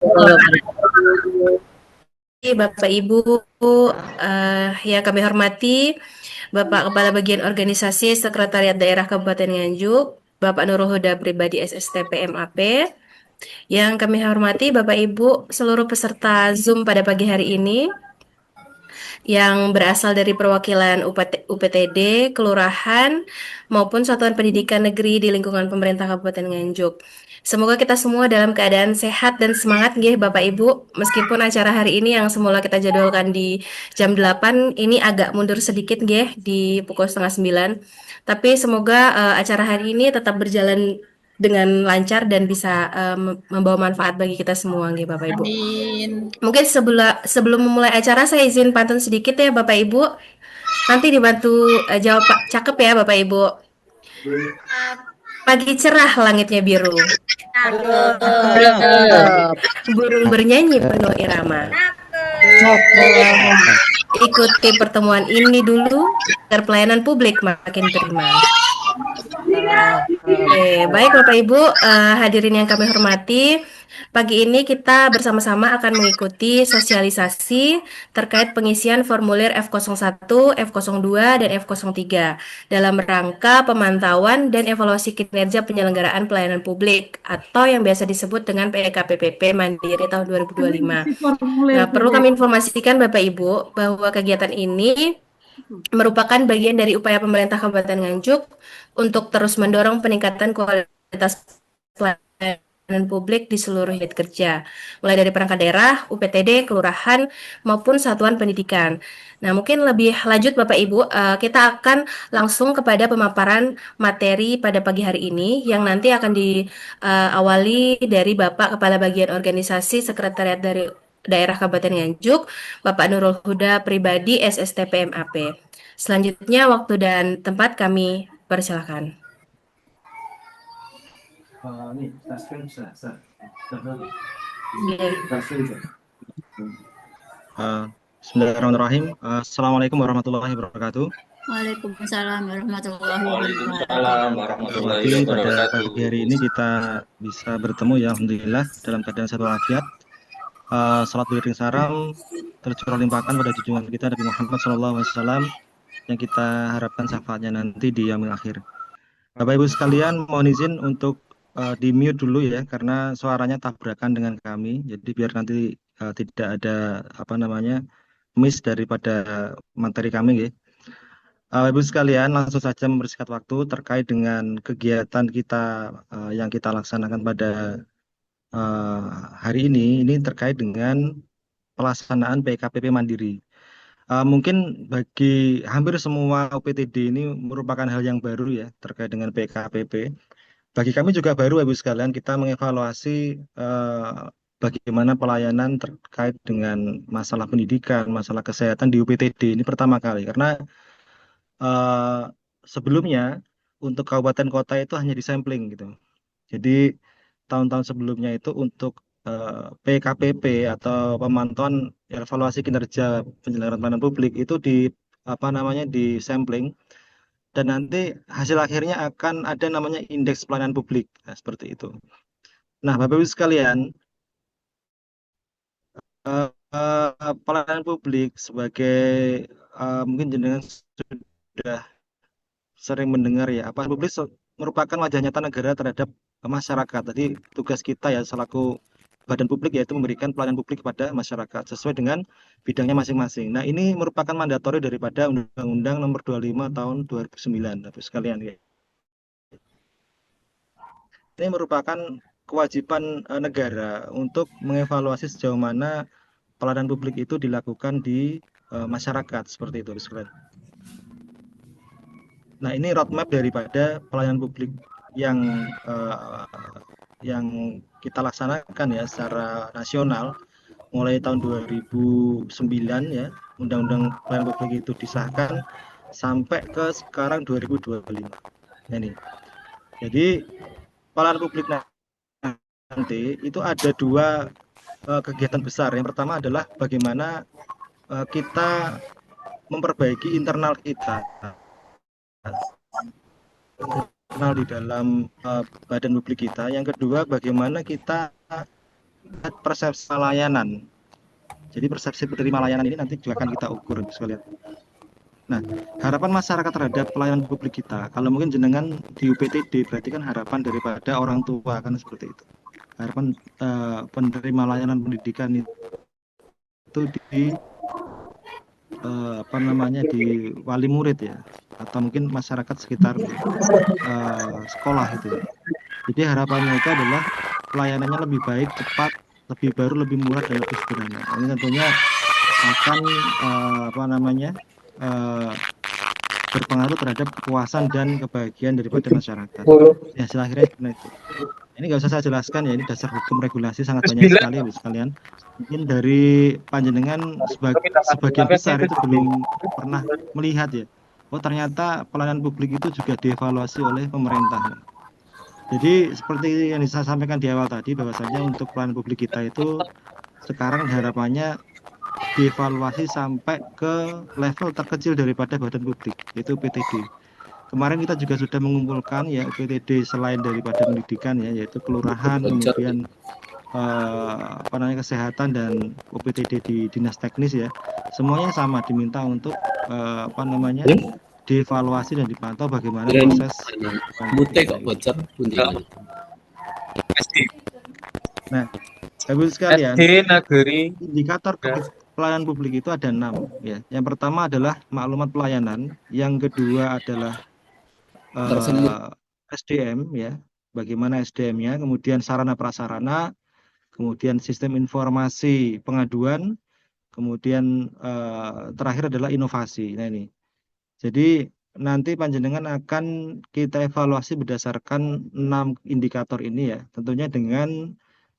warahmatullahi wabarakatuh. Bapak Ibu yang kami hormati, Bapak Kepala Bagian Organisasi Sekretariat Daerah Kabupaten Nganjuk, Bapak Nurul Huda Pribadi SSTP MAP, yang kami hormati Bapak Ibu seluruh peserta Zoom pada pagi hari ini, yang berasal dari perwakilan UPTD, kelurahan, maupun satuan pendidikan negeri di lingkungan pemerintah Kabupaten Nganjuk. Semoga kita semua dalam keadaan sehat dan semangat nggih Bapak Ibu. Meskipun acara hari ini yang semula kita jadwalkan di jam 8 ini agak mundur sedikit nggih di pukul setengah 9. Tapi semoga acara hari ini tetap berjalan dengan lancar dan bisa membawa manfaat bagi kita semua nggih Bapak Ibu. Amin. Mungkin sebelum memulai acara saya izin pantun sedikit ya Bapak Ibu. Nanti dibantu jawab Pak cakep ya Bapak Ibu. Pagi cerah langitnya biru. Cakep. Burung bernyanyi penuh irama. Cakep. Ikuti pertemuan ini dulu agar pelayanan publik makin prima. Baik Bapak Ibu, hadirin yang kami hormati, pagi ini kita bersama-sama akan mengikuti sosialisasi terkait pengisian formulir F01, F02, dan F03 dalam rangka pemantauan dan evaluasi kinerja penyelenggaraan pelayanan publik atau yang biasa disebut dengan PKPPP Mandiri tahun 2025. Nah, perlu kami informasikan Bapak Ibu bahwa kegiatan ini merupakan bagian dari upaya pemerintah Kabupaten Nganjuk untuk terus mendorong peningkatan kualitas pelayanan publik di seluruh unit kerja, mulai dari perangkat daerah, UPTD, kelurahan, maupun satuan pendidikan. Nah, mungkin lebih lanjut Bapak Ibu, kita akan langsung kepada pemaparan materi pada pagi hari ini yang nanti akan diawali dari Bapak Kepala Bagian Organisasi Sekretariat dari Daerah Kabupaten Nganjuk, Bapak Nurul Huda Pribadi SSTP MAP. Selanjutnya waktu dan tempat kami persilakan. Bismillahirrahmanirrahim. Assalamualaikum warahmatullahi wabarakatuh. Waalaikumsalam warahmatullahi wabarakatuh. Waalaikumsalam warahmatullahi Jadi pada wabarakatuh. pagi hari ini kita bisa bertemu ya Alhamdulillah dalam keadaan sehat walafiat. Salat beriring salam tercurah limpahkan pada junjungan kita Nabi Muhammad SAW yang kita harapkan syafaatnya nanti di yaumil akhir. Bapak Ibu sekalian, mohon izin untuk di mute dulu ya karena suaranya tabrakan dengan kami. Jadi biar nanti tidak ada miss daripada materi kami ya. Bapak Ibu sekalian, langsung saja mempersingkat waktu terkait dengan kegiatan kita yang kita laksanakan pada uh, hari ini. Ini terkait dengan pelaksanaan PKPP Mandiri. Mungkin bagi hampir semua UPTD ini merupakan hal yang baru ya terkait dengan PKPP. Bagi kami juga baru, Ibu sekalian, kita mengevaluasi bagaimana pelayanan terkait dengan masalah pendidikan, masalah kesehatan di UPTD ini pertama kali. Karena eh, sebelumnya untuk kabupaten kota itu hanya disampling gitu. Jadi tahun-tahun sebelumnya itu untuk PKPP atau pemantauan evaluasi kinerja penyelenggaraan pelayanan publik itu di sampling dan nanti hasil akhirnya akan ada namanya indeks pelayanan publik. Nah, seperti itu. Nah, Bapak Ibu sekalian, pelayanan publik sebagai mungkin jenengan sudah sering mendengar ya, apa publik merupakan wajah nyata negara terhadap masyarakat. Tadi tugas kita ya selaku badan publik yaitu memberikan pelayanan publik kepada masyarakat sesuai dengan bidangnya masing-masing. Nah, ini merupakan mandatori daripada Undang-Undang Nomor 25 Tahun 2009, Bapak sekalian ya. Ini merupakan kewajiban negara untuk mengevaluasi sejauh mana pelayanan publik itu dilakukan di masyarakat seperti itu, Bapak sekalian. Nah, ini roadmap daripada pelayanan publik yang uh, yang kita laksanakan ya secara nasional mulai tahun 2009 ya, Undang-Undang Pelayanan Publik itu disahkan sampai ke sekarang 2025. Nah, ini. Jadi pelayanan publik nanti itu ada dua kegiatan besar. Yang pertama adalah bagaimana kita memperbaiki internal kita di dalam badan publik kita. Yang kedua, bagaimana kita persepsi layanan. Jadi persepsi penerima layanan ini nanti juga akan kita ukur sekalian. Nah, harapan masyarakat terhadap pelayanan publik kita, kalau mungkin jenengan di UPTD berarti kan harapan daripada orang tua kan seperti itu. Harapan penerima layanan pendidikan itu di apa namanya di wali murid ya, atau mungkin masyarakat sekitar sekolah itu ya. Jadi harapannya itu adalah pelayanannya lebih baik, cepat, lebih baru, lebih murah dan lebih sederhana. Ini tentunya akan apa namanya berpengaruh terhadap kepuasan dan kebahagiaan daripada masyarakat. Ya, hasil akhirnya seperti itu. Ini nggak usah saya jelaskan ya, ini dasar hukum regulasi sangat banyak sekali ya sekalian. Mungkin dari panjenengan sebagian besar itu belum pernah melihat ya. Oh ternyata pelayanan publik itu juga dievaluasi oleh pemerintah. Jadi seperti yang saya sampaikan di awal tadi bahwasanya untuk pelayanan publik kita itu sekarang harapannya dievaluasi sampai ke level terkecil daripada badan publik, yaitu PTD. Kemarin kita juga sudah mengumpulkan ya UPTD selain daripada pendidikan ya, yaitu kelurahan, kemudian apa namanya kesehatan dan UPTD di dinas teknis ya. Semuanya sama diminta untuk apa namanya dievaluasi dan dipantau bagaimana proses Mute kok kita. bocor pundi. Nah, Ibu sekalian, SD negeri indikator pelayanan publik itu ada 6 ya. Yang pertama adalah maklumat pelayanan, yang kedua adalah SDM ya, bagaimana SDM-nya, kemudian sarana prasarana, kemudian sistem informasi pengaduan, kemudian terakhir adalah inovasi. Nah ini, jadi nanti panjenengan akan kita evaluasi berdasarkan 6 indikator ini ya, tentunya dengan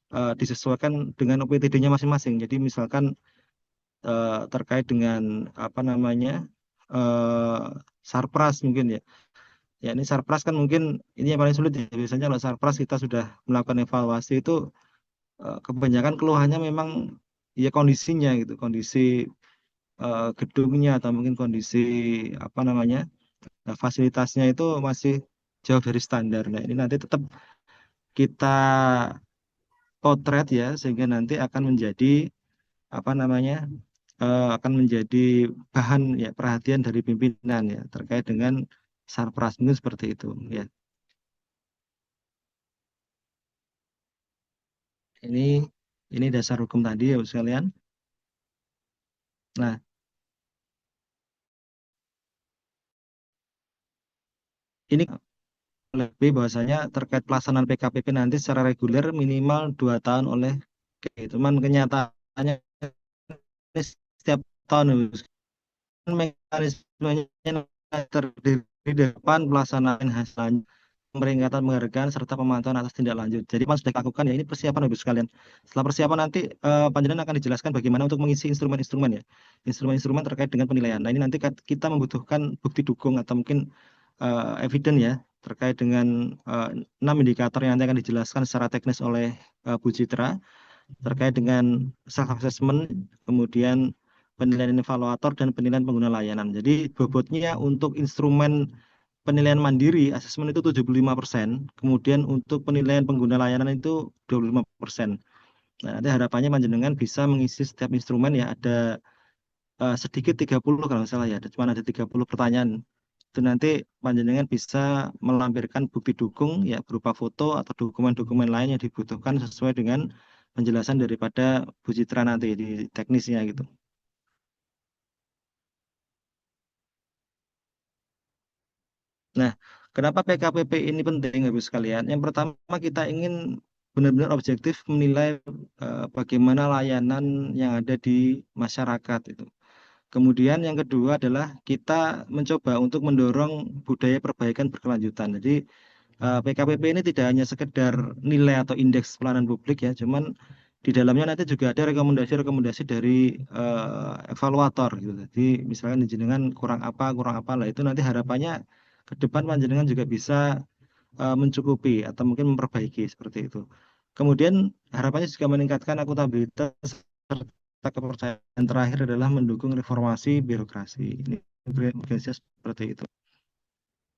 disesuaikan dengan UPTD-nya masing-masing. Jadi misalkan terkait dengan apa namanya Sarpras mungkin ya. Ya ini Sarpras kan mungkin ini yang paling sulit ya. Biasanya kalau Sarpras kita sudah melakukan evaluasi itu kebanyakan keluhannya memang ya kondisinya gitu, kondisi gedungnya atau mungkin kondisi apa namanya fasilitasnya itu masih jauh dari standar. Nah ini nanti tetap kita potret ya sehingga nanti akan menjadi apa namanya akan menjadi bahan ya perhatian dari pimpinan ya terkait dengan Sarpras itu seperti itu ya. Ini dasar hukum tadi ya sekalian. Nah, ini lebih bahwasanya terkait pelaksanaan PKPP nanti secara reguler minimal 2 tahun oleh cuman kenyataannya ini setiap tahun mekanismenya terdiri depan pelaksanaan hasilnya peringatan penghargaan serta pemantauan atas tindak lanjut. Jadi Mas sudah lakukan ya ini persiapan Ibu sekalian. Setelah persiapan nanti panjenengan akan dijelaskan bagaimana untuk mengisi instrumen-instrumen ya. Instrumen-instrumen terkait dengan penilaian. Nah, ini nanti kita membutuhkan bukti dukung atau mungkin evidence ya terkait dengan 6 indikator yang nanti akan dijelaskan secara teknis oleh Bu Citra terkait dengan self assessment, kemudian penilaian evaluator dan penilaian pengguna layanan. Jadi bobotnya untuk instrumen penilaian mandiri asesmen itu 75%, kemudian untuk penilaian pengguna layanan itu 25%. Nah, nanti harapannya panjenengan bisa mengisi setiap instrumen ya ada sedikit 30 kalau nggak salah ya, cuma ada 30 pertanyaan. Itu nanti panjenengan bisa melampirkan bukti dukung ya berupa foto atau dokumen-dokumen lain yang dibutuhkan sesuai dengan penjelasan daripada Bu Citra nanti di teknisnya gitu. Nah, kenapa PKPP ini penting, Ibu sekalian? Yang pertama, kita ingin benar-benar objektif menilai bagaimana layanan yang ada di masyarakat itu. Kemudian yang kedua adalah kita mencoba untuk mendorong budaya perbaikan berkelanjutan. Jadi PKPP ini tidak hanya sekedar nilai atau indeks pelayanan publik ya, cuman di dalamnya nanti juga ada rekomendasi-rekomendasi dari evaluator gitu. Jadi misalkan jenengan kurang apa lah itu nanti harapannya ke depan panjenengan juga bisa mencukupi atau mungkin memperbaiki seperti itu. Kemudian harapannya juga meningkatkan akuntabilitas serta kepercayaan terakhir adalah mendukung reformasi birokrasi. Ini prinsip seperti itu.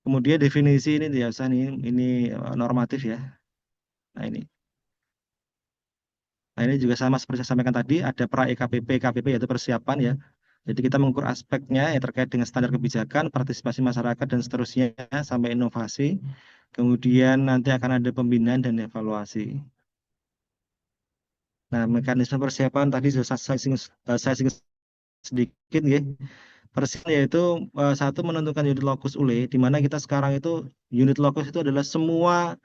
Kemudian definisi ini biasa nih, ini normatif ya. Nah ini. Nah, ini juga sama seperti saya sampaikan tadi, ada pra EKPP, KPP yaitu persiapan ya. Jadi kita mengukur aspeknya yang terkait dengan standar kebijakan, partisipasi masyarakat dan seterusnya sampai inovasi. Kemudian nanti akan ada pembinaan dan evaluasi. Nah, mekanisme persiapan tadi sudah saya singgung sedikit ya. Persiapan yaitu satu menentukan unit lokus ULE, di mana kita sekarang itu unit lokus itu adalah semua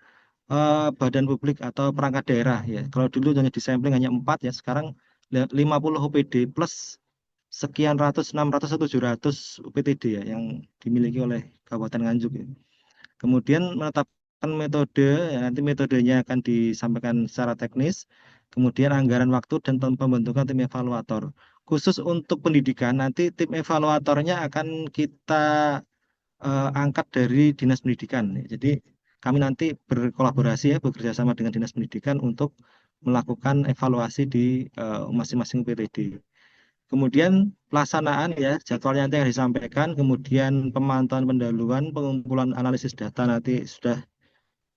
badan publik atau perangkat daerah ya. Kalau dulu hanya disampling hanya 4 ya, sekarang 50 OPD plus sekian ratus, 600 atau 700 UPTD ya yang dimiliki oleh Kabupaten Nganjuk ya. Kemudian menetapkan metode, ya, nanti metodenya akan disampaikan secara teknis. Kemudian anggaran waktu dan pembentukan tim evaluator. Khusus untuk pendidikan, nanti tim evaluatornya akan kita angkat dari Dinas Pendidikan. Jadi kami nanti berkolaborasi ya, bekerja sama dengan Dinas Pendidikan untuk melakukan evaluasi di masing-masing PTD. Kemudian pelaksanaan ya, jadwalnya nanti akan disampaikan, kemudian pemantauan pendahuluan, pengumpulan analisis data nanti sudah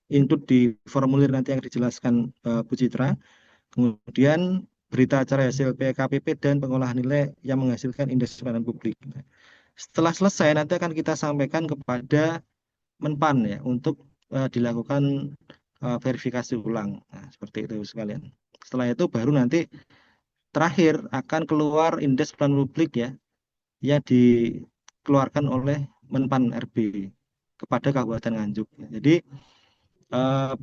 include di formulir nanti yang dijelaskan Bu Citra. Kemudian berita acara hasil PKPP dan pengolahan nilai yang menghasilkan indeks pelayanan publik. Setelah selesai nanti akan kita sampaikan kepada Menpan ya untuk dilakukan verifikasi ulang. Nah, seperti itu sekalian. Setelah itu baru nanti terakhir akan keluar indeks pelayanan publik ya yang dikeluarkan oleh Menpan RB kepada Kabupaten Nganjuk. Jadi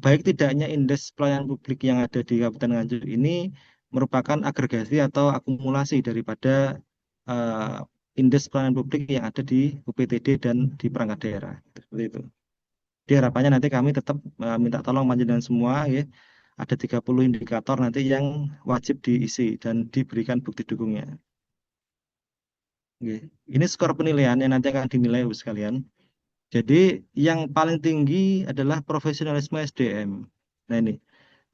baik tidaknya indeks pelayanan publik yang ada di Kabupaten Nganjuk ini merupakan agregasi atau akumulasi daripada eh, indeks pelayanan publik yang ada di UPTD dan di perangkat daerah. Seperti itu. Jadi harapannya nanti kami tetap minta tolong panjenengan semua ya. Ada 30 indikator nanti yang wajib diisi dan diberikan bukti dukungnya. Oke. Ini skor penilaian yang nanti akan dinilai Ibu sekalian. Jadi yang paling tinggi adalah profesionalisme SDM. Nah ini,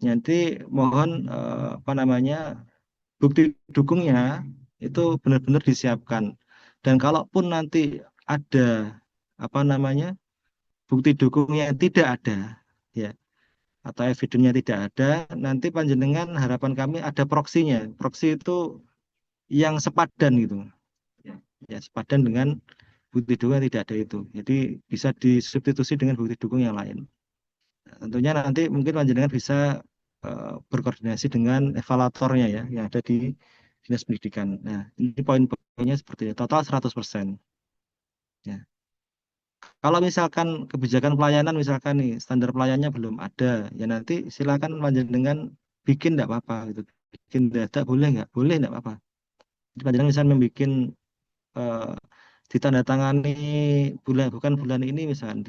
nanti mohon apa namanya bukti dukungnya itu benar-benar disiapkan. Dan kalaupun nanti ada apa namanya bukti dukungnya tidak ada, ya atau evidennya tidak ada, nanti panjenengan harapan kami ada proksinya. Proksi itu yang sepadan gitu, ya, ya sepadan dengan bukti dukung yang tidak ada itu. Jadi bisa disubstitusi dengan bukti dukung yang lain. Nah, tentunya nanti mungkin panjenengan bisa berkoordinasi dengan evaluatornya ya yang ada di Dinas Pendidikan. Nah, ini poin-poinnya seperti itu. Total 100%. Ya. Kalau misalkan kebijakan pelayanan misalkan nih standar pelayanannya belum ada, ya nanti silakan panjenengan bikin enggak apa-apa gitu. Bikin data boleh nggak? Boleh enggak apa-apa. Jadi panjenengan misalnya membuat eh, ditandatangani bukan bulan ini misalkan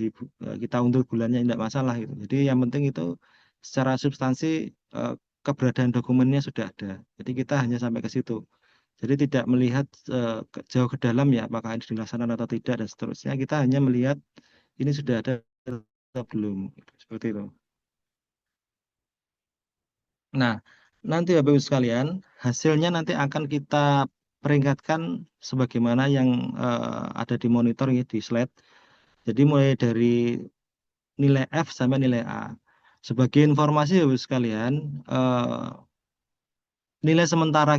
kita undur bulannya tidak masalah gitu. Jadi yang penting itu secara substansi eh, keberadaan dokumennya sudah ada. Jadi kita hanya sampai ke situ. Jadi tidak melihat jauh ke dalam ya apakah ini dilaksanakan atau tidak dan seterusnya. Kita hanya melihat ini sudah ada atau belum. Seperti itu. Nah, nanti Bapak Ibu sekalian, hasilnya nanti akan kita peringkatkan sebagaimana yang ada di monitor ya, di slide. Jadi mulai dari nilai F sampai nilai A. Sebagai informasi Bapak Ibu sekalian, nilai sementara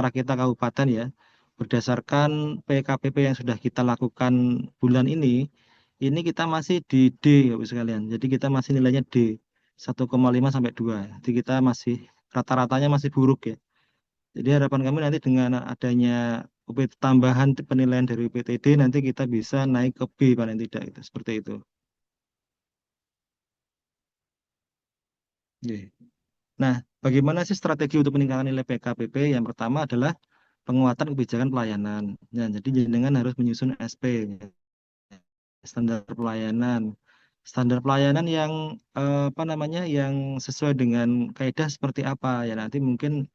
kita kabupaten ya, berdasarkan PKPP yang sudah kita lakukan bulan ini kita masih di D ya Bapak sekalian. Jadi kita masih nilainya D 1,5 sampai 2. Jadi kita masih rata-ratanya masih buruk ya. Jadi harapan kami nanti dengan adanya tambahan penilaian dari UPTD nanti kita bisa naik ke B paling tidak itu seperti itu. Oke. Nah, bagaimana sih strategi untuk peningkatan nilai PKPP? Yang pertama adalah penguatan kebijakan pelayanan. Nah, jadi jenengan harus menyusun SP, standar pelayanan. Standar pelayanan yang apa namanya, yang sesuai dengan kaidah seperti apa ya nanti mungkin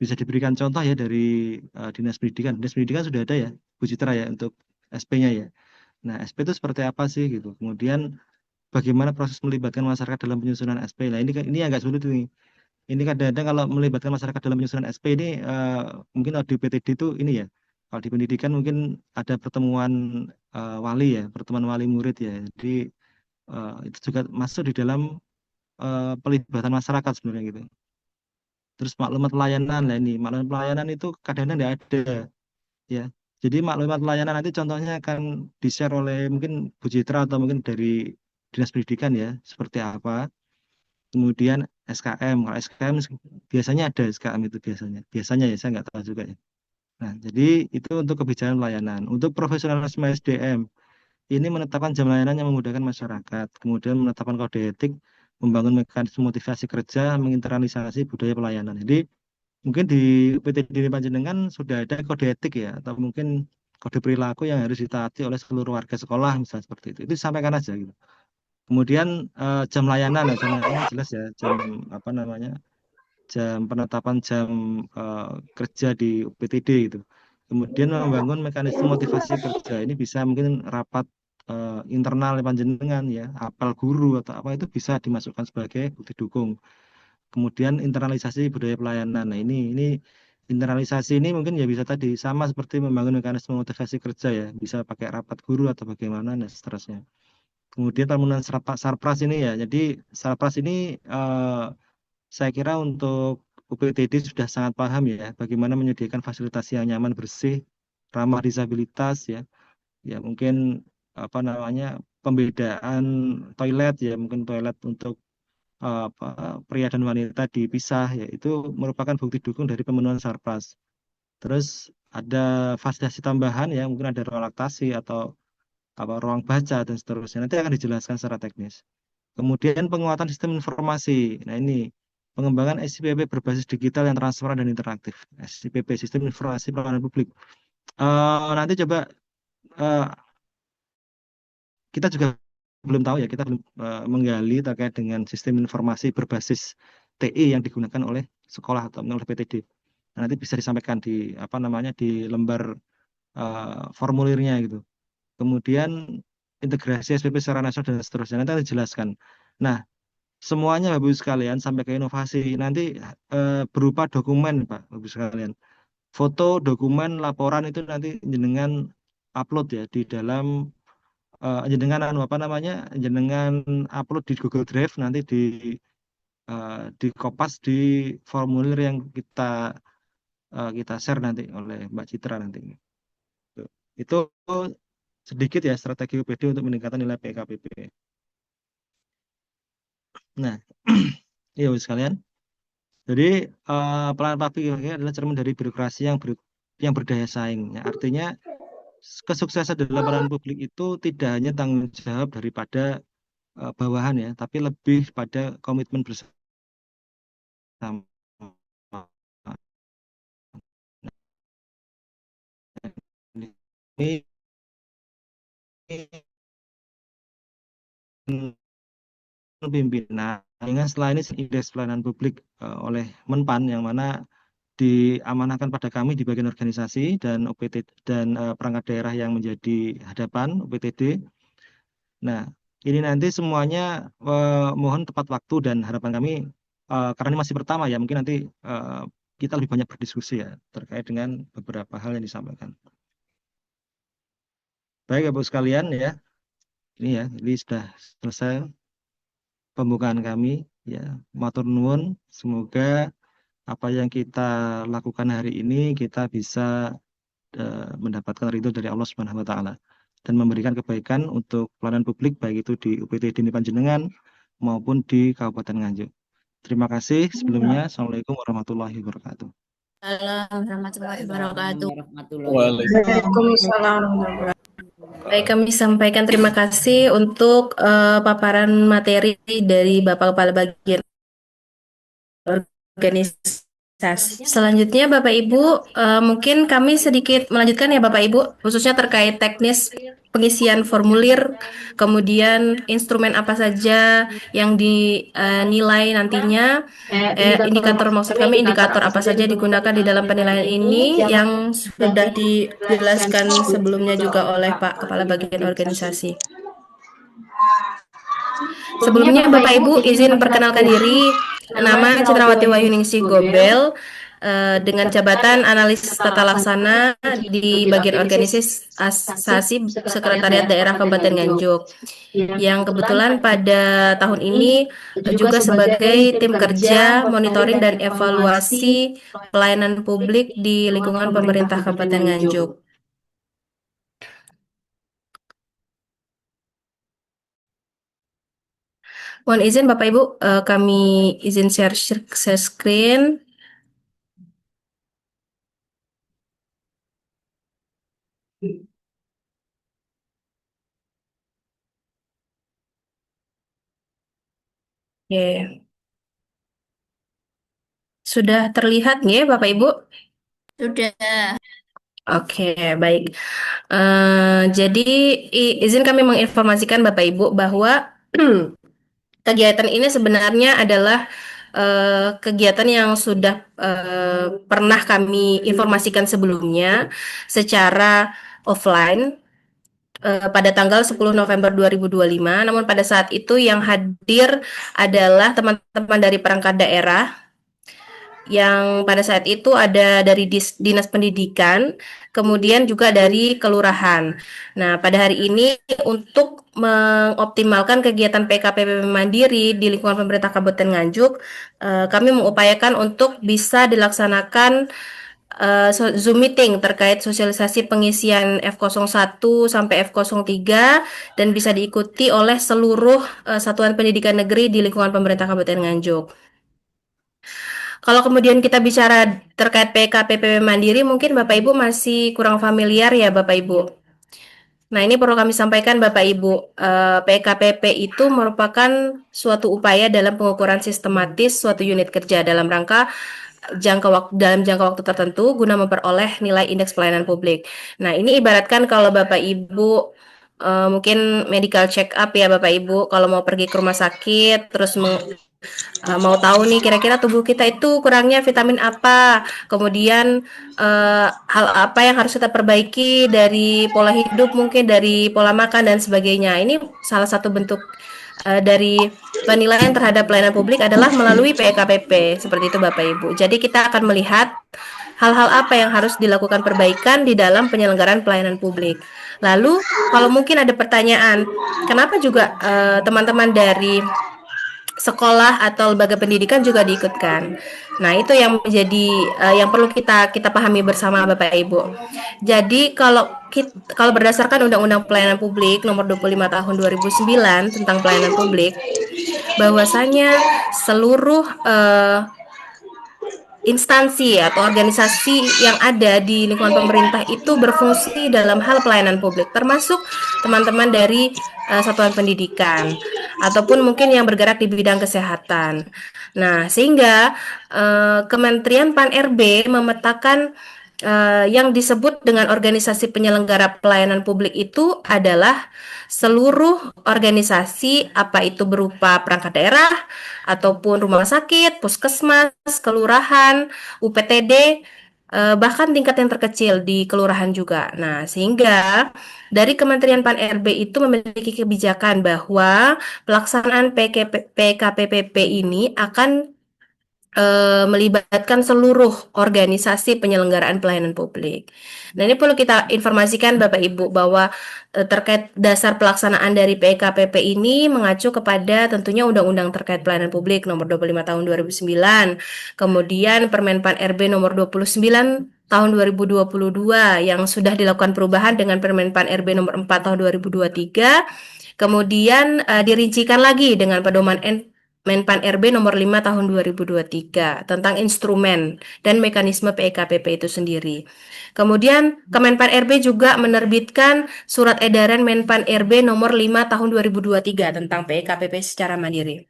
bisa diberikan contoh ya dari Dinas Pendidikan. Dinas Pendidikan sudah ada ya, Bu Citra ya untuk SP-nya ya. Nah, SP itu seperti apa sih gitu. Kemudian bagaimana proses melibatkan masyarakat dalam penyusunan SP. Nah, ini agak sulit ini. Ini kadang-kadang kalau melibatkan masyarakat dalam penyusunan SP ini mungkin kalau di PTD itu ini ya. Kalau di pendidikan mungkin ada pertemuan wali ya, pertemuan wali murid ya. Jadi itu juga masuk di dalam pelibatan masyarakat sebenarnya gitu. Terus maklumat pelayanan lah, ini maklumat pelayanan itu kadang-kadang tidak ada ya. Jadi maklumat pelayanan nanti contohnya akan di-share oleh mungkin Bu Citra atau mungkin dari Dinas Pendidikan ya, seperti apa. Kemudian SKM, kalau SKM biasanya ada SKM itu biasanya ya, saya nggak tahu juga ya. Nah, jadi itu untuk kebijakan pelayanan. Untuk profesionalisme SDM, ini menetapkan jam layanan yang memudahkan masyarakat, kemudian menetapkan kode etik, membangun mekanisme motivasi kerja, menginternalisasi budaya pelayanan. Jadi mungkin di UPTD Panjenengan sudah ada kode etik ya, atau mungkin kode perilaku yang harus ditaati oleh seluruh warga sekolah, misalnya seperti itu. Itu disampaikan aja gitu. Kemudian jam layanan, ya, jam layanan jelas ya, jam apa namanya, jam penetapan jam kerja di UPTD gitu. Kemudian membangun mekanisme motivasi kerja ini bisa mungkin rapat internal panjenengan ya, apel guru atau apa itu bisa dimasukkan sebagai bukti dukung. Kemudian internalisasi budaya pelayanan. Nah, ini internalisasi ini mungkin ya bisa tadi sama seperti membangun mekanisme motivasi kerja ya, bisa pakai rapat guru atau bagaimana dan seterusnya. Kemudian pembangunan sarpras ini ya. Jadi sarpras ini saya kira untuk UPTD sudah sangat paham ya bagaimana menyediakan fasilitas yang nyaman, bersih, ramah disabilitas ya. Ya mungkin apa namanya pembedaan toilet ya, mungkin toilet untuk apa, pria dan wanita dipisah ya, itu merupakan bukti dukung dari pemenuhan sarpras. Terus ada fasilitasi tambahan ya, mungkin ada ruang laktasi atau apa ruang baca dan seterusnya. Nanti akan dijelaskan secara teknis. Kemudian penguatan sistem informasi. Nah, ini pengembangan SIPP berbasis digital yang transparan dan interaktif. SIPP, Sistem Informasi Pelayanan Publik. Nanti coba eh, kita juga belum tahu ya, kita belum menggali terkait dengan sistem informasi berbasis TI yang digunakan oleh sekolah atau oleh PTD. Nah, nanti bisa disampaikan di apa namanya di lembar formulirnya gitu. Kemudian integrasi SPP secara nasional dan seterusnya. Nanti akan dijelaskan. Nah, semuanya Bapak Ibu sekalian sampai ke inovasi nanti berupa dokumen Pak Bapak Ibu sekalian. Foto, dokumen, laporan itu nanti jenengan upload ya di dalam jenengan apa namanya? Jenengan upload di Google Drive nanti di kopas di formulir yang kita share nanti oleh Mbak Citra nanti. Itu sedikit ya strategi UPD untuk meningkatkan nilai PKPP. Nah, ya Bapak Ibu sekalian. Jadi pelayanan publik ini adalah cermin dari birokrasi yang berdaya saing. Ya, artinya kesuksesan dalam pelayanan publik itu tidak hanya tanggung jawab daripada bawahan ya, tapi lebih pada komitmen bersama. Ini pimpinan dengan setelah ini indeks pelayanan publik oleh Menpan yang mana diamanahkan pada kami di bagian organisasi dan OPT dan perangkat daerah yang menjadi hadapan OPTD. Nah, ini nanti semuanya mohon tepat waktu dan harapan kami karena ini masih pertama ya, mungkin nanti kita lebih banyak berdiskusi ya terkait dengan beberapa hal yang disampaikan. Baik, Bapak sekalian ya, ini ya, ini sudah selesai pembukaan kami ya. Matur nuwun, semoga apa yang kita lakukan hari ini kita bisa mendapatkan ridho dari Allah Subhanahu wa taala dan memberikan kebaikan untuk pelayanan publik baik itu di UPT Dini Panjenengan maupun di Kabupaten Nganjuk. Terima kasih sebelumnya. Assalamualaikum warahmatullahi wabarakatuh. Assalamualaikum warahmatullahi wabarakatuh. Waalaikumsalam. Baik, kami sampaikan terima kasih untuk paparan materi dari Bapak Kepala Bagian Organisasi. Selanjutnya, Bapak Ibu, mungkin kami sedikit melanjutkan ya Bapak Ibu, khususnya terkait teknis pengisian formulir, kemudian instrumen apa saja yang dinilai nantinya, indikator maksud kami indikator apa saja digunakan di dalam penilaian ini yang sudah dijelaskan sebelumnya juga oleh Pak Kepala Bagian Organisasi. Sebelumnya Bapak Ibu izin perkenalkan diri, nama Citrawati Wayuningsih Gobel. dengan jabatan analisis tata laksana di bagian organisasi Sekretariat Daerah Kabupaten Nganjuk, yang kebetulan pada tahun ini juga sebagai tim kerja monitoring dan evaluasi pelayanan publik di lingkungan pemerintah Kabupaten Nganjuk. Mohon izin Bapak Ibu, kami izin share screen. Oke. Sudah terlihat nggih Bapak Ibu? Sudah. Oke, baik. Jadi izin kami menginformasikan Bapak Ibu bahwa kegiatan ini sebenarnya adalah kegiatan yang sudah pernah kami informasikan sebelumnya secara offline pada tanggal 10 November 2025. Namun pada saat itu yang hadir adalah teman-teman dari perangkat daerah yang pada saat itu ada dari Dinas Pendidikan, kemudian juga dari kelurahan. Nah, pada hari ini untuk mengoptimalkan kegiatan PKPP Mandiri di lingkungan pemerintah Kabupaten Nganjuk, kami mengupayakan untuk bisa dilaksanakan Zoom meeting terkait sosialisasi pengisian F01 sampai F03 dan bisa diikuti oleh seluruh satuan pendidikan negeri di lingkungan pemerintah Kabupaten Nganjuk. Kalau kemudian kita bicara terkait PKPP Mandiri, mungkin Bapak Ibu masih kurang familiar ya Bapak Ibu. Nah, ini perlu kami sampaikan Bapak Ibu, PKPP itu merupakan suatu upaya dalam pengukuran sistematis suatu unit kerja dalam rangka dalam jangka waktu tertentu guna memperoleh nilai indeks pelayanan publik. Nah, ini ibaratkan kalau Bapak Ibu mungkin medical check up ya Bapak Ibu, kalau mau pergi ke rumah sakit terus mau tahu nih kira-kira tubuh kita itu kurangnya vitamin apa, kemudian hal apa yang harus kita perbaiki dari pola hidup, mungkin dari pola makan dan sebagainya. Ini salah satu bentuk dari penilaian terhadap pelayanan publik adalah melalui PKPP, seperti itu Bapak Ibu. Jadi kita akan melihat hal-hal apa yang harus dilakukan perbaikan di dalam penyelenggaraan pelayanan publik. Lalu kalau mungkin ada pertanyaan, kenapa juga teman-teman dari sekolah atau lembaga pendidikan juga diikutkan. Nah, itu yang menjadi yang perlu kita pahami bersama Bapak Ibu. Jadi kalau berdasarkan Undang-Undang Pelayanan Publik Nomor 25 Tahun 2009 tentang pelayanan publik, bahwasanya seluruh instansi atau organisasi yang ada di lingkungan pemerintah itu berfungsi dalam hal pelayanan publik, termasuk teman-teman dari satuan pendidikan ataupun mungkin yang bergerak di bidang kesehatan. Nah, sehingga Kementerian Pan-RB memetakan yang disebut dengan organisasi penyelenggara pelayanan publik itu adalah seluruh organisasi, apa itu berupa perangkat daerah ataupun rumah sakit, puskesmas, kelurahan, UPTD, bahkan tingkat yang terkecil di kelurahan juga. Nah, sehingga dari Kementerian Pan-RB itu memiliki kebijakan bahwa pelaksanaan PKPPP ini akan melibatkan seluruh organisasi penyelenggaraan pelayanan publik. Nah, ini perlu kita informasikan Bapak Ibu bahwa terkait dasar pelaksanaan dari PKPP ini mengacu kepada tentunya Undang-Undang terkait pelayanan publik Nomor 25 Tahun 2009, kemudian Permen Pan RB Nomor 29 Tahun 2022 yang sudah dilakukan perubahan dengan Permen Pan RB Nomor 4 Tahun 2023, kemudian dirincikan lagi dengan pedoman Menpan RB nomor 5 tahun 2023 tentang instrumen dan mekanisme PKPP itu sendiri. Kemudian Kemenpan RB juga menerbitkan surat edaran Menpan RB nomor 5 tahun 2023 tentang PKPP secara mandiri.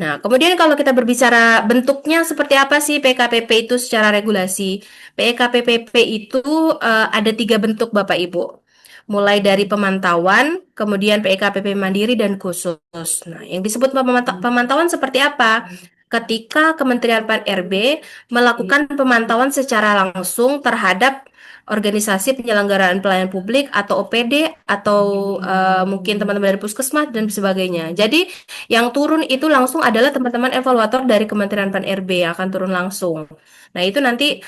Nah, kemudian kalau kita berbicara bentuknya seperti apa sih PKPP itu secara regulasi? PKPP itu ada 3 bentuk Bapak Ibu. Mulai dari pemantauan, kemudian PKPP mandiri dan khusus. Nah, yang disebut pemantauan seperti apa? Ketika Kementerian Pan RB melakukan pemantauan secara langsung terhadap organisasi penyelenggaraan pelayanan publik atau OPD atau mungkin teman-teman dari puskesmas dan sebagainya. Jadi yang turun itu langsung adalah teman-teman evaluator dari Kementerian Pan-RB yang akan turun langsung. Nah, itu nanti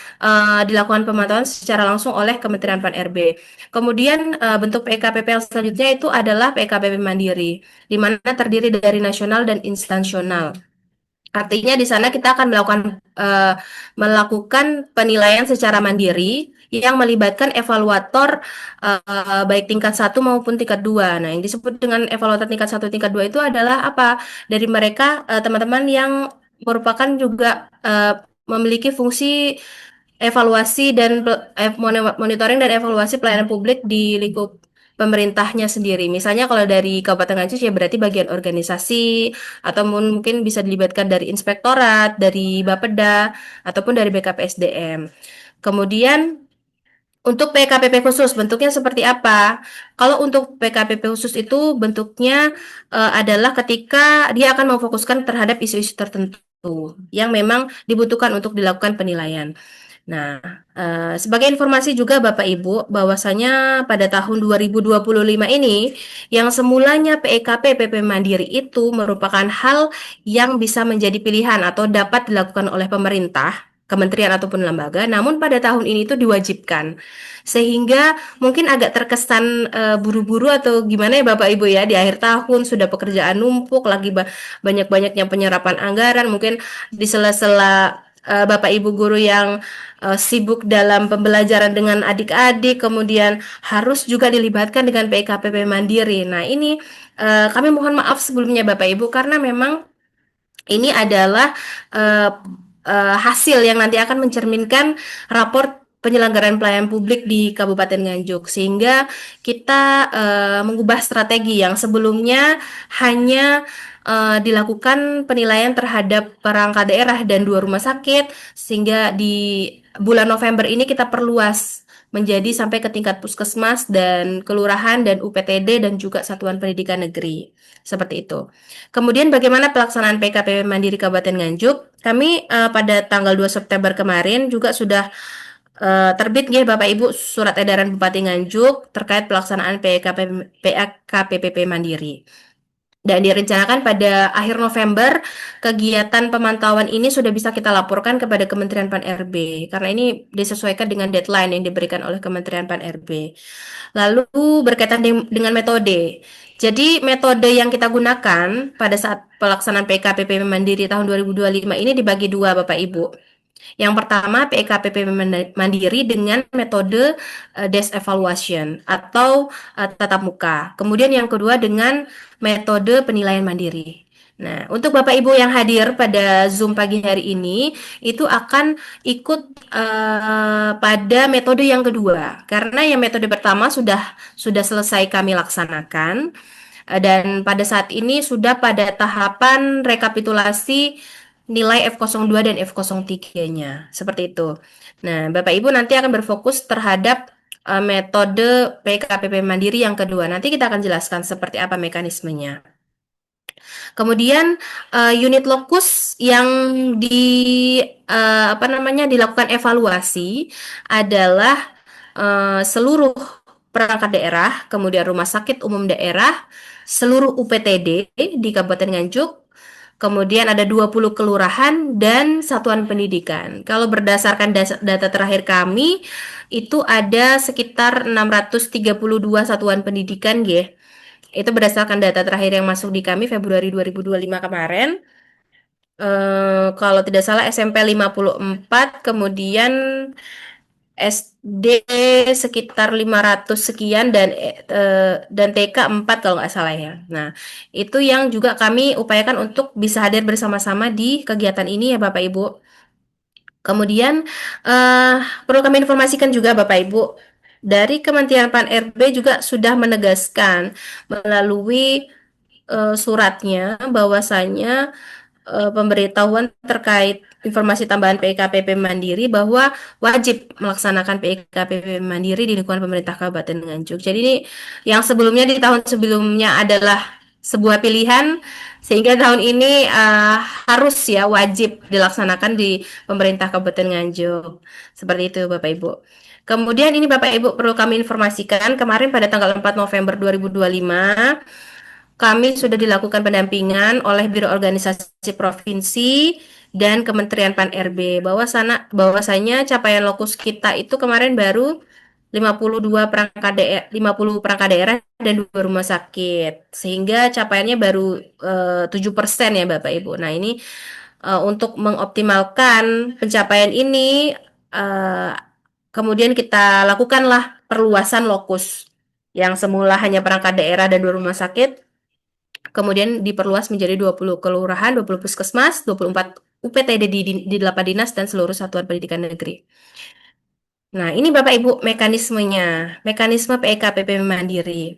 dilakukan pemantauan secara langsung oleh Kementerian Pan-RB. Kemudian bentuk PKPP yang selanjutnya itu adalah PKPP Mandiri, di mana terdiri dari nasional dan instansional. Artinya di sana kita akan melakukan penilaian secara mandiri yang melibatkan evaluator baik tingkat 1 maupun tingkat 2. Nah, yang disebut dengan evaluator tingkat 1, tingkat 2 itu adalah apa? Dari mereka teman-teman yang merupakan juga memiliki fungsi evaluasi dan monitoring dan evaluasi pelayanan publik di lingkup pemerintahnya sendiri. Misalnya kalau dari Kabupaten Nganjuk ya berarti bagian organisasi atau mungkin bisa dilibatkan dari inspektorat, dari Bapeda ataupun dari BKPSDM. Kemudian untuk PKPP khusus bentuknya seperti apa? Kalau untuk PKPP khusus itu bentuknya adalah ketika dia akan memfokuskan terhadap isu-isu tertentu yang memang dibutuhkan untuk dilakukan penilaian. Nah, sebagai informasi juga Bapak Ibu, bahwasanya pada tahun 2025 ini, yang semulanya PEKP PP Mandiri itu merupakan hal yang bisa menjadi pilihan atau dapat dilakukan oleh pemerintah, kementerian ataupun lembaga, namun pada tahun ini itu diwajibkan. Sehingga mungkin agak terkesan buru-buru atau gimana ya Bapak Ibu ya, di akhir tahun sudah pekerjaan numpuk, lagi banyak-banyaknya penyerapan anggaran, mungkin di sela-sela Bapak Ibu guru yang sibuk dalam pembelajaran dengan adik-adik, kemudian harus juga dilibatkan dengan PKPP Mandiri. Nah, ini kami mohon maaf sebelumnya Bapak Ibu karena memang ini adalah uh, hasil yang nanti akan mencerminkan raport penyelenggaraan pelayanan publik di Kabupaten Nganjuk, sehingga kita mengubah strategi yang sebelumnya hanya dilakukan penilaian terhadap perangkat daerah dan 2 rumah sakit, sehingga di bulan November ini kita perluas menjadi sampai ke tingkat puskesmas dan kelurahan dan UPTD dan juga satuan pendidikan negeri. Seperti itu. Kemudian bagaimana pelaksanaan PKPP Mandiri Kabupaten Nganjuk? Kami pada tanggal 2 September kemarin juga sudah terbit ya Bapak Ibu surat edaran Bupati Nganjuk terkait pelaksanaan PKPP Mandiri. Dan direncanakan pada akhir November kegiatan pemantauan ini sudah bisa kita laporkan kepada Kementerian Pan-RB karena ini disesuaikan dengan deadline yang diberikan oleh Kementerian Pan-RB. Lalu berkaitan dengan metode. Jadi metode yang kita gunakan pada saat pelaksanaan PKPP Mandiri tahun 2025 ini dibagi dua Bapak Ibu. Yang pertama PKPP Mandiri dengan metode desk evaluation atau tatap muka. Kemudian yang kedua dengan metode penilaian mandiri. Nah, untuk Bapak Ibu yang hadir pada Zoom pagi hari ini itu akan ikut pada metode yang kedua. Karena yang metode pertama sudah selesai kami laksanakan dan pada saat ini sudah pada tahapan rekapitulasi nilai F02 dan F03-nya. Seperti itu. Nah, Bapak Ibu nanti akan berfokus terhadap metode PKPP Mandiri yang kedua. Nanti kita akan jelaskan seperti apa mekanismenya. Kemudian unit lokus yang dilakukan evaluasi adalah seluruh perangkat daerah, kemudian rumah sakit umum daerah, seluruh UPTD di Kabupaten Nganjuk, kemudian ada 20 kelurahan dan satuan pendidikan. Kalau berdasarkan data terakhir kami, itu ada sekitar 632 satuan pendidikan, ya. Itu berdasarkan data terakhir yang masuk di kami Februari 2025 kemarin. Kalau tidak salah SMP 54, kemudian SD sekitar 500 sekian dan TK 4 kalau nggak salah ya. Nah, itu yang juga kami upayakan untuk bisa hadir bersama-sama di kegiatan ini ya Bapak Ibu. Kemudian perlu kami informasikan juga Bapak Ibu, dari Kementerian Pan-RB juga sudah menegaskan melalui suratnya bahwasanya pemberitahuan terkait informasi tambahan PKPP Mandiri bahwa wajib melaksanakan PKPP Mandiri di lingkungan pemerintah Kabupaten Nganjuk. Jadi ini yang sebelumnya di tahun sebelumnya adalah sebuah pilihan, Sehingga tahun ini harus ya wajib dilaksanakan di pemerintah Kabupaten Nganjuk. Seperti itu Bapak Ibu. Kemudian ini Bapak Ibu perlu kami informasikan kemarin pada tanggal 4 November 2025 kami sudah dilakukan pendampingan oleh Biro Organisasi Provinsi dan Kementerian Pan-RB bahwasanya capaian lokus kita itu kemarin baru 50 perangkat daerah dan 2 rumah sakit, sehingga capaiannya baru 7% ya Bapak Ibu. Nah, ini untuk mengoptimalkan pencapaian ini eh, kemudian kita lakukanlah perluasan lokus yang semula hanya perangkat daerah dan 2 rumah sakit, kemudian diperluas menjadi 20 kelurahan, 20 puskesmas, 24 UPTD di 8 dinas dan seluruh satuan pendidikan negeri. Nah, ini Bapak Ibu mekanismenya, mekanisme PEKPP Mandiri.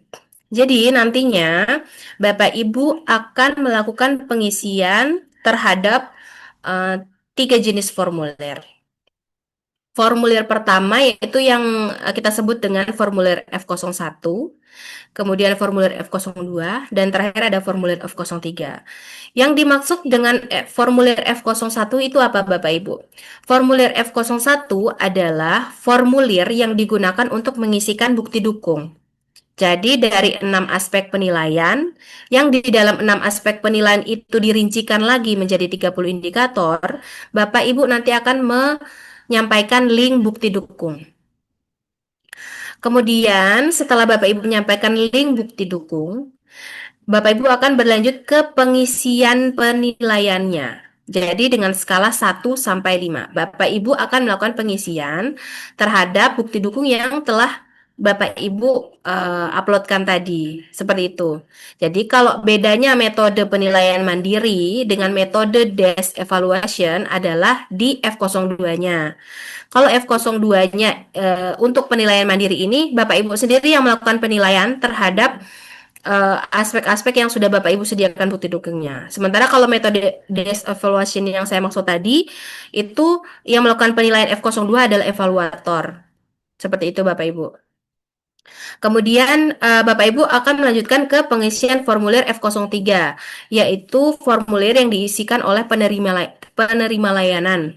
Jadi nantinya Bapak Ibu akan melakukan pengisian terhadap 3 jenis formulir. Formulir pertama yaitu yang kita sebut dengan formulir F01, kemudian formulir F02, dan terakhir ada formulir F03. Yang dimaksud dengan formulir F01 itu apa Bapak Ibu? Formulir F01 adalah formulir yang digunakan untuk mengisikan bukti dukung. Jadi dari 6 aspek penilaian, yang di dalam 6 aspek penilaian itu dirincikan lagi menjadi 30 indikator, Bapak Ibu nanti akan menyampaikan link bukti dukung. Kemudian setelah Bapak Ibu menyampaikan link bukti dukung, Bapak Ibu akan berlanjut ke pengisian penilaiannya. Jadi dengan skala 1 sampai 5, Bapak Ibu akan melakukan pengisian terhadap bukti dukung yang telah Bapak Ibu uploadkan tadi. Seperti itu. Jadi kalau bedanya metode penilaian mandiri dengan metode desk evaluation adalah di F02-nya. Kalau F02-nya untuk penilaian mandiri ini, Bapak Ibu sendiri yang melakukan penilaian terhadap aspek-aspek yang sudah Bapak Ibu sediakan bukti dukungnya. Sementara kalau metode desk evaluation yang saya maksud tadi, itu yang melakukan penilaian F02 adalah evaluator. Seperti itu Bapak Ibu. Kemudian Bapak Ibu akan melanjutkan ke pengisian formulir F03, yaitu formulir yang diisikan oleh penerima layanan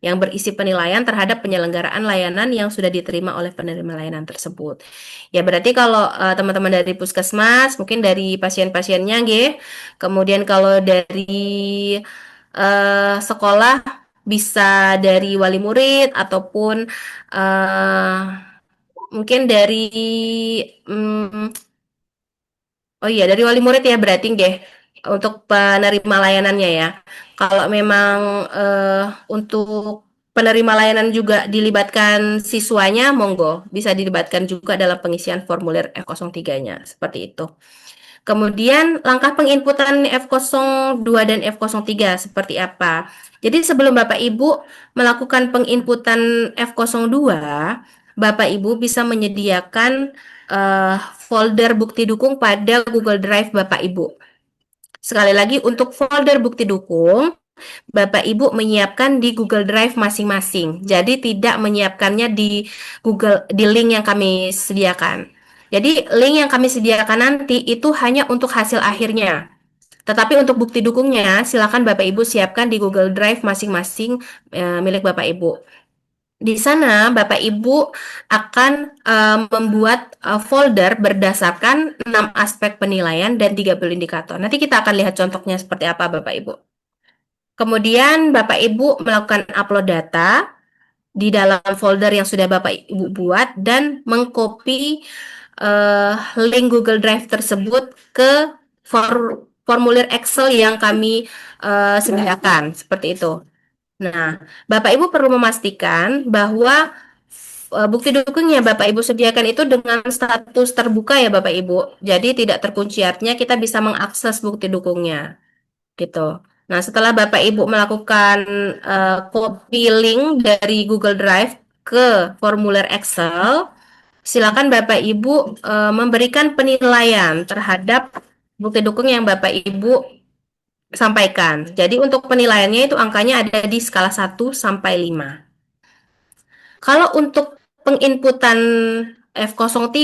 yang berisi penilaian terhadap penyelenggaraan layanan yang sudah diterima oleh penerima layanan tersebut. Ya berarti kalau teman-teman dari puskesmas, mungkin dari pasien-pasiennya, nggih. Kemudian kalau dari sekolah bisa dari wali murid ataupun eh, mungkin dari mm, oh iya dari wali murid ya berarti nggih untuk penerima layanannya ya. Kalau memang untuk penerima layanan juga dilibatkan siswanya, monggo bisa dilibatkan juga dalam pengisian formulir F03-nya seperti itu. Kemudian langkah penginputan F02 dan F03 seperti apa? Jadi sebelum Bapak Ibu melakukan penginputan F02, Bapak Ibu bisa menyediakan folder bukti dukung pada Google Drive Bapak Ibu. Sekali lagi untuk folder bukti dukung, Bapak Ibu menyiapkan di Google Drive masing-masing. Jadi tidak menyiapkannya di link yang kami sediakan. Jadi link yang kami sediakan nanti itu hanya untuk hasil akhirnya. Tetapi untuk bukti dukungnya silakan Bapak Ibu siapkan di Google Drive masing-masing milik Bapak Ibu. Di sana Bapak Ibu akan membuat folder berdasarkan 6 aspek penilaian dan 30 indikator. Nanti kita akan lihat contohnya seperti apa Bapak Ibu. Kemudian Bapak Ibu melakukan upload data di dalam folder yang sudah Bapak Ibu buat dan mengcopy link Google Drive tersebut ke formulir Excel yang kami sediakan seperti itu. Nah, Bapak Ibu perlu memastikan bahwa bukti dukungnya Bapak Ibu sediakan itu dengan status terbuka ya Bapak Ibu. Jadi tidak terkunci, artinya kita bisa mengakses bukti dukungnya gitu. Nah, setelah Bapak Ibu melakukan copy link dari Google Drive ke formulir Excel, silakan Bapak Ibu memberikan penilaian terhadap bukti dukung yang Bapak Ibu sampaikan. Jadi untuk penilaiannya itu angkanya ada di skala 1 sampai 5. Kalau untuk penginputan F03,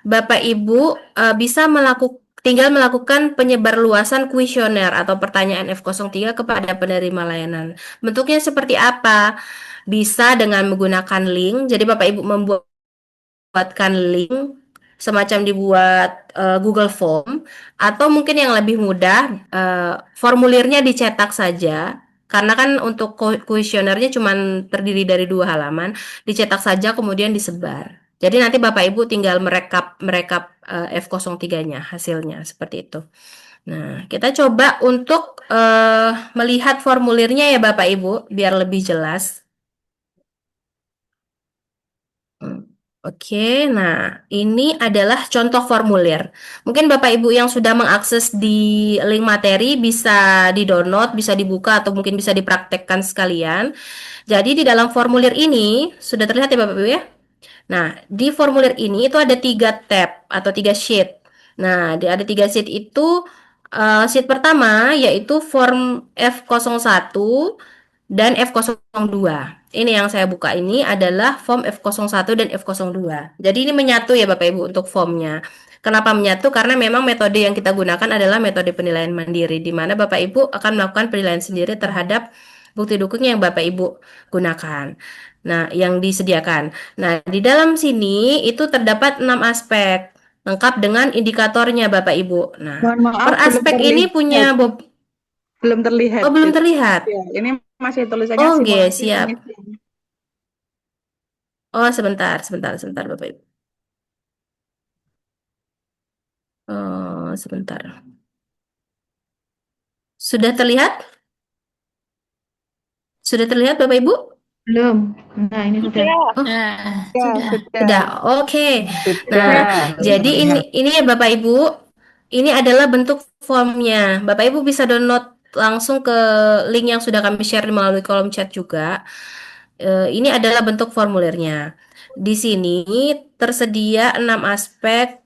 Bapak Ibu bisa melakukan tinggal melakukan penyebarluasan kuesioner atau pertanyaan F03 kepada penerima layanan. Bentuknya seperti apa? Bisa dengan menggunakan link. Jadi Bapak Ibu membuatkan link semacam dibuat Google Form, atau mungkin yang lebih mudah, formulirnya dicetak saja. Karena kan untuk kuesionernya cuma terdiri dari 2 halaman, dicetak saja kemudian disebar. Jadi nanti Bapak Ibu tinggal merekap merekap F03-nya hasilnya seperti itu. Nah, kita coba untuk melihat formulirnya ya Bapak Ibu biar lebih jelas. Oke, nah ini adalah contoh formulir. Mungkin Bapak Ibu yang sudah mengakses di link materi bisa di-download, bisa dibuka, atau mungkin bisa dipraktekkan sekalian. Jadi di dalam formulir ini, sudah terlihat ya Bapak Ibu ya? Nah, di formulir ini itu ada 3 tab atau 3 sheet. Nah, ada 3 sheet itu, sheet pertama yaitu form F01 dan F02. Ini yang saya buka ini adalah form F01 dan F02. Jadi ini menyatu ya Bapak Ibu untuk formnya. Kenapa menyatu? Karena memang metode yang kita gunakan adalah metode penilaian mandiri, di mana Bapak Ibu akan melakukan penilaian sendiri terhadap bukti dukung yang Bapak Ibu gunakan. Nah, yang disediakan. Nah, di dalam sini itu terdapat 6 aspek, lengkap dengan indikatornya Bapak Ibu. Nah, Mohon maaf, per aspek ini punya belum terlihat. Oh, belum terlihat. Ya, ini masih tulisannya Oh, simulasi siap. pengisian. Oh, sebentar Bapak Ibu. Oh, sebentar. Sudah terlihat? Sudah terlihat Bapak Ibu? Belum. Nah, ini sudah. Nah, Ya, sudah. Sudah. Oke. Nah, Sudah. jadi ini ya Bapak Ibu, ini adalah bentuk formnya. Bapak Ibu bisa download langsung ke link yang sudah kami share melalui kolom chat juga. Ini adalah bentuk formulirnya. Di sini tersedia 6 aspek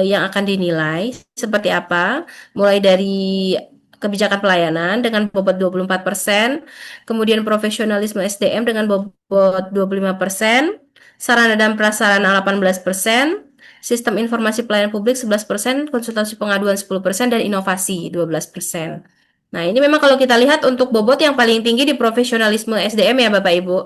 yang akan dinilai seperti apa, mulai dari kebijakan pelayanan dengan bobot 24%, kemudian profesionalisme SDM dengan bobot 25%, sarana dan prasarana 18%, sistem informasi pelayanan publik 11%, konsultasi pengaduan 10%, dan inovasi 12%. Nah, ini memang kalau kita lihat untuk bobot yang paling tinggi di profesionalisme SDM ya Bapak Ibu.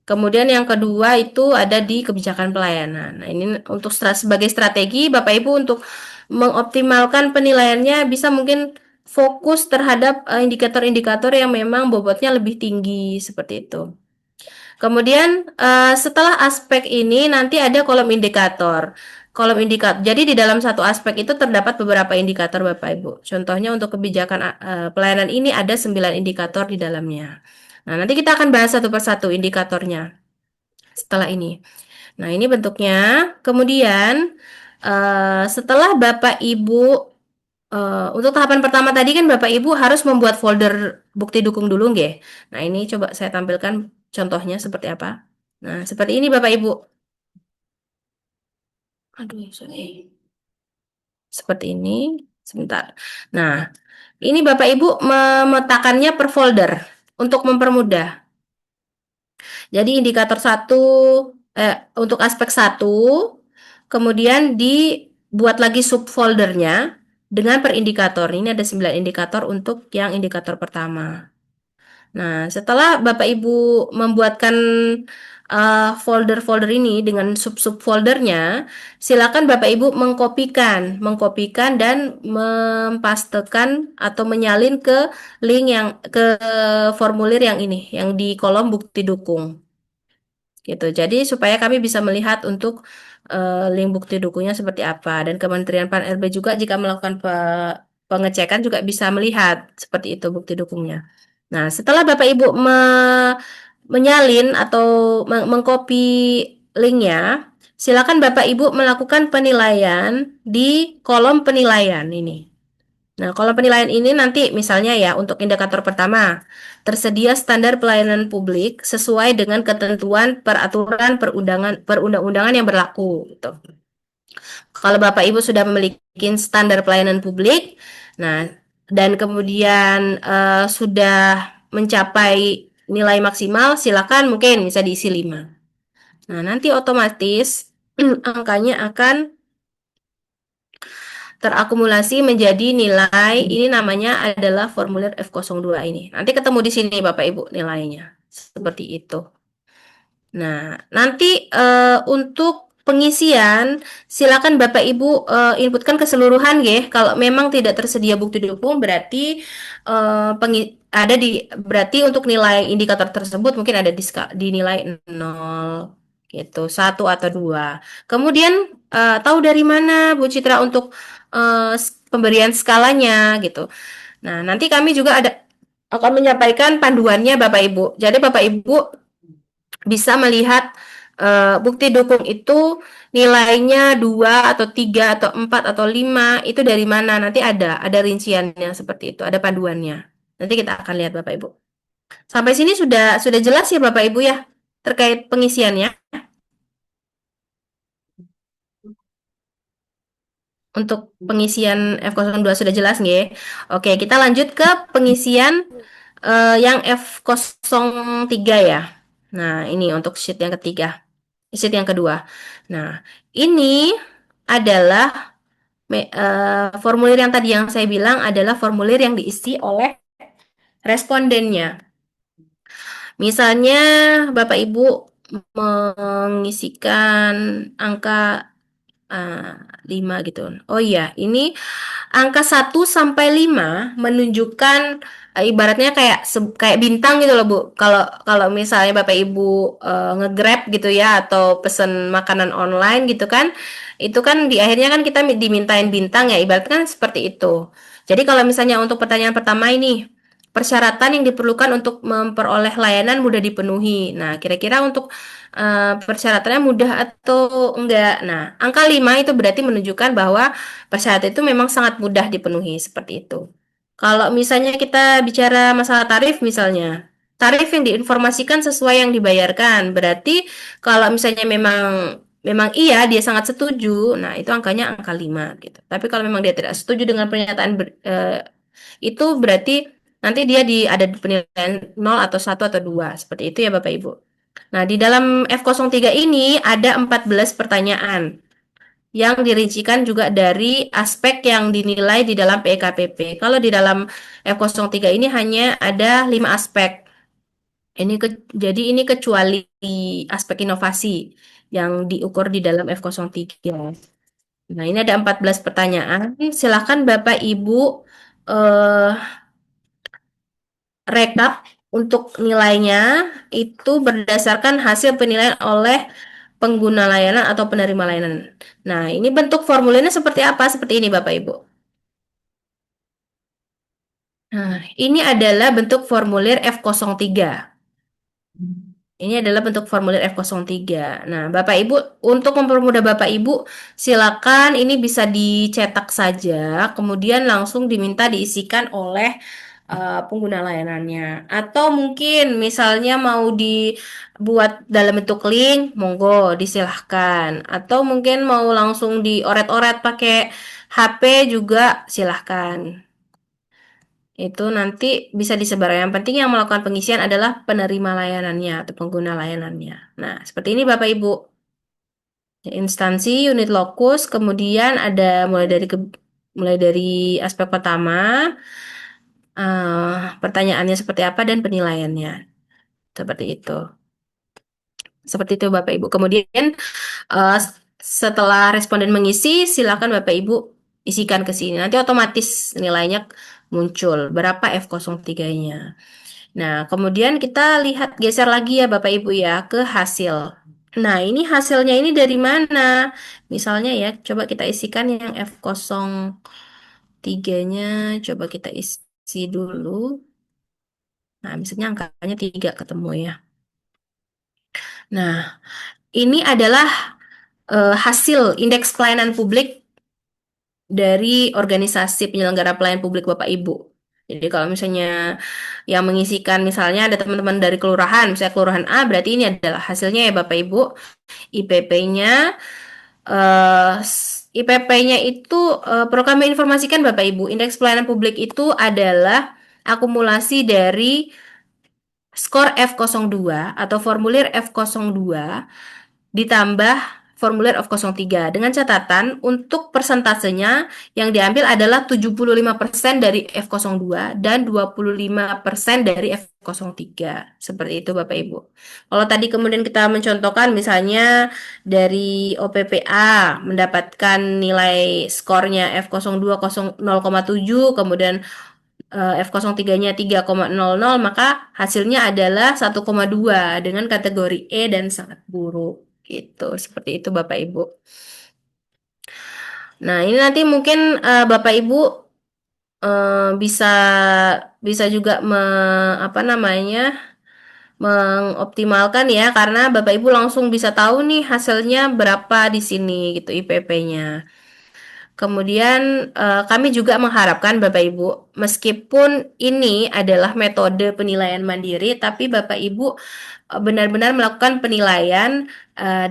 Kemudian yang kedua itu ada di kebijakan pelayanan. Nah, ini untuk sebagai strategi Bapak Ibu untuk mengoptimalkan penilaiannya bisa mungkin fokus terhadap indikator-indikator yang memang bobotnya lebih tinggi seperti itu. Kemudian setelah aspek ini nanti ada kolom indikator. Kolom indikator. Jadi di dalam satu aspek itu terdapat beberapa indikator Bapak Ibu. Contohnya untuk kebijakan pelayanan ini ada 9 indikator di dalamnya. Nah, nanti kita akan bahas satu persatu indikatornya setelah ini. Nah, ini bentuknya. Kemudian setelah Bapak Ibu untuk tahapan pertama tadi kan Bapak Ibu harus membuat folder bukti dukung dulu nggih. Nah, ini coba saya tampilkan contohnya seperti apa. Nah, seperti ini Bapak Ibu. Aduh, sorry. Seperti ini. Sebentar. Nah, ini Bapak Ibu memetakannya per folder untuk mempermudah. Jadi indikator untuk aspek 1, kemudian dibuat lagi subfoldernya dengan per indikator. Ini ada 9 indikator untuk yang indikator pertama. Nah, setelah Bapak Ibu membuatkan folder-folder ini dengan sub-subfoldernya, silakan Bapak Ibu mengkopikan dan mempastekan atau menyalin ke link yang ke formulir yang ini, yang di kolom bukti dukung. Gitu. Jadi supaya kami bisa melihat untuk link bukti dukungnya seperti apa, dan Kementerian Pan RB juga jika melakukan pengecekan juga bisa melihat seperti itu bukti dukungnya. Nah, setelah Bapak Ibu menyalin atau mengcopy linknya, silakan Bapak Ibu melakukan penilaian di kolom penilaian ini. Nah, kolom penilaian ini nanti misalnya ya untuk indikator pertama, tersedia standar pelayanan publik sesuai dengan ketentuan peraturan perundang-undangan yang berlaku gitu. Kalau Bapak Ibu sudah memiliki standar pelayanan publik, nah dan kemudian sudah mencapai nilai maksimal, silakan mungkin bisa diisi 5. Nah, nanti otomatis angkanya akan terakumulasi menjadi nilai, ini namanya adalah formulir F02 ini. Nanti ketemu di sini Bapak Ibu nilainya. Seperti itu. Nah, nanti untuk pengisian silakan Bapak Ibu inputkan keseluruhan ya. Kalau memang tidak tersedia bukti dukung berarti ada di berarti untuk nilai indikator tersebut mungkin ada di nilai 0 gitu, 1 atau 2. Kemudian tahu dari mana Bu Citra untuk pemberian skalanya gitu. Nah, nanti kami juga akan menyampaikan panduannya Bapak Ibu. Jadi Bapak Ibu bisa melihat bukti dukung itu nilainya 2 atau 3 atau 4 atau 5 itu dari mana, nanti ada rinciannya seperti itu, ada panduannya. Nanti kita akan lihat Bapak Ibu. Sampai sini sudah jelas ya Bapak Ibu ya terkait pengisiannya. Untuk pengisian F02 sudah jelas nggih? Oke, kita lanjut ke pengisian yang F03 ya. Nah, ini untuk sheet yang ketiga. Sheet yang kedua. Nah, ini adalah formulir yang tadi yang saya bilang adalah formulir yang diisi oleh respondennya. Misalnya Bapak Ibu mengisikan angka 5 gitu. Oh iya, ini angka 1 sampai 5 menunjukkan ibaratnya kayak bintang gitu loh Bu. Kalau kalau misalnya Bapak Ibu nge-Grab gitu ya atau pesen makanan online gitu kan, itu kan di akhirnya kan kita dimintain bintang ya, ibaratnya kan seperti itu. Jadi kalau misalnya untuk pertanyaan pertama ini persyaratan yang diperlukan untuk memperoleh layanan mudah dipenuhi. Nah, kira-kira untuk persyaratannya mudah atau enggak. Nah, angka 5 itu berarti menunjukkan bahwa persyaratan itu memang sangat mudah dipenuhi seperti itu. Kalau misalnya kita bicara masalah tarif misalnya, tarif yang diinformasikan sesuai yang dibayarkan. Berarti kalau misalnya memang memang iya dia sangat setuju, nah itu angkanya angka 5 gitu. Tapi kalau memang dia tidak setuju dengan pernyataan itu berarti nanti dia ada di penilaian 0 atau 1 atau 2 seperti itu ya Bapak Ibu. Nah, di dalam F03 ini ada 14 pertanyaan yang dirincikan juga dari aspek yang dinilai di dalam PKPP. Kalau di dalam F03 ini hanya ada 5 aspek. Jadi ini kecuali aspek inovasi yang diukur di dalam F03. Nah, ini ada 14 pertanyaan. Silakan Bapak Ibu eh, rekap untuk nilainya itu berdasarkan hasil penilaian oleh pengguna layanan atau penerima layanan. Nah, ini bentuk formulirnya seperti apa? Seperti ini, Bapak Ibu. Nah, ini adalah bentuk formulir F03. Ini adalah bentuk formulir F03. Nah, Bapak Ibu, untuk mempermudah Bapak Ibu, silakan ini bisa dicetak saja, kemudian langsung diminta diisikan oleh pengguna layanannya. Atau mungkin misalnya mau dibuat dalam bentuk link, monggo disilahkan. Atau mungkin mau langsung dioret-oret pakai HP juga silahkan. Itu nanti bisa disebar. Yang penting yang melakukan pengisian adalah penerima layanannya atau pengguna layanannya. Nah, seperti ini Bapak Ibu. Instansi, unit lokus, kemudian ada mulai dari aspek pertama, pertanyaannya seperti apa dan penilaiannya. Seperti itu. Seperti itu Bapak Ibu. Kemudian eh, setelah responden mengisi, silakan Bapak Ibu isikan ke sini. Nanti otomatis nilainya muncul berapa F03-nya. Nah, kemudian kita lihat geser lagi ya Bapak Ibu ya ke hasil. Nah, ini hasilnya ini dari mana? Misalnya ya, coba kita isikan yang F03-nya, coba kita isi dulu. Nah, misalnya angkanya 3 ketemu ya. Nah, ini adalah hasil indeks pelayanan publik dari organisasi penyelenggara pelayanan publik Bapak Ibu. Jadi kalau misalnya yang mengisikan misalnya ada teman-teman dari kelurahan, misalnya kelurahan A, berarti ini adalah hasilnya ya Bapak Ibu. IPP-nya IPP-nya itu perlu kami informasikan Bapak Ibu, indeks pelayanan publik itu adalah akumulasi dari skor F02 atau formulir F02 ditambah formulir F03 dengan catatan untuk persentasenya yang diambil adalah 75% dari F02 dan 25% dari F03. Seperti itu Bapak Ibu. Kalau tadi kemudian kita mencontohkan misalnya dari OPPA mendapatkan nilai skornya F02 0,7, kemudian F03-nya 3,00, maka hasilnya adalah 1,2 dengan kategori E dan sangat buruk. Gitu, seperti itu Bapak Ibu. Nah, ini nanti mungkin Bapak Ibu bisa bisa juga apa namanya mengoptimalkan ya, karena Bapak Ibu langsung bisa tahu nih hasilnya berapa di sini gitu IPP-nya. Kemudian kami juga mengharapkan Bapak Ibu, meskipun ini adalah metode penilaian mandiri, tapi Bapak Ibu benar-benar melakukan penilaian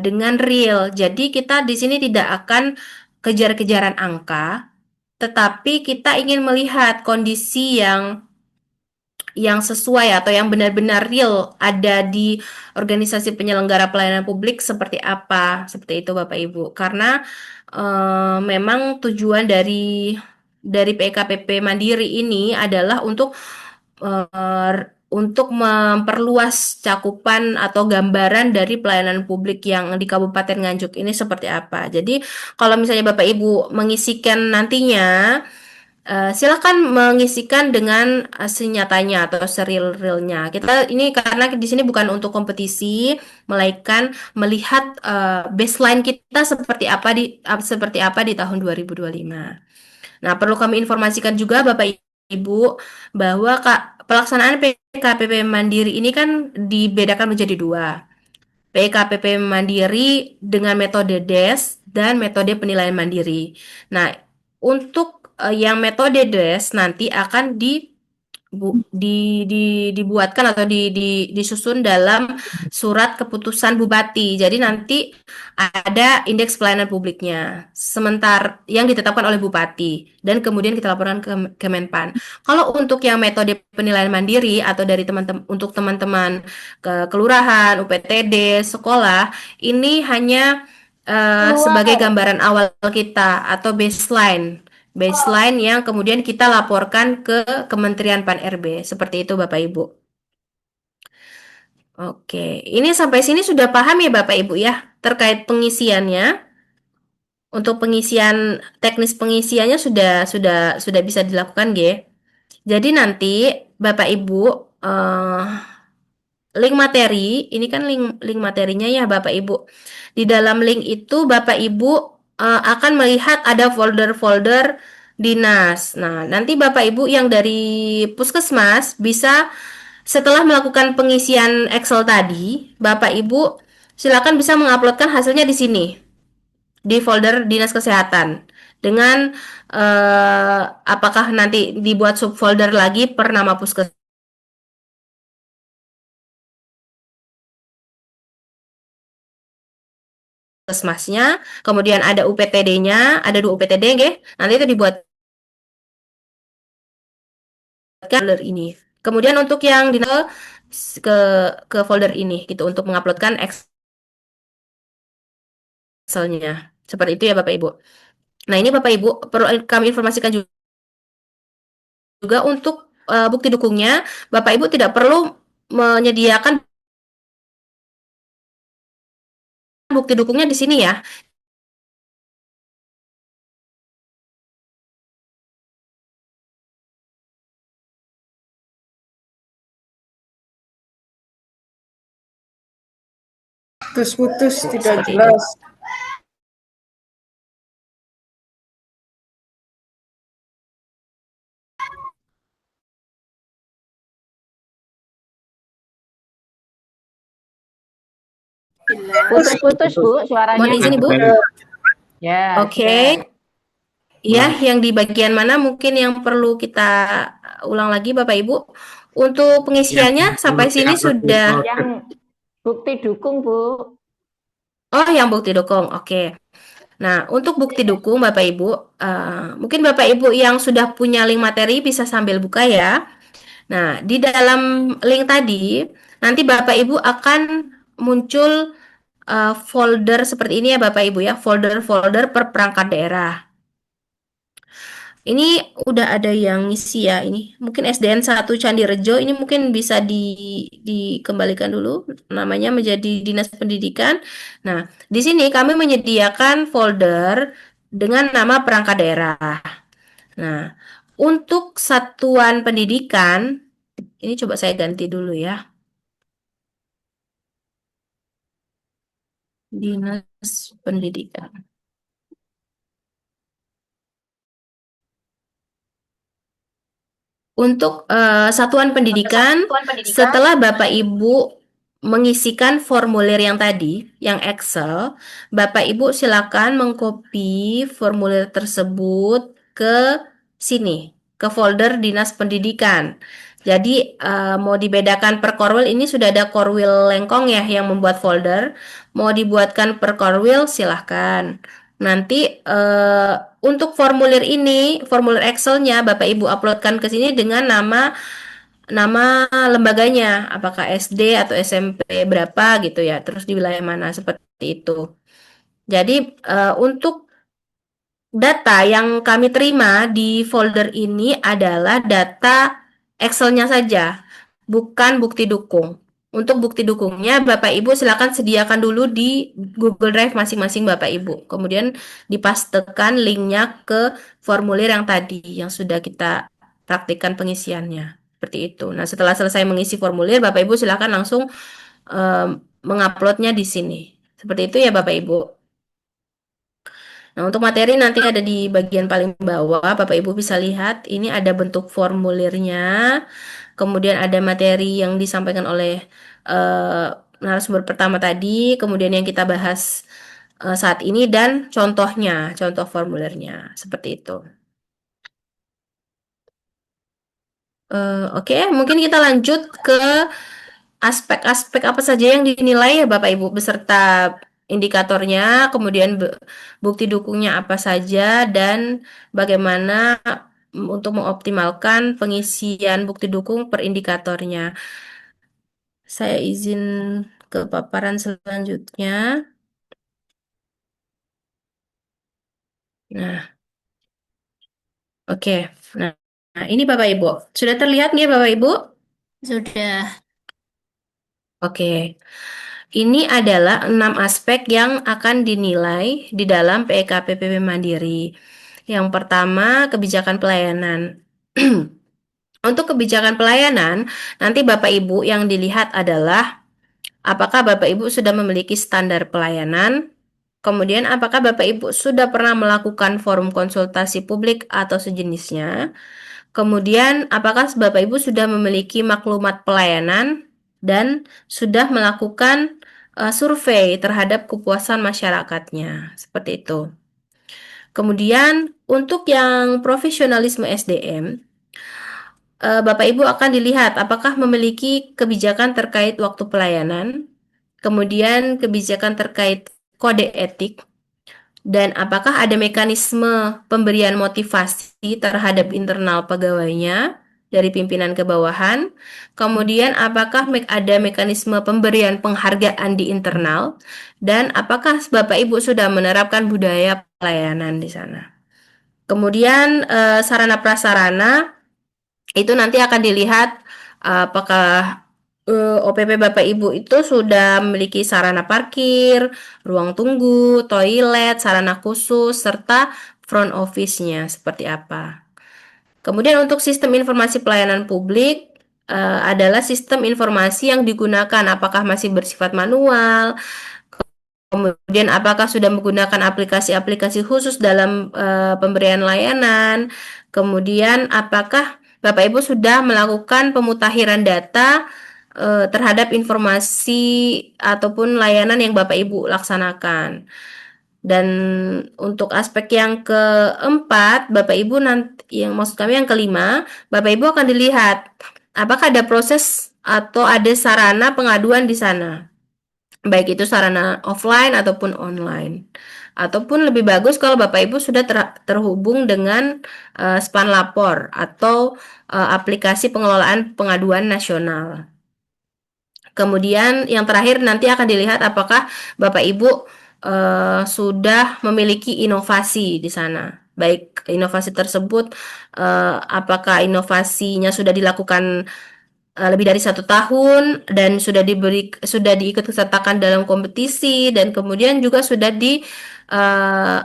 dengan real. Jadi kita di sini tidak akan kejar-kejaran angka, tetapi kita ingin melihat kondisi yang sesuai atau yang benar-benar real ada di organisasi penyelenggara pelayanan publik seperti apa, seperti itu Bapak Ibu. Karena memang tujuan dari PKPP Mandiri ini adalah eh, untuk memperluas cakupan atau gambaran dari pelayanan publik yang di Kabupaten Nganjuk ini seperti apa. Jadi kalau misalnya Bapak Ibu mengisikan nantinya, silakan mengisikan dengan senyatanya atau seril-realnya. Kita ini karena di sini bukan untuk kompetisi, melainkan melihat baseline kita seperti apa di tahun 2025. Nah, perlu kami informasikan juga Bapak Ibu bahwa pelaksanaan PKPP Mandiri ini kan dibedakan menjadi dua. PKPP Mandiri dengan metode DES dan metode penilaian mandiri. Nah, untuk yang metode DES nanti akan dibuatkan atau disusun dalam surat keputusan bupati. Jadi nanti ada indeks pelayanan publiknya sementara yang ditetapkan oleh bupati dan kemudian kita laporkan ke Kemenpan. Kalau untuk yang metode penilaian mandiri atau dari teman-teman untuk teman-teman ke kelurahan, UPTD, sekolah, ini hanya sebagai gambaran awal kita atau baseline yang kemudian kita laporkan ke Kementerian Pan-RB. Seperti itu Bapak Ibu. Oke, ini sampai sini sudah paham ya Bapak Ibu ya terkait pengisiannya. Untuk pengisian teknis pengisiannya sudah bisa dilakukan G. Jadi nanti Bapak Ibu link materi, ini kan link materinya ya Bapak Ibu. Di dalam link itu Bapak Ibu akan melihat ada folder-folder dinas. Nah, nanti Bapak Ibu yang dari Puskesmas bisa setelah melakukan pengisian Excel tadi, Bapak Ibu silakan bisa menguploadkan hasilnya di sini di folder dinas kesehatan dengan apakah nanti dibuat subfolder lagi per nama puskesmas puskesmasnya, kemudian ada UPTD-nya, ada 2 UPTD, nggih. Nanti itu dibuat folder ini. Kemudian untuk yang ke folder ini gitu untuk menguploadkan Excel-nya. Seperti itu ya Bapak Ibu. Nah, ini Bapak Ibu perlu kami informasikan juga untuk bukti dukungnya, Bapak Ibu tidak perlu menyediakan bukti dukungnya di sini ya. Putus-putus, tidak Seperti itu. jelas. Putus-putus Bu suaranya. Mohon izin Ibu. Ya. Oke. Ya, yang di bagian mana mungkin yang perlu kita ulang lagi Bapak Ibu. Untuk pengisiannya sampai sini sudah. Yang bukti dukung Bu. Oh, yang bukti dukung. Oke. Nah, untuk bukti dukung Bapak Ibu, mungkin Bapak Ibu yang sudah punya link materi bisa sambil buka ya. Nah, di dalam link tadi nanti Bapak Ibu akan muncul folder seperti ini ya Bapak Ibu ya, folder-folder per perangkat daerah. Ini udah ada yang ngisi ya ini. Mungkin SDN 1 Candirejo ini mungkin bisa dikembalikan dulu namanya menjadi Dinas Pendidikan. Nah, di sini kami menyediakan folder dengan nama perangkat daerah. Nah, untuk satuan pendidikan ini coba saya ganti dulu ya. Dinas Pendidikan. Untuk satuan pendidikan, setelah Bapak Ibu mengisikan formulir yang tadi, yang Excel, Bapak Ibu silakan mengcopy formulir tersebut ke sini, ke folder Dinas Pendidikan. Jadi mau dibedakan per korwil, ini sudah ada korwil Lengkong ya yang membuat folder. Mau dibuatkan per korwil silahkan. Nanti untuk formulir ini, formulir Excel-nya Bapak Ibu uploadkan ke sini dengan nama lembaganya, apakah SD atau SMP berapa gitu ya, terus di wilayah mana seperti itu. Jadi untuk data yang kami terima di folder ini adalah data Excel-nya saja, bukan bukti dukung. Untuk bukti dukungnya, Bapak Ibu silakan sediakan dulu di Google Drive masing-masing Bapak Ibu. Kemudian dipastekan linknya ke formulir yang tadi, yang sudah kita praktikkan pengisiannya. Seperti itu. Nah, setelah selesai mengisi formulir, Bapak Ibu silakan langsung menguploadnya di sini. Seperti itu ya Bapak Ibu. Nah, untuk materi nanti ada di bagian paling bawah, Bapak Ibu bisa lihat, ini ada bentuk formulirnya, kemudian ada materi yang disampaikan oleh narasumber pertama tadi, kemudian yang kita bahas saat ini, dan contohnya, contoh formulirnya, seperti itu. Oke, mungkin kita lanjut ke aspek-aspek apa saja yang dinilai ya Bapak Ibu beserta indikatornya, kemudian bukti dukungnya apa saja, dan bagaimana untuk mengoptimalkan pengisian bukti dukung per indikatornya. Saya izin ke paparan selanjutnya. Nah, oke. Nah, ini Bapak Ibu. Sudah terlihat nggak Bapak Ibu? Sudah. Oke. Ini adalah 6 aspek yang akan dinilai di dalam PEKPPP Mandiri. Yang pertama, kebijakan pelayanan. Untuk kebijakan pelayanan, nanti Bapak Ibu yang dilihat adalah apakah Bapak Ibu sudah memiliki standar pelayanan, kemudian apakah Bapak Ibu sudah pernah melakukan forum konsultasi publik atau sejenisnya, kemudian apakah Bapak Ibu sudah memiliki maklumat pelayanan dan sudah melakukan survei terhadap kepuasan masyarakatnya, seperti itu. Kemudian untuk yang profesionalisme SDM, Bapak Ibu akan dilihat apakah memiliki kebijakan terkait waktu pelayanan, kemudian kebijakan terkait kode etik, dan apakah ada mekanisme pemberian motivasi terhadap internal pegawainya dari pimpinan ke bawahan, kemudian apakah ada mekanisme pemberian penghargaan di internal, dan apakah Bapak Ibu sudah menerapkan budaya pelayanan di sana. Kemudian sarana prasarana itu nanti akan dilihat apakah OPP Bapak Ibu itu sudah memiliki sarana parkir, ruang tunggu, toilet, sarana khusus, serta front office-nya seperti apa. Kemudian untuk sistem informasi pelayanan publik adalah sistem informasi yang digunakan, apakah masih bersifat manual, kemudian apakah sudah menggunakan aplikasi-aplikasi khusus dalam pemberian layanan, kemudian apakah Bapak Ibu sudah melakukan pemutakhiran data terhadap informasi ataupun layanan yang Bapak Ibu laksanakan. Dan untuk aspek yang keempat, Bapak Ibu nanti, yang maksud kami yang kelima, Bapak Ibu akan dilihat apakah ada proses atau ada sarana pengaduan di sana, baik itu sarana offline ataupun online. Ataupun lebih bagus kalau Bapak Ibu sudah terhubung dengan Span Lapor atau aplikasi pengelolaan pengaduan nasional. Kemudian yang terakhir nanti akan dilihat apakah Bapak Ibu sudah memiliki inovasi di sana. Baik inovasi tersebut, apakah inovasinya sudah dilakukan lebih dari 1 tahun dan sudah diikut sertakan dalam kompetisi, dan kemudian juga sudah eh,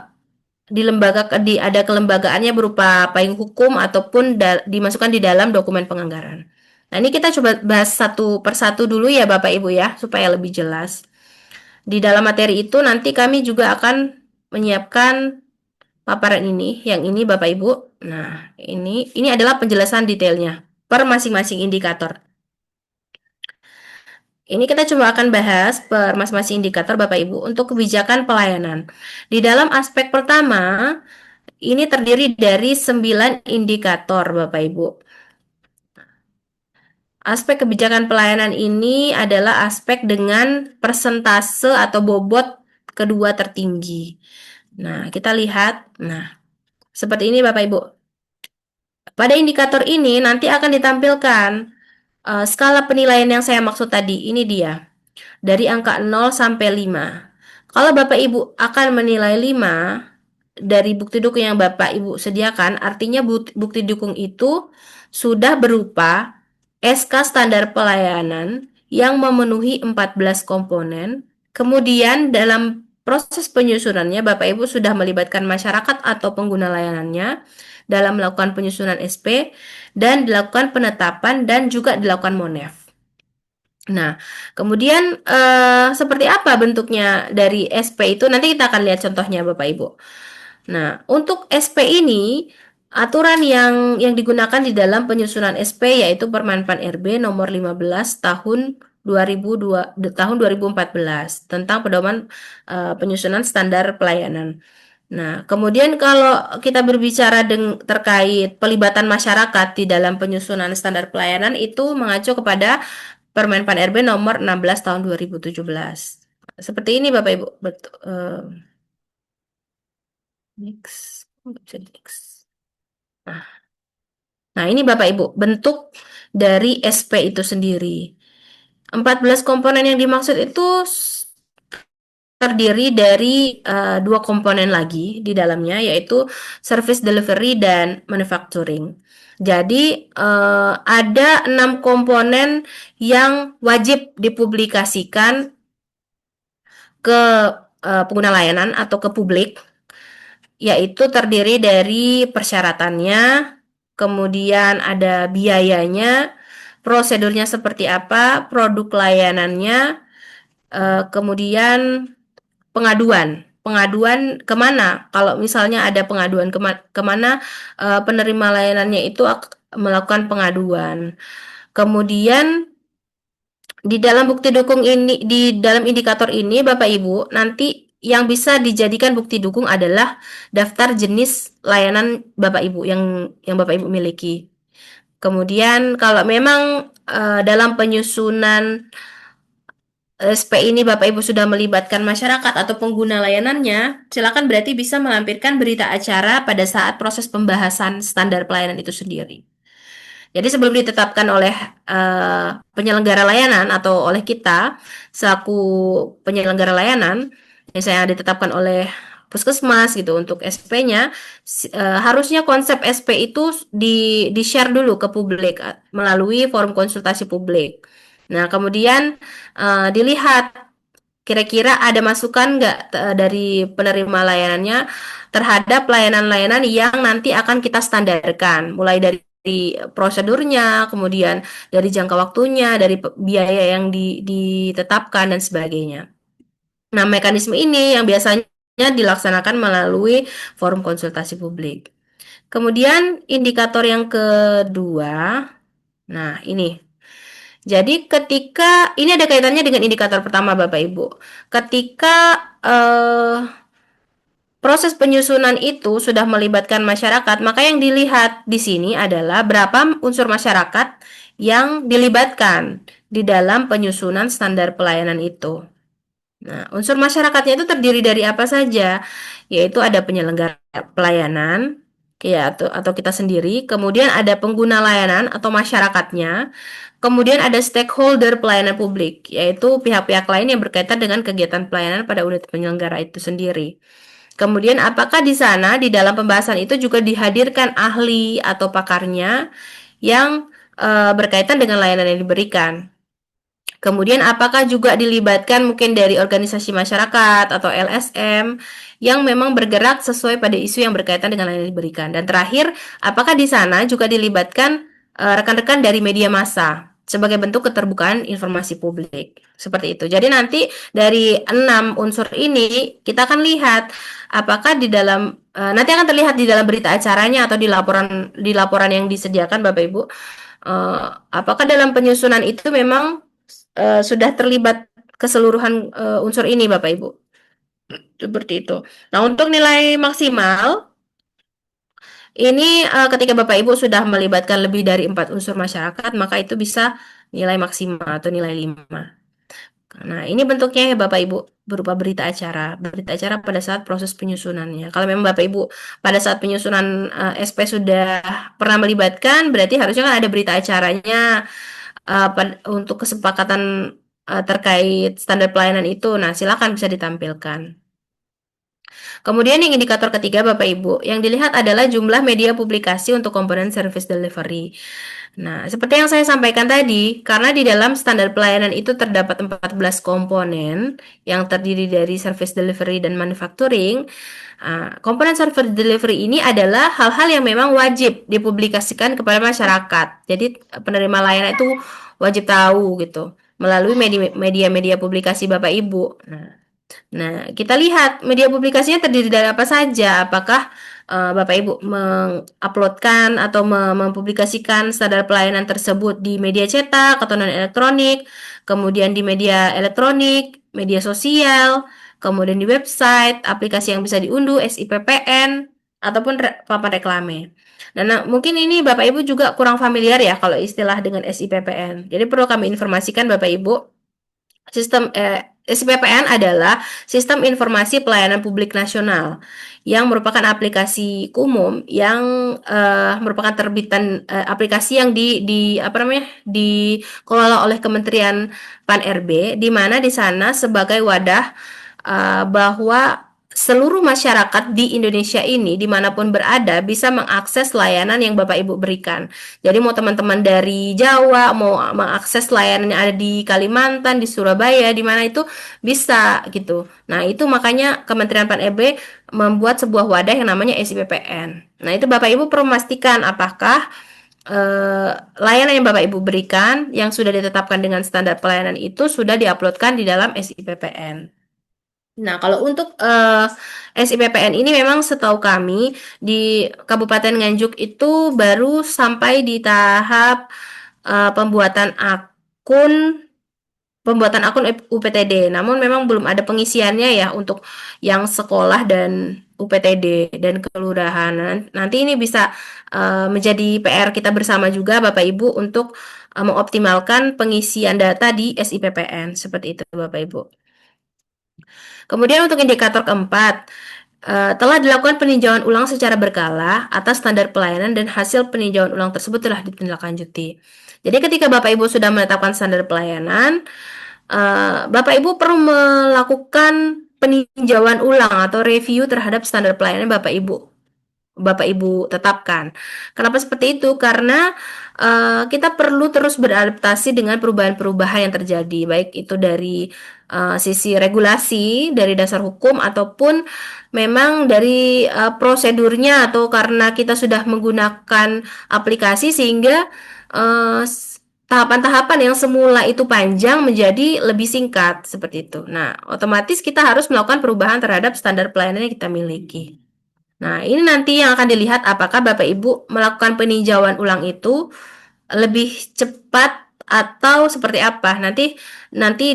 ada kelembagaannya berupa payung hukum ataupun dimasukkan di dalam dokumen penganggaran. Nah, ini kita coba bahas satu persatu dulu ya Bapak Ibu ya, supaya lebih jelas. Di dalam materi itu nanti kami juga akan menyiapkan paparan ini, yang ini Bapak Ibu. Nah, ini adalah penjelasan detailnya per masing-masing indikator. Ini kita coba akan bahas per masing-masing indikator Bapak Ibu untuk kebijakan pelayanan. Di dalam aspek pertama, ini terdiri dari 9 indikator Bapak Ibu. Aspek kebijakan pelayanan ini adalah aspek dengan persentase atau bobot kedua tertinggi. Nah, kita lihat. Nah, seperti ini Bapak Ibu. Pada indikator ini nanti akan ditampilkan skala penilaian yang saya maksud tadi. Ini dia. Dari angka 0 sampai 5. Kalau Bapak Ibu akan menilai 5 dari bukti dukung yang Bapak Ibu sediakan, artinya bukti dukung itu sudah berupa SK standar pelayanan yang memenuhi 14 komponen. Kemudian dalam proses penyusunannya Bapak Ibu sudah melibatkan masyarakat atau pengguna layanannya dalam melakukan penyusunan SP dan dilakukan penetapan dan juga dilakukan monef. Nah, kemudian seperti apa bentuknya dari SP itu? Nanti kita akan lihat contohnya Bapak Ibu. Nah, untuk SP ini aturan yang digunakan di dalam penyusunan SP yaitu Permenpan RB nomor 15 tahun 2014 tentang pedoman penyusunan standar pelayanan. Nah, kemudian kalau kita berbicara terkait pelibatan masyarakat di dalam penyusunan standar pelayanan itu mengacu kepada Permenpan RB nomor 16 tahun 2017. Seperti ini Bapak Ibu. Next. Nah, ini Bapak Ibu, bentuk dari SP itu sendiri. 14 komponen yang dimaksud itu terdiri dari 2 komponen lagi di dalamnya, yaitu service delivery dan manufacturing. Jadi ada 6 komponen yang wajib dipublikasikan ke pengguna layanan atau ke publik, yaitu terdiri dari persyaratannya, kemudian ada biayanya, prosedurnya seperti apa, produk layanannya, kemudian pengaduan kemana? Kalau misalnya ada pengaduan kemana penerima layanannya itu melakukan pengaduan. Kemudian di dalam bukti dukung ini, di dalam indikator ini Bapak Ibu, nanti yang bisa dijadikan bukti dukung adalah daftar jenis layanan Bapak Ibu yang Bapak Ibu miliki. Kemudian kalau memang dalam penyusunan SP ini Bapak Ibu sudah melibatkan masyarakat atau pengguna layanannya, silakan berarti bisa melampirkan berita acara pada saat proses pembahasan standar pelayanan itu sendiri. Jadi sebelum ditetapkan oleh penyelenggara layanan atau oleh kita selaku penyelenggara layanan, misalnya ditetapkan oleh puskesmas gitu untuk SP-nya, harusnya konsep SP itu di-share dulu ke publik melalui forum konsultasi publik. Nah, kemudian dilihat kira-kira ada masukan nggak dari penerima layanannya terhadap layanan-layanan yang nanti akan kita standarkan, mulai dari prosedurnya, kemudian dari jangka waktunya, dari biaya yang ditetapkan dan sebagainya. Nah, mekanisme ini yang biasanya dilaksanakan melalui forum konsultasi publik. Kemudian indikator yang kedua, nah ini. Jadi ketika ini ada kaitannya dengan indikator pertama Bapak Ibu. Ketika proses penyusunan itu sudah melibatkan masyarakat, maka yang dilihat di sini adalah berapa unsur masyarakat yang dilibatkan di dalam penyusunan standar pelayanan itu. Nah, unsur masyarakatnya itu terdiri dari apa saja? Yaitu ada penyelenggara pelayanan, ya atau kita sendiri, kemudian ada pengguna layanan atau masyarakatnya, kemudian ada stakeholder pelayanan publik, yaitu pihak-pihak lain yang berkaitan dengan kegiatan pelayanan pada unit penyelenggara itu sendiri. Kemudian apakah di sana di dalam pembahasan itu juga dihadirkan ahli atau pakarnya yang berkaitan dengan layanan yang diberikan. Kemudian apakah juga dilibatkan mungkin dari organisasi masyarakat atau LSM yang memang bergerak sesuai pada isu yang berkaitan dengan layanan yang diberikan. Dan terakhir, apakah di sana juga dilibatkan rekan-rekan dari media massa sebagai bentuk keterbukaan informasi publik. Seperti itu. Jadi nanti dari 6 unsur ini kita akan lihat apakah di dalam nanti akan terlihat di dalam berita acaranya atau di laporan yang disediakan Bapak Ibu. Apakah dalam penyusunan itu memang sudah terlibat keseluruhan unsur ini Bapak Ibu. Seperti itu. Nah, untuk nilai maksimal ini ketika Bapak Ibu sudah melibatkan lebih dari 4 unsur masyarakat, maka itu bisa nilai maksimal atau nilai 5. Nah, ini bentuknya ya Bapak Ibu berupa berita acara. Berita acara pada saat proses penyusunannya. Kalau memang Bapak Ibu pada saat penyusunan SP sudah pernah melibatkan, berarti harusnya kan ada berita acaranya untuk kesepakatan terkait standar pelayanan itu. Nah, silakan bisa ditampilkan. Kemudian yang indikator ketiga Bapak Ibu, yang dilihat adalah jumlah media publikasi untuk komponen service delivery. Nah, seperti yang saya sampaikan tadi, karena di dalam standar pelayanan itu terdapat 14 komponen yang terdiri dari service delivery dan manufacturing. Komponen service delivery ini adalah hal-hal yang memang wajib dipublikasikan kepada masyarakat. Jadi penerima layanan itu wajib tahu gitu melalui media-media publikasi Bapak Ibu. Nah, kita lihat media publikasinya terdiri dari apa saja. Apakah Bapak Ibu menguploadkan atau mempublikasikan standar pelayanan tersebut di media cetak atau non elektronik, kemudian di media elektronik, media sosial, kemudian di website, aplikasi yang bisa diunduh, SIPPN, ataupun papan reklame. Dan mungkin ini Bapak Ibu juga kurang familiar ya kalau istilah dengan SIPPN. Jadi perlu kami informasikan Bapak Ibu, sistem SIPPN adalah Sistem Informasi Pelayanan Publik Nasional yang merupakan aplikasi umum yang merupakan terbitan aplikasi yang dikelola oleh Kementerian Pan-RB, di mana di sana sebagai wadah bahwa seluruh masyarakat di Indonesia ini dimanapun berada bisa mengakses layanan yang Bapak Ibu berikan. Jadi mau teman-teman dari Jawa mau mengakses layanan yang ada di Kalimantan, di Surabaya, di mana itu bisa gitu. Nah, itu makanya Kementerian Pan-RB membuat sebuah wadah yang namanya SIPPN. Nah, itu Bapak Ibu perlu memastikan apakah layanan yang Bapak Ibu berikan yang sudah ditetapkan dengan standar pelayanan itu sudah diuploadkan di dalam SIPPN. Nah, kalau untuk SIPPN ini memang setahu kami di Kabupaten Nganjuk itu baru sampai di tahap pembuatan akun UPTD. Namun memang belum ada pengisiannya ya untuk yang sekolah dan UPTD dan kelurahan. Nanti ini bisa menjadi PR kita bersama juga Bapak Ibu untuk mengoptimalkan pengisian data di SIPPN. Seperti itu Bapak Ibu. Kemudian untuk indikator keempat, telah dilakukan peninjauan ulang secara berkala atas standar pelayanan dan hasil peninjauan ulang tersebut telah ditindaklanjuti. Jadi ketika Bapak Ibu sudah menetapkan standar pelayanan, Bapak Ibu perlu melakukan peninjauan ulang atau review terhadap standar pelayanan Bapak Ibu tetapkan. Kenapa seperti itu? Karena kita perlu terus beradaptasi dengan perubahan-perubahan yang terjadi, baik itu dari sisi regulasi, dari dasar hukum, ataupun memang dari prosedurnya, atau karena kita sudah menggunakan aplikasi sehingga tahapan-tahapan yang semula itu panjang menjadi lebih singkat, seperti itu. Nah, otomatis kita harus melakukan perubahan terhadap standar pelayanan yang kita miliki. Nah, ini nanti yang akan dilihat apakah Bapak Ibu melakukan peninjauan ulang itu lebih cepat atau seperti apa. Nanti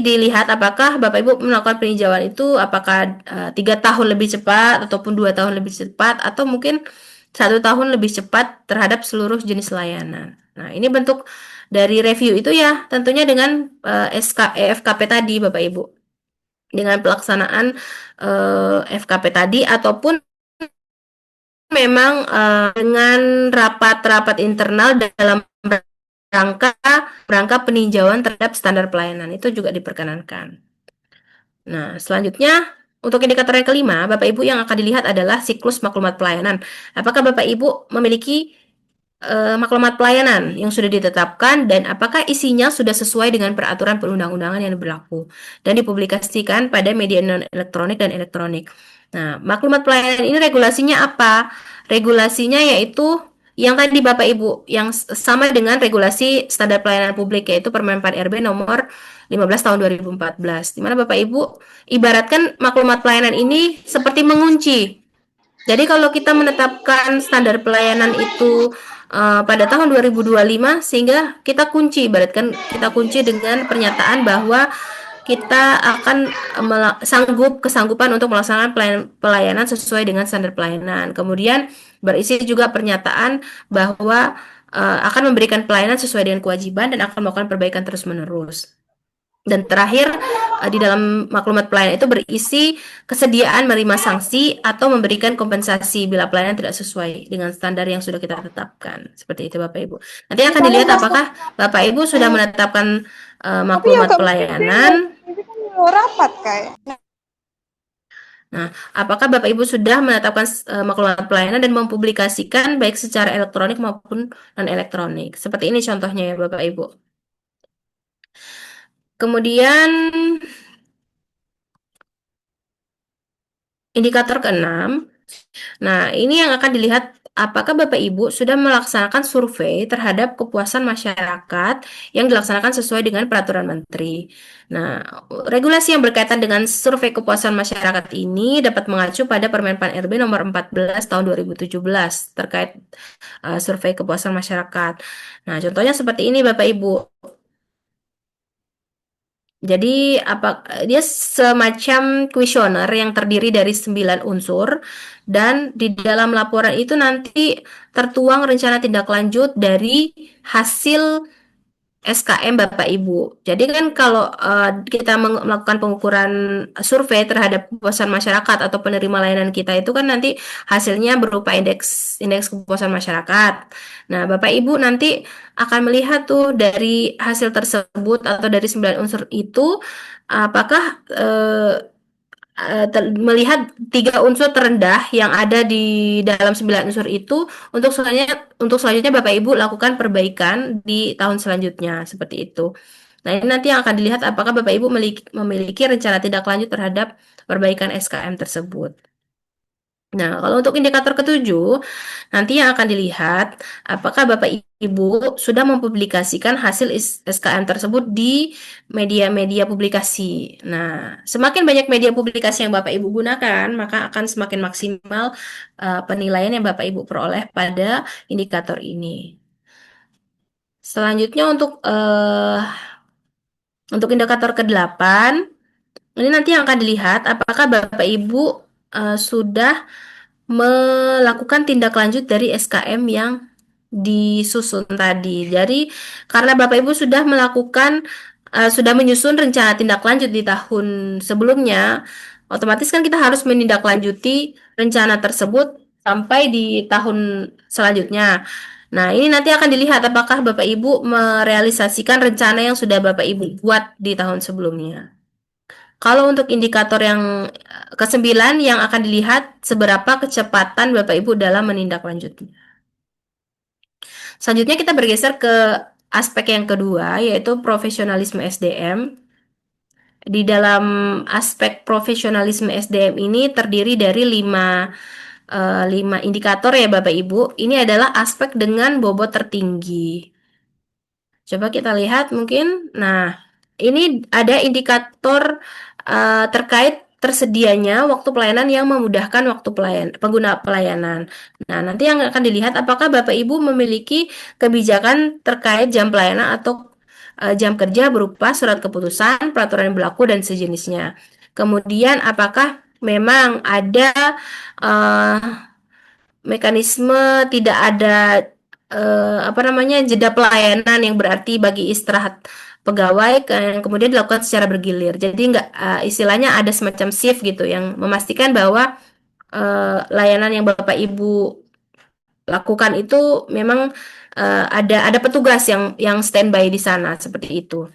dilihat apakah Bapak Ibu melakukan peninjauan itu apakah 3 tahun lebih cepat ataupun 2 tahun lebih cepat atau mungkin 1 tahun lebih cepat terhadap seluruh jenis layanan. Nah, ini bentuk dari review itu ya tentunya dengan FKP tadi Bapak Ibu. Dengan pelaksanaan FKP tadi ataupun memang dengan rapat-rapat internal dalam rangka peninjauan terhadap standar pelayanan itu juga diperkenankan. Nah, selanjutnya untuk indikator yang kelima, Bapak Ibu yang akan dilihat adalah siklus maklumat pelayanan. Apakah Bapak Ibu memiliki maklumat pelayanan yang sudah ditetapkan dan apakah isinya sudah sesuai dengan peraturan perundang-undangan yang berlaku dan dipublikasikan pada media non elektronik dan elektronik. Nah, maklumat pelayanan ini regulasinya apa? Regulasinya yaitu yang tadi Bapak Ibu yang sama dengan regulasi standar pelayanan publik yaitu Permen 4 RB nomor 15 tahun 2014. Di mana Bapak Ibu ibaratkan maklumat pelayanan ini seperti mengunci. Jadi kalau kita menetapkan standar pelayanan itu pada tahun 2025 sehingga kita kunci, ibaratkan kita kunci dengan pernyataan bahwa kita akan kesanggupan untuk melaksanakan pelayanan sesuai dengan standar pelayanan. Kemudian berisi juga pernyataan bahwa akan memberikan pelayanan sesuai dengan kewajiban dan akan melakukan perbaikan terus-menerus. Dan terakhir, di dalam maklumat pelayanan itu berisi kesediaan menerima sanksi atau memberikan kompensasi bila pelayanan tidak sesuai dengan standar yang sudah kita tetapkan. Seperti itu Bapak Ibu. Nanti akan dilihat apakah Bapak Ibu sudah menetapkan maklumat pelayanan. Ini kan rapat kayak. Nah, apakah Bapak Ibu sudah menetapkan maklumat pelayanan dan mempublikasikan baik secara elektronik maupun non-elektronik. Seperti ini contohnya ya Bapak Ibu. Kemudian indikator keenam. Nah, ini yang akan dilihat apakah Bapak Ibu sudah melaksanakan survei terhadap kepuasan masyarakat yang dilaksanakan sesuai dengan peraturan menteri. Nah, regulasi yang berkaitan dengan survei kepuasan masyarakat ini dapat mengacu pada Permen 4 RB nomor 14 tahun 2017 terkait survei kepuasan masyarakat. Nah, contohnya seperti ini Bapak Ibu. Jadi dia semacam kuesioner yang terdiri dari 9 unsur dan di dalam laporan itu nanti tertuang rencana tindak lanjut dari hasil SKM Bapak Ibu. Jadi kan kalau kita melakukan pengukuran survei terhadap kepuasan masyarakat atau penerima layanan kita itu kan nanti hasilnya berupa indeks kepuasan masyarakat. Nah, Bapak Ibu nanti akan melihat tuh dari hasil tersebut atau dari 9 unsur itu apakah melihat 3 unsur terendah yang ada di dalam 9 unsur itu untuk selanjutnya Bapak Ibu lakukan perbaikan di tahun selanjutnya seperti itu. Nah, ini nanti yang akan dilihat apakah Bapak Ibu memiliki rencana tindak lanjut terhadap perbaikan SKM tersebut. Nah, kalau untuk indikator ketujuh, nanti yang akan dilihat apakah Bapak Ibu sudah mempublikasikan hasil SKM tersebut di media-media publikasi. Nah, semakin banyak media publikasi yang Bapak Ibu gunakan, maka akan semakin maksimal penilaian yang Bapak Ibu peroleh pada indikator ini. Selanjutnya untuk indikator ke-8, ini nanti yang akan dilihat apakah Bapak Ibu sudah melakukan tindak lanjut dari SKM yang disusun tadi. Jadi karena Bapak Ibu sudah sudah menyusun rencana tindak lanjut di tahun sebelumnya, otomatis kan kita harus menindaklanjuti rencana tersebut sampai di tahun selanjutnya. Nah, ini nanti akan dilihat apakah Bapak Ibu merealisasikan rencana yang sudah Bapak Ibu buat di tahun sebelumnya. Kalau untuk indikator yang ke-9 yang akan dilihat seberapa kecepatan Bapak Ibu dalam menindaklanjuti. Selanjutnya kita bergeser ke aspek yang kedua yaitu profesionalisme SDM. Di dalam aspek profesionalisme SDM ini terdiri dari 5 indikator ya Bapak Ibu. Ini adalah aspek dengan bobot tertinggi. Coba kita lihat mungkin. Nah, ini ada indikator terkait tersedianya waktu pelayanan yang memudahkan waktu pengguna pelayanan. Nah, nanti yang akan dilihat apakah Bapak Ibu memiliki kebijakan terkait jam pelayanan atau jam kerja berupa surat keputusan, peraturan yang berlaku dan sejenisnya. Kemudian apakah memang ada mekanisme tidak ada jeda pelayanan yang berarti bagi istirahat pegawai kemudian dilakukan secara bergilir. Jadi istilahnya ada semacam shift gitu yang memastikan bahwa layanan yang Bapak Ibu lakukan itu memang ada petugas yang standby di sana seperti itu.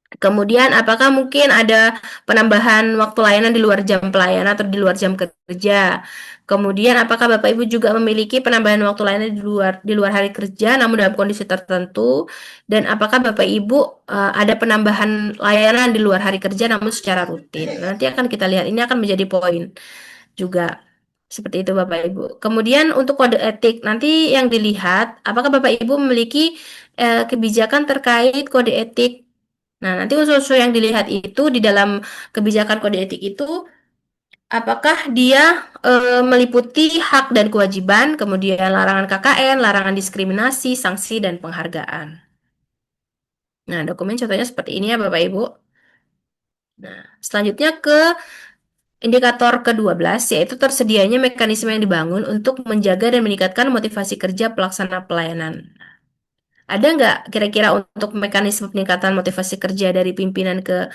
Kemudian, apakah mungkin ada penambahan waktu layanan di luar jam pelayanan atau di luar jam kerja? Kemudian, apakah Bapak Ibu juga memiliki penambahan waktu layanan di luar hari kerja, namun dalam kondisi tertentu? Dan apakah Bapak Ibu ada penambahan layanan di luar hari kerja, namun secara rutin? Nanti akan kita lihat. Ini akan menjadi poin juga. Seperti itu Bapak Ibu. Kemudian untuk kode etik, nanti yang dilihat, apakah Bapak Ibu memiliki kebijakan terkait kode etik. Nah, nanti unsur-unsur yang dilihat itu di dalam kebijakan kode etik itu, apakah dia meliputi hak dan kewajiban, kemudian larangan KKN, larangan diskriminasi, sanksi, dan penghargaan. Nah, dokumen contohnya seperti ini ya Bapak Ibu. Nah, selanjutnya ke indikator ke-12, yaitu tersedianya mekanisme yang dibangun untuk menjaga dan meningkatkan motivasi kerja pelaksana pelayanan. Ada nggak kira-kira untuk mekanisme peningkatan motivasi kerja dari pimpinan ke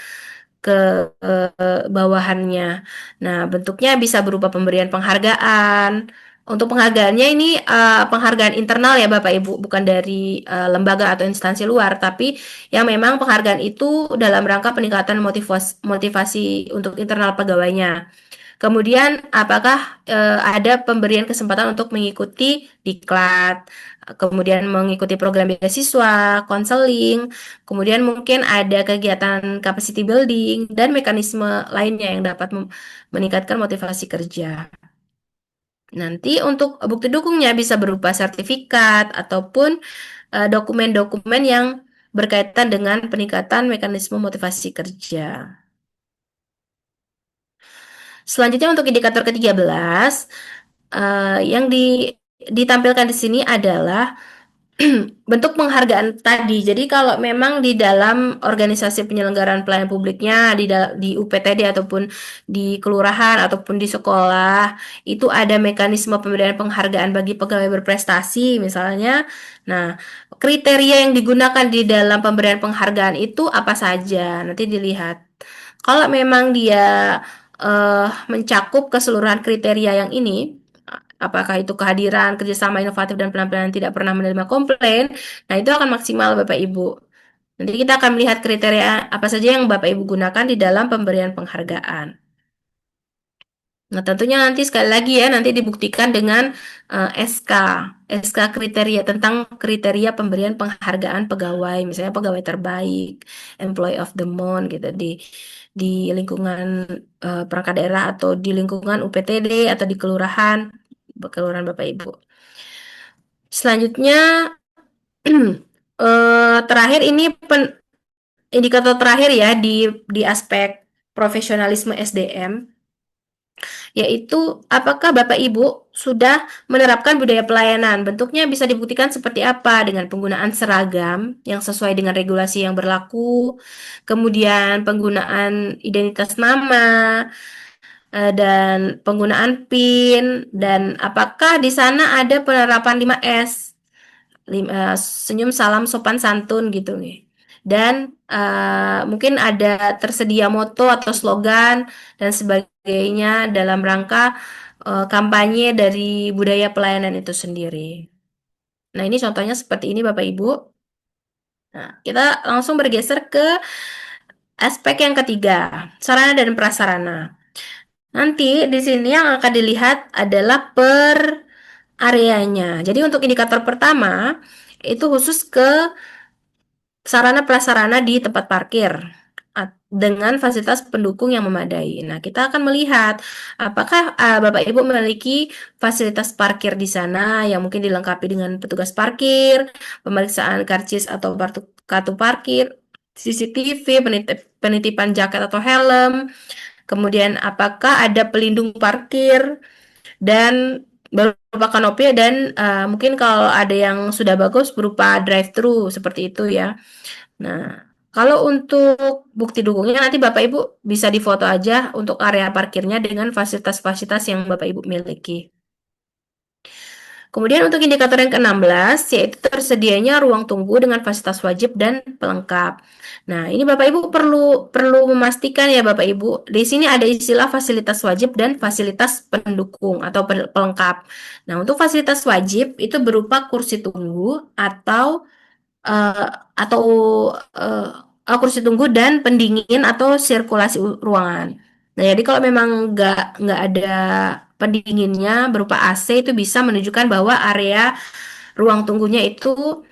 bawahannya? Nah, bentuknya bisa berupa pemberian penghargaan. Untuk penghargaannya ini penghargaan internal ya Bapak Ibu, bukan dari lembaga atau instansi luar, tapi yang memang penghargaan itu dalam rangka peningkatan motivasi untuk internal pegawainya. Kemudian, apakah ada pemberian kesempatan untuk mengikuti diklat, kemudian mengikuti program beasiswa, konseling, kemudian mungkin ada kegiatan capacity building, dan mekanisme lainnya yang dapat meningkatkan motivasi kerja. Nanti untuk bukti dukungnya bisa berupa sertifikat ataupun dokumen-dokumen yang berkaitan dengan peningkatan mekanisme motivasi kerja. Selanjutnya untuk indikator ke-13, yang ditampilkan di sini adalah bentuk penghargaan tadi. Jadi kalau memang di dalam organisasi penyelenggaraan pelayanan publiknya, di UPTD ataupun di kelurahan ataupun di sekolah, itu ada mekanisme pemberian penghargaan bagi pegawai berprestasi misalnya. Nah, kriteria yang digunakan di dalam pemberian penghargaan itu apa saja? Nanti dilihat. Kalau memang dia mencakup keseluruhan kriteria yang ini, apakah itu kehadiran, kerjasama inovatif, dan penampilan yang tidak pernah menerima komplain, nah itu akan maksimal Bapak Ibu. Nanti kita akan melihat kriteria apa saja yang Bapak Ibu gunakan di dalam pemberian penghargaan. Nah, tentunya nanti sekali lagi ya, nanti dibuktikan dengan SK kriteria tentang kriteria pemberian penghargaan pegawai, misalnya pegawai terbaik, employee of the month gitu di lingkungan perangkat daerah atau di lingkungan UPTD atau di kelurahan Bapak Ibu. Selanjutnya terakhir ini indikator terakhir ya di aspek profesionalisme SDM, yaitu apakah Bapak Ibu sudah menerapkan budaya pelayanan. Bentuknya bisa dibuktikan seperti apa, dengan penggunaan seragam yang sesuai dengan regulasi yang berlaku, kemudian penggunaan identitas nama, dan penggunaan PIN, dan apakah di sana ada penerapan 5S, senyum, salam, sopan, santun gitu nih. Dan mungkin ada tersedia moto atau slogan dan sebagainya dalam rangka kampanye dari budaya pelayanan itu sendiri. Nah, ini contohnya seperti ini Bapak Ibu. Nah, kita langsung bergeser ke aspek yang ketiga, sarana dan prasarana. Nanti di sini yang akan dilihat adalah per areanya. Jadi untuk indikator pertama itu khusus ke sarana prasarana di tempat parkir dengan fasilitas pendukung yang memadai. Nah, kita akan melihat apakah Bapak Ibu memiliki fasilitas parkir di sana yang mungkin dilengkapi dengan petugas parkir, pemeriksaan karcis atau kartu parkir, CCTV, penitipan jaket atau helm, kemudian apakah ada pelindung parkir dan berupa kanopi, dan mungkin kalau ada yang sudah bagus berupa drive-thru seperti itu ya. Nah, kalau untuk bukti dukungnya nanti Bapak Ibu bisa difoto aja untuk area parkirnya dengan fasilitas-fasilitas yang Bapak Ibu miliki. Kemudian untuk indikator yang ke-16 yaitu tersedianya ruang tunggu dengan fasilitas wajib dan pelengkap. Nah, ini Bapak Ibu perlu memastikan ya Bapak Ibu. Di sini ada istilah fasilitas wajib dan fasilitas pendukung atau pelengkap. Nah, untuk fasilitas wajib itu berupa kursi tunggu eh, atau kursi tunggu dan pendingin atau sirkulasi ruangan. Nah, jadi kalau memang nggak ada pendinginnya berupa AC itu bisa menunjukkan bahwa area ruang tunggunya itu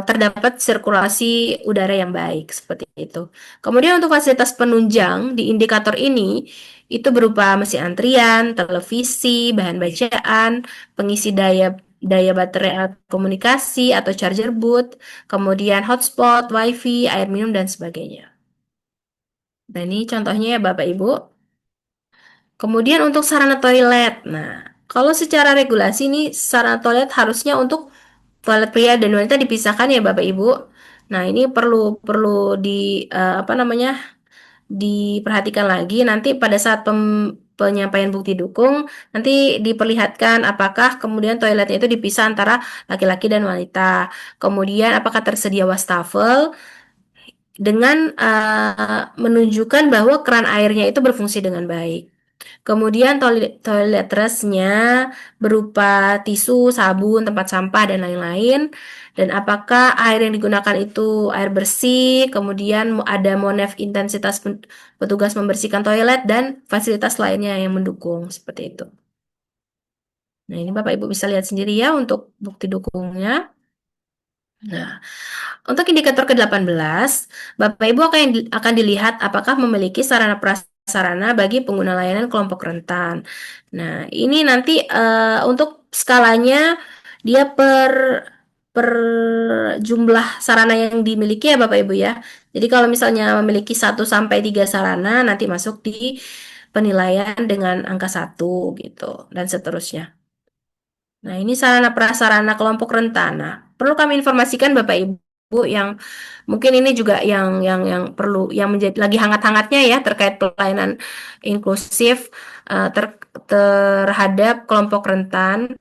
terdapat sirkulasi udara yang baik seperti itu. Kemudian untuk fasilitas penunjang di indikator ini itu berupa mesin antrian, televisi, bahan bacaan, pengisi daya daya baterai alat komunikasi atau charger boot, kemudian hotspot, wifi, air minum dan sebagainya. Nah, ini contohnya ya Bapak Ibu. Kemudian untuk sarana toilet. Nah, kalau secara regulasi nih sarana toilet harusnya untuk toilet pria dan wanita dipisahkan ya Bapak Ibu. Nah, ini perlu perlu di apa namanya? Diperhatikan lagi nanti pada saat penyampaian bukti dukung nanti diperlihatkan apakah kemudian toiletnya itu dipisah antara laki-laki dan wanita. Kemudian apakah tersedia wastafel dengan menunjukkan bahwa keran airnya itu berfungsi dengan baik. Kemudian toiletresnya berupa tisu, sabun, tempat sampah, dan lain-lain. Dan apakah air yang digunakan itu air bersih, kemudian ada monef intensitas petugas membersihkan toilet, dan fasilitas lainnya yang mendukung, seperti itu. Nah, ini Bapak Ibu bisa lihat sendiri ya untuk bukti dukungnya. Nah, untuk indikator ke-18, Bapak Ibu akan dilihat apakah memiliki sarana prasarana bagi pengguna layanan kelompok rentan. Nah, ini nanti untuk skalanya dia per jumlah sarana yang dimiliki ya Bapak Ibu ya. Jadi kalau misalnya memiliki 1 sampai 3 sarana nanti masuk di penilaian dengan angka 1 gitu dan seterusnya. Nah, ini sarana prasarana kelompok rentan. Nah, perlu kami informasikan Bapak Ibu yang mungkin ini juga yang perlu yang menjadi lagi hangat-hangatnya ya terkait pelayanan inklusif terhadap kelompok rentan.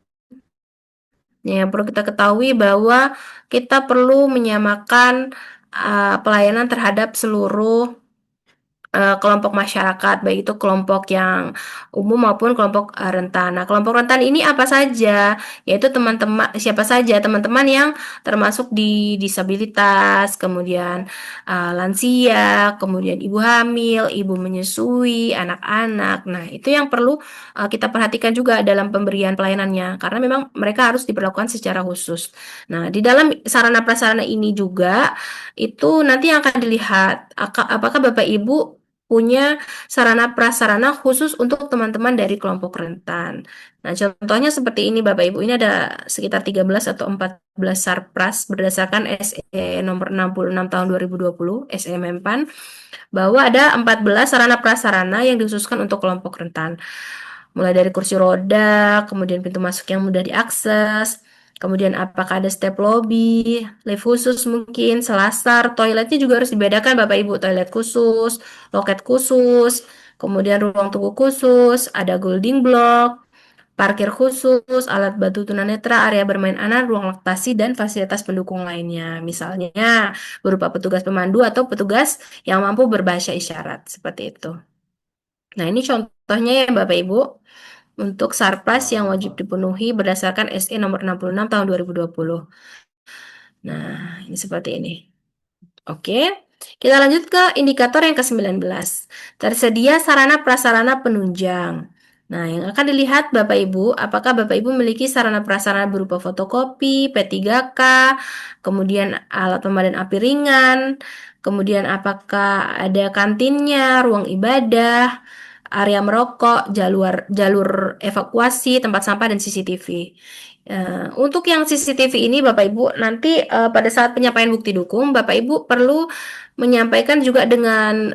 Ya, perlu kita ketahui bahwa kita perlu menyamakan pelayanan terhadap seluruh kelompok masyarakat, baik itu kelompok yang umum maupun kelompok rentan. Nah, kelompok rentan ini apa saja? Yaitu siapa saja teman-teman yang termasuk di disabilitas, kemudian lansia, kemudian ibu hamil, ibu menyusui, anak-anak. Nah, itu yang perlu kita perhatikan juga dalam pemberian pelayanannya, karena memang mereka harus diperlakukan secara khusus. Nah, di dalam sarana prasarana ini juga itu nanti akan dilihat apakah Bapak Ibu punya sarana prasarana khusus untuk teman-teman dari kelompok rentan. Nah, contohnya seperti ini Bapak Ibu. Ini ada sekitar 13 atau 14 sarpras berdasarkan SE nomor 66 tahun 2020, SE Mempan, bahwa ada 14 sarana prasarana yang dikhususkan untuk kelompok rentan. Mulai dari kursi roda, kemudian pintu masuk yang mudah diakses, kemudian apakah ada step lobby, lift khusus mungkin, selasar, toiletnya juga harus dibedakan Bapak Ibu, toilet khusus, loket khusus, kemudian ruang tunggu khusus, ada holding block, parkir khusus, alat bantu tunanetra, area bermain anak, ruang laktasi, dan fasilitas pendukung lainnya. Misalnya berupa petugas pemandu atau petugas yang mampu berbahasa isyarat, seperti itu. Nah, ini contohnya ya Bapak Ibu untuk Sarpras yang wajib dipenuhi berdasarkan SE nomor 66 tahun 2020. Nah, ini seperti ini. Oke, kita lanjut ke indikator yang ke-19. Tersedia sarana prasarana penunjang. Nah, yang akan dilihat Bapak Ibu, apakah Bapak Ibu memiliki sarana prasarana berupa fotokopi, P3K, kemudian alat pemadam api ringan, kemudian apakah ada kantinnya, ruang ibadah, area merokok, jalur jalur evakuasi, tempat sampah dan CCTV. Untuk yang CCTV ini Bapak Ibu nanti pada saat penyampaian bukti dukung Bapak Ibu perlu menyampaikan juga dengan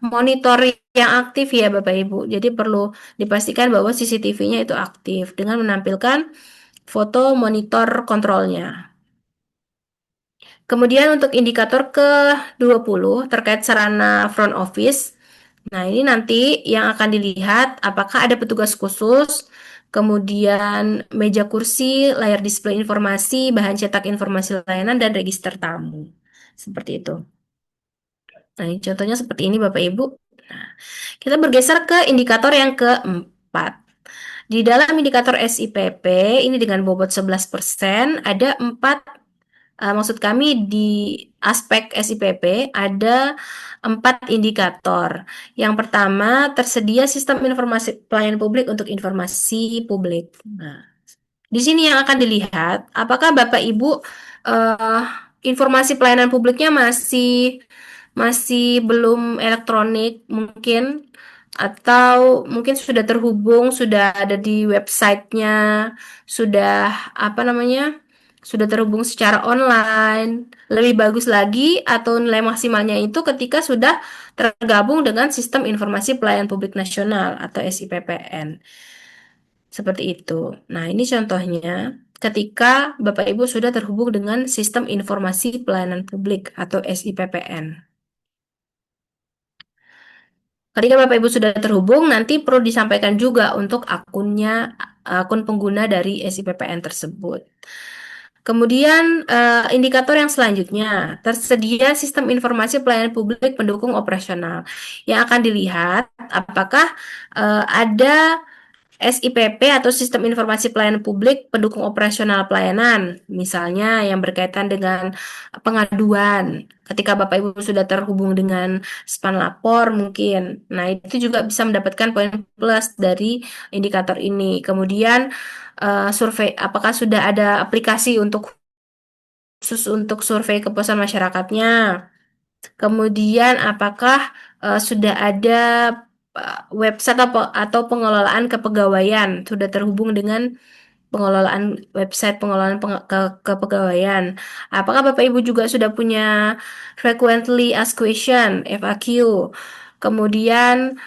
monitor yang aktif ya Bapak Ibu. Jadi perlu dipastikan bahwa CCTV-nya itu aktif dengan menampilkan foto monitor kontrolnya. Kemudian untuk indikator ke-20 terkait sarana front office. Nah, ini nanti yang akan dilihat apakah ada petugas khusus, kemudian meja kursi, layar display informasi, bahan cetak informasi layanan, dan register tamu. Seperti itu. Nah, ini contohnya seperti ini Bapak Ibu. Nah, kita bergeser ke indikator yang keempat. Di dalam indikator SIPP, ini dengan bobot 11%, ada maksud kami di aspek SIPP ada 4 indikator. Yang pertama, tersedia sistem informasi pelayanan publik untuk informasi publik. Nah, di sini yang akan dilihat, apakah Bapak Ibu eh, informasi pelayanan publiknya masih masih belum elektronik mungkin, atau mungkin sudah terhubung, sudah ada di websitenya, sudah apa namanya, sudah terhubung secara online. Lebih bagus lagi atau nilai maksimalnya itu ketika sudah tergabung dengan Sistem Informasi Pelayanan Publik Nasional atau SIPPN. Seperti itu. Nah, ini contohnya ketika Bapak Ibu sudah terhubung dengan Sistem Informasi Pelayanan Publik atau SIPPN. Ketika Bapak Ibu sudah terhubung, nanti perlu disampaikan juga untuk akun pengguna dari SIPPN tersebut. Kemudian indikator yang selanjutnya, tersedia sistem informasi pelayanan publik pendukung operasional. Yang akan dilihat apakah ada SIPP atau Sistem Informasi Pelayanan Publik pendukung operasional pelayanan, misalnya yang berkaitan dengan pengaduan. Ketika Bapak Ibu sudah terhubung dengan span lapor mungkin. Nah, itu juga bisa mendapatkan poin plus dari indikator ini. Kemudian survei, apakah sudah ada aplikasi untuk khusus untuk survei kepuasan masyarakatnya. Kemudian apakah sudah ada website atau pengelolaan kepegawaian sudah terhubung dengan pengelolaan website pengelolaan kepegawaian. Apakah Bapak Ibu juga sudah punya frequently asked question FAQ? Kemudian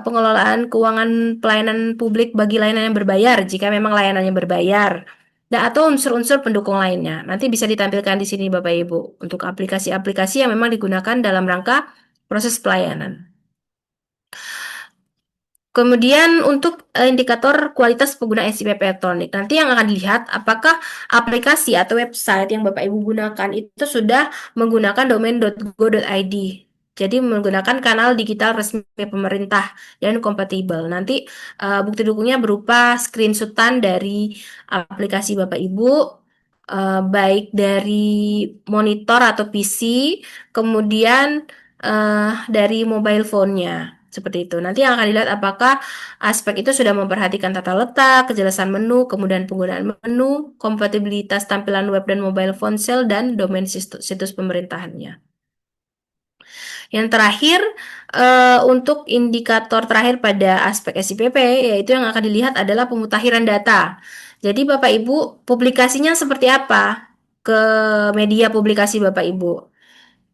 pengelolaan keuangan pelayanan publik bagi layanan yang berbayar jika memang layanannya berbayar. Dan atau unsur-unsur pendukung lainnya. Nanti bisa ditampilkan di sini Bapak Ibu untuk aplikasi-aplikasi yang memang digunakan dalam rangka proses pelayanan. Kemudian untuk indikator kualitas pengguna SIPP elektronik, nanti yang akan dilihat apakah aplikasi atau website yang Bapak Ibu gunakan itu sudah menggunakan domain .go.id. Jadi menggunakan kanal digital resmi pemerintah dan kompatibel. Nanti bukti dukungnya berupa screenshotan dari aplikasi Bapak Ibu, baik dari monitor atau PC, kemudian dari mobile phone-nya. Seperti itu. Nanti yang akan dilihat apakah aspek itu sudah memperhatikan tata letak, kejelasan menu, kemudian penggunaan menu, kompatibilitas tampilan web dan mobile ponsel, dan domain situs pemerintahannya. Yang terakhir, untuk indikator terakhir pada aspek SIPP, yaitu yang akan dilihat adalah pemutahiran data. Jadi Bapak Ibu, publikasinya seperti apa ke media publikasi Bapak Ibu?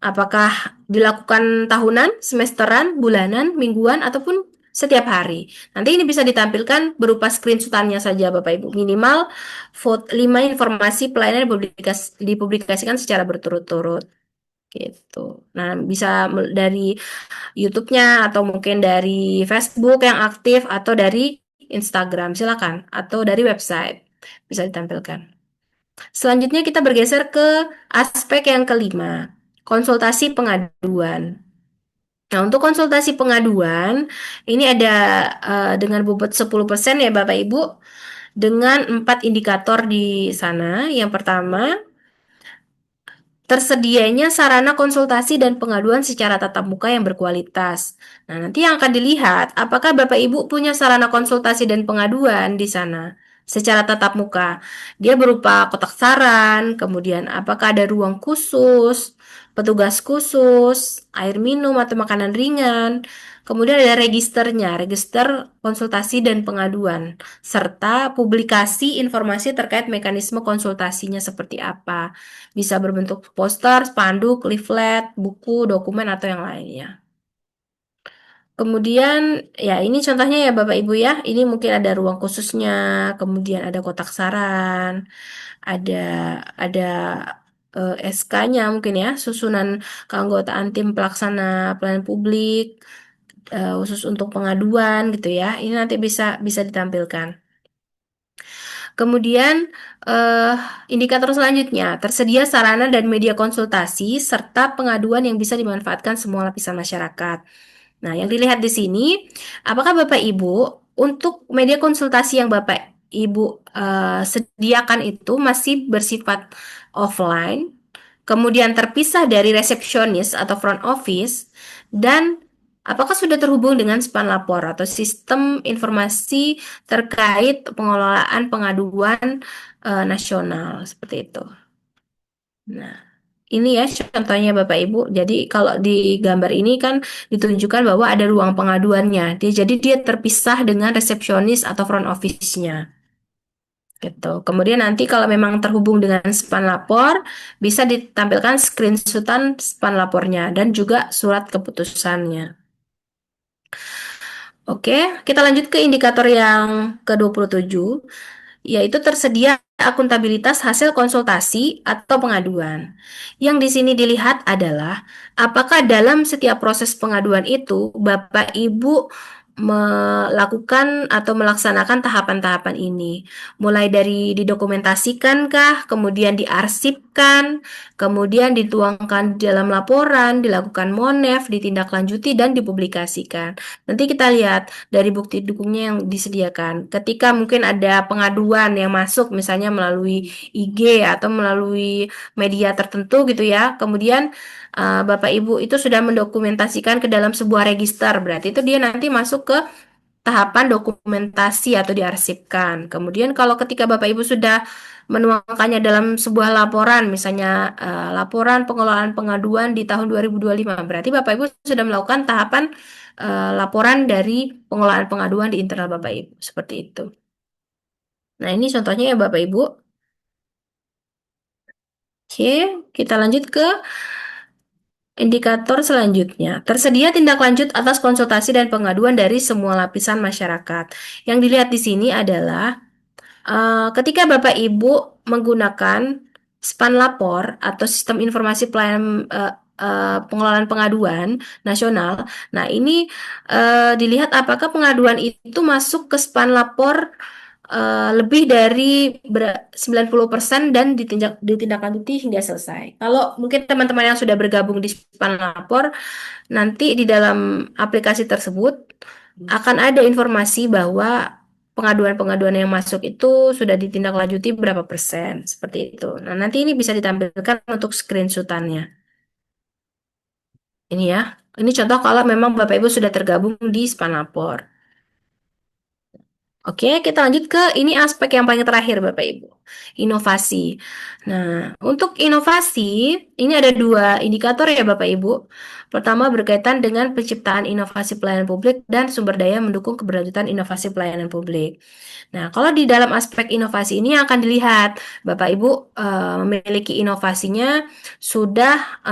Apakah dilakukan tahunan, semesteran, bulanan, mingguan, ataupun setiap hari? Nanti ini bisa ditampilkan berupa screenshotannya saja Bapak Ibu. Minimal 5 informasi pelayanan dipublikasikan secara berturut-turut. Gitu. Nah, bisa dari YouTube-nya atau mungkin dari Facebook yang aktif atau dari Instagram, silakan. Atau dari website bisa ditampilkan. Selanjutnya kita bergeser ke aspek yang kelima, konsultasi pengaduan. Nah, untuk konsultasi pengaduan, ini ada dengan bobot 10% ya Bapak Ibu, dengan 4 indikator di sana. Yang pertama, tersedianya sarana konsultasi dan pengaduan secara tatap muka yang berkualitas. Nah, nanti yang akan dilihat apakah Bapak Ibu punya sarana konsultasi dan pengaduan di sana secara tatap muka. Dia berupa kotak saran, kemudian apakah ada ruang khusus, petugas khusus, air minum atau makanan ringan. Kemudian ada registernya, register konsultasi dan pengaduan, serta publikasi informasi terkait mekanisme konsultasinya seperti apa. Bisa berbentuk poster, spanduk, leaflet, buku, dokumen, atau yang lainnya. Kemudian, ya ini contohnya ya Bapak Ibu ya. Ini mungkin ada ruang khususnya, kemudian ada kotak saran, ada SK-nya mungkin ya, susunan keanggotaan tim pelaksana pelayanan publik, khusus untuk pengaduan gitu ya. Ini nanti bisa bisa ditampilkan. Kemudian eh, indikator selanjutnya, tersedia sarana dan media konsultasi serta pengaduan yang bisa dimanfaatkan semua lapisan masyarakat. Nah, yang dilihat di sini, apakah Bapak Ibu untuk media konsultasi yang Bapak Ibu sediakan itu masih bersifat offline, kemudian terpisah dari resepsionis atau front office, dan apakah sudah terhubung dengan span lapor atau sistem informasi terkait pengelolaan pengaduan nasional seperti itu. Nah, ini ya contohnya Bapak Ibu. Jadi kalau di gambar ini kan ditunjukkan bahwa ada ruang pengaduannya. Jadi dia terpisah dengan resepsionis atau front office-nya. Gitu. Kemudian nanti kalau memang terhubung dengan span lapor, bisa ditampilkan screenshotan span lapornya dan juga surat keputusannya. Oke, kita lanjut ke indikator yang ke-27, yaitu tersedia akuntabilitas hasil konsultasi atau pengaduan. Yang di sini dilihat adalah apakah dalam setiap proses pengaduan itu Bapak Ibu melakukan atau melaksanakan tahapan-tahapan ini. Mulai dari didokumentasikan kemudian diarsipkan, kemudian dituangkan di dalam laporan, dilakukan monef, ditindaklanjuti dan dipublikasikan. Nanti kita lihat dari bukti dukungnya yang disediakan. Ketika mungkin ada pengaduan yang masuk misalnya melalui IG atau melalui media tertentu gitu ya. Kemudian Bapak Ibu itu sudah mendokumentasikan ke dalam sebuah register. Berarti itu dia nanti masuk ke tahapan dokumentasi atau diarsipkan. Kemudian kalau ketika Bapak Ibu sudah menuangkannya dalam sebuah laporan, misalnya laporan pengelolaan pengaduan di tahun 2025, berarti Bapak Ibu sudah melakukan tahapan laporan dari pengelolaan pengaduan di internal Bapak Ibu, seperti itu. Nah, ini contohnya ya Bapak Ibu. Oke, kita lanjut ke indikator selanjutnya. Tersedia tindak lanjut atas konsultasi dan pengaduan dari semua lapisan masyarakat. Yang dilihat di sini adalah ketika Bapak Ibu menggunakan span lapor atau sistem informasi pelayanan pengelolaan pengaduan nasional. Nah, ini dilihat apakah pengaduan itu masuk ke span lapor lebih dari 90% dan ditindaklanjuti hingga selesai. Kalau mungkin teman-teman yang sudah bergabung di span lapor, nanti di dalam aplikasi tersebut akan ada informasi bahwa pengaduan-pengaduan yang masuk itu sudah ditindaklanjuti berapa persen, seperti itu. Nah, nanti ini bisa ditampilkan untuk screenshotannya. Ini ya, ini contoh kalau memang Bapak Ibu sudah tergabung di Spanlapor. Oke, kita lanjut ke ini aspek yang paling terakhir Bapak Ibu, inovasi. Nah, untuk inovasi, ini ada dua indikator ya Bapak Ibu. Pertama berkaitan dengan penciptaan inovasi pelayanan publik dan sumber daya mendukung keberlanjutan inovasi pelayanan publik. Nah, kalau di dalam aspek inovasi ini akan dilihat Bapak Ibu memiliki inovasinya sudah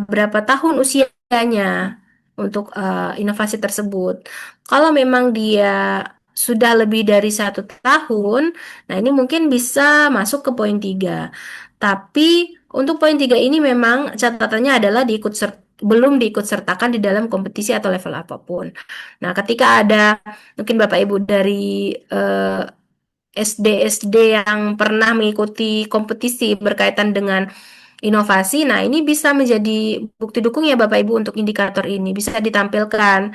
berapa tahun usianya untuk inovasi tersebut. Kalau memang dia sudah lebih dari 1 tahun, nah ini mungkin bisa masuk ke poin 3. Tapi untuk poin 3 ini memang catatannya adalah belum diikut sertakan di dalam kompetisi atau level apapun. Nah, ketika ada mungkin Bapak Ibu dari SD-SD yang pernah mengikuti kompetisi berkaitan dengan inovasi, nah ini bisa menjadi bukti dukung ya Bapak Ibu untuk indikator ini. Bisa ditampilkan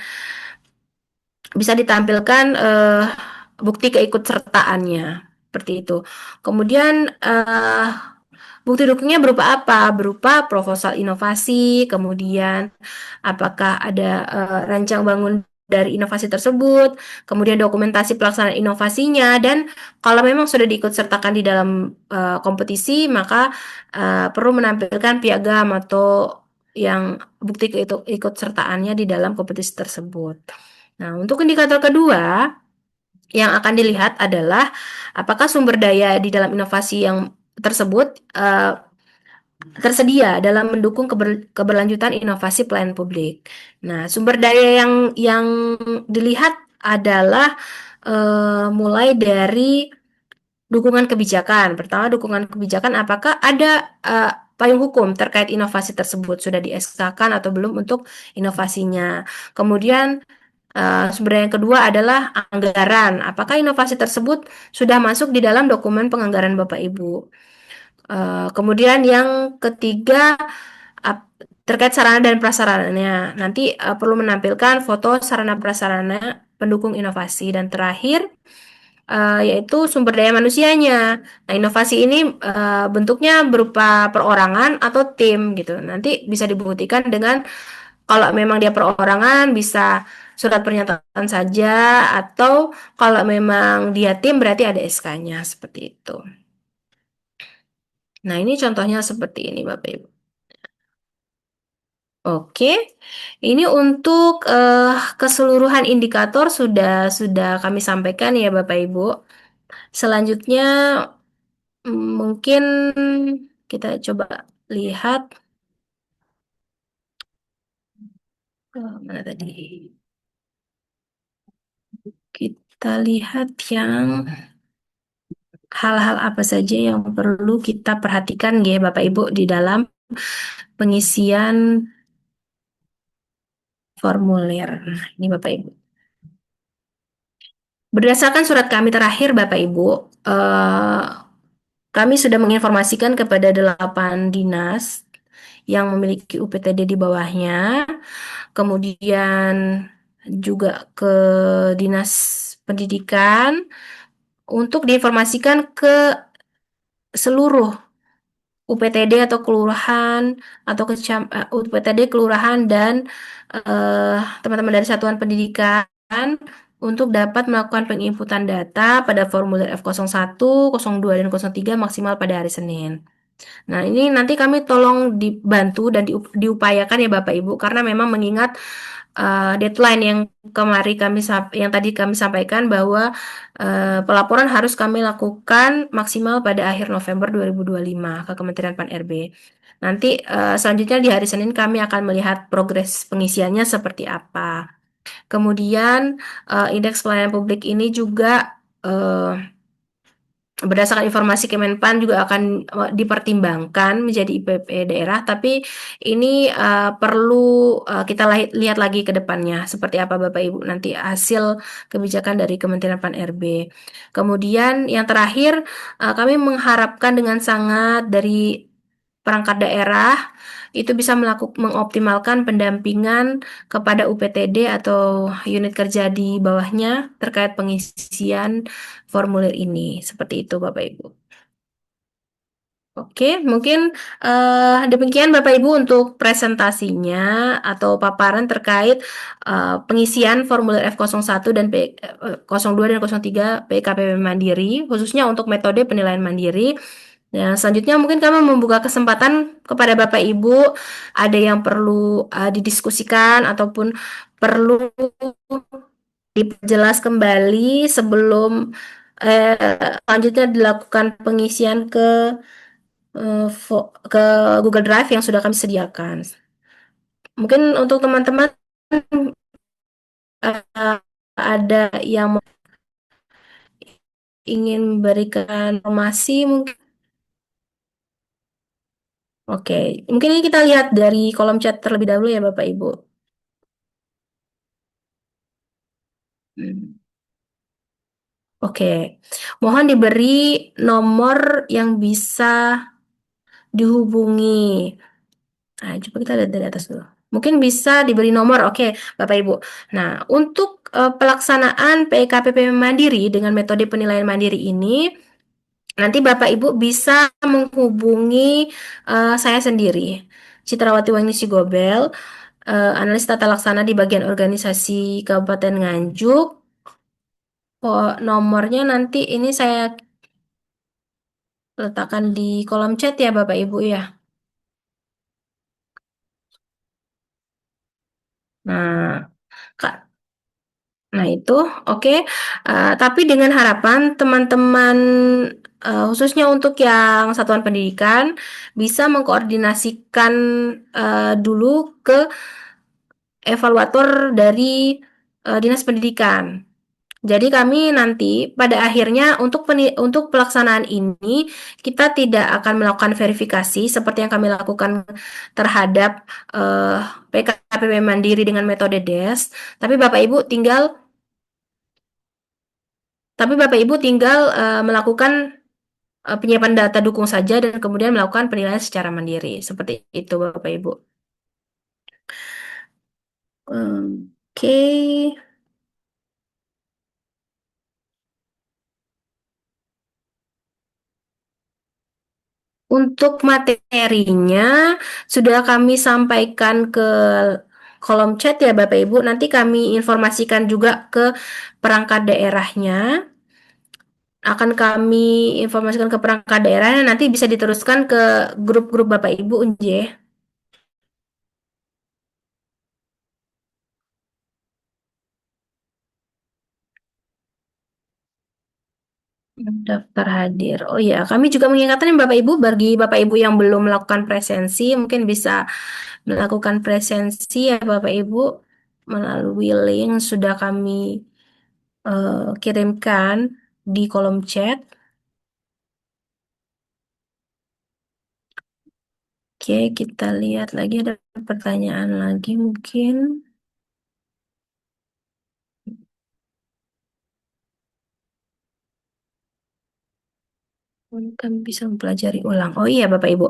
bukti keikutsertaannya seperti itu. Kemudian bukti dukungnya berupa apa? Berupa proposal inovasi, kemudian apakah ada rancang bangun dari inovasi tersebut, kemudian dokumentasi pelaksanaan inovasinya, dan kalau memang sudah diikutsertakan di dalam kompetisi, maka perlu menampilkan piagam atau yang bukti keikutsertaannya di dalam kompetisi tersebut. Nah, untuk indikator kedua yang akan dilihat adalah apakah sumber daya di dalam inovasi yang tersebut tersedia dalam mendukung keberlanjutan inovasi pelayanan publik. Nah, sumber daya yang dilihat adalah mulai dari dukungan kebijakan. Pertama, dukungan kebijakan apakah ada payung hukum terkait inovasi tersebut, sudah di SK-kan atau belum untuk inovasinya. Kemudian sumber daya yang kedua adalah anggaran. Apakah inovasi tersebut sudah masuk di dalam dokumen penganggaran Bapak Ibu? Kemudian yang ketiga terkait sarana dan prasarananya. Nanti perlu menampilkan foto sarana prasarana pendukung inovasi. Dan terakhir yaitu sumber daya manusianya. Nah, inovasi ini bentuknya berupa perorangan atau tim gitu. Nanti bisa dibuktikan dengan kalau memang dia perorangan bisa surat pernyataan saja, atau kalau memang dia tim berarti ada SK-nya seperti itu. Nah, ini contohnya seperti ini Bapak Ibu. Oke, ini untuk keseluruhan indikator sudah kami sampaikan ya Bapak Ibu. Selanjutnya mungkin kita coba lihat mana tadi. Kita lihat yang hal-hal apa saja yang perlu kita perhatikan ya Bapak Ibu di dalam pengisian formulir. Nah, ini Bapak Ibu. Berdasarkan surat kami terakhir Bapak Ibu, kami sudah menginformasikan kepada 8 dinas yang memiliki UPTD di bawahnya, kemudian juga ke Dinas Pendidikan untuk diinformasikan ke seluruh UPTD atau kelurahan atau UPTD kelurahan dan teman-teman dari satuan pendidikan untuk dapat melakukan penginputan data pada formulir F01, 02, dan 03 maksimal pada hari Senin. Nah, ini nanti kami tolong dibantu dan diupayakan ya Bapak Ibu, karena memang mengingat deadline yang tadi kami sampaikan bahwa pelaporan harus kami lakukan maksimal pada akhir November 2025 ke Kementerian Pan-RB. Nanti selanjutnya di hari Senin kami akan melihat progres pengisiannya seperti apa. Kemudian indeks pelayanan publik ini juga berdasarkan informasi Kemenpan juga akan dipertimbangkan menjadi IPP daerah, tapi ini perlu kita lihat lagi ke depannya seperti apa Bapak Ibu nanti hasil kebijakan dari Kementerian Pan-RB. Kemudian yang terakhir kami mengharapkan dengan sangat dari perangkat daerah itu bisa mengoptimalkan pendampingan kepada UPTD atau unit kerja di bawahnya terkait pengisian formulir ini. Seperti itu Bapak Ibu. Oke, mungkin demikian Bapak Ibu untuk presentasinya atau paparan terkait pengisian formulir F01 dan 02 dan 03 PKPP Mandiri, khususnya untuk metode penilaian mandiri. Nah, selanjutnya mungkin kami membuka kesempatan kepada Bapak Ibu, ada yang perlu didiskusikan ataupun perlu diperjelas kembali sebelum selanjutnya dilakukan pengisian ke Google Drive yang sudah kami sediakan. Mungkin untuk teman-teman ada yang ingin memberikan informasi mungkin. Oke, mungkin ini kita lihat dari kolom chat terlebih dahulu ya Bapak Ibu. Oke, mohon diberi nomor yang bisa dihubungi. Nah, coba kita lihat dari atas dulu. Mungkin bisa diberi nomor, oke, Bapak Ibu. Nah, untuk pelaksanaan PKPP Mandiri dengan metode penilaian mandiri ini, nanti Bapak Ibu bisa menghubungi saya sendiri, Citrawati Wangni Sigobel, analis tata laksana di bagian organisasi Kabupaten Nganjuk. Oh, nomornya nanti ini saya letakkan di kolom chat ya Bapak Ibu ya. Nah, Kak, nah itu oke. Tapi dengan harapan teman-teman khususnya untuk yang satuan pendidikan bisa mengkoordinasikan dulu ke evaluator dari Dinas Pendidikan. Jadi kami nanti pada akhirnya untuk pelaksanaan ini kita tidak akan melakukan verifikasi seperti yang kami lakukan terhadap eh, PKPP Mandiri dengan metode DES, tapi Bapak Ibu tinggal melakukan penyiapan data dukung saja dan kemudian melakukan penilaian secara mandiri. Seperti itu Bapak Ibu. Oke. Untuk materinya sudah kami sampaikan ke kolom chat ya Bapak Ibu. Nanti kami informasikan juga ke perangkat daerahnya. Akan kami informasikan ke perangkat daerahnya, nanti bisa diteruskan ke grup-grup Bapak Ibu Unj. Daftar hadir. Oh iya, kami juga mengingatkan ya Bapak Ibu, bagi Bapak Ibu yang belum melakukan presensi, mungkin bisa melakukan presensi ya Bapak Ibu melalui link sudah kami kirimkan di kolom chat. Oke, kita lihat lagi ada pertanyaan lagi mungkin. Kami bisa mempelajari ulang. Oh iya, Bapak Ibu.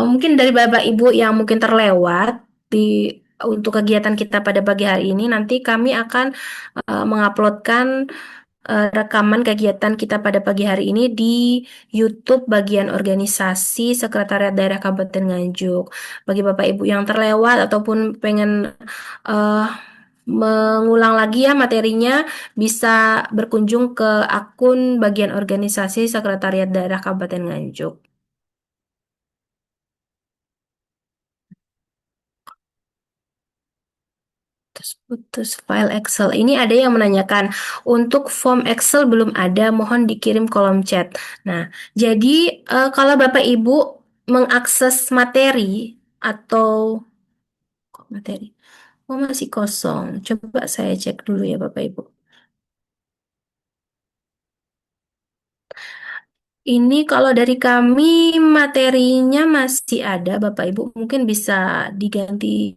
Mungkin dari Bapak Ibu yang mungkin terlewat di untuk kegiatan kita pada pagi hari ini, nanti kami akan menguploadkan rekaman kegiatan kita pada pagi hari ini di YouTube bagian organisasi Sekretariat Daerah Kabupaten Nganjuk. Bagi Bapak Ibu yang terlewat ataupun pengen eh, mengulang lagi ya materinya, bisa berkunjung ke akun bagian organisasi Sekretariat Daerah Kabupaten Nganjuk. Putus file Excel. Ini ada yang menanyakan, untuk form Excel belum ada, mohon dikirim kolom chat. Nah, jadi kalau Bapak Ibu mengakses materi atau kok materi, oh masih kosong. Coba saya cek dulu ya Bapak Ibu. Ini kalau dari kami materinya masih ada Bapak Ibu, mungkin bisa diganti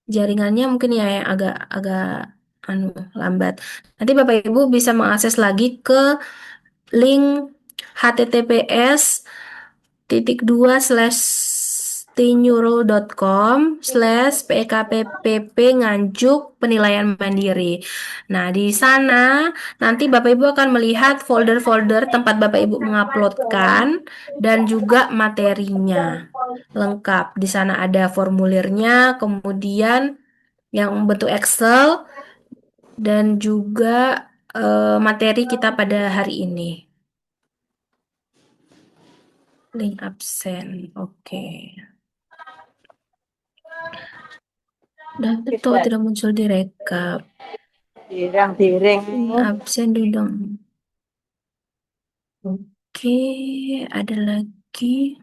jaringannya mungkin ya yang agak anu lambat. Nanti Bapak Ibu bisa mengakses lagi ke link https://tinyuro.com/pkppp Nganjuk penilaian mandiri. Nah, di sana nanti Bapak Ibu akan melihat folder-folder tempat Bapak Ibu menguploadkan dan juga materinya lengkap. Di sana ada formulirnya, kemudian yang bentuk Excel dan juga materi kita pada hari ini. Link absen, oke. Dan betul tidak muncul di rekap. Dirang-diring. Link absen dulu. Oke, ada lagi.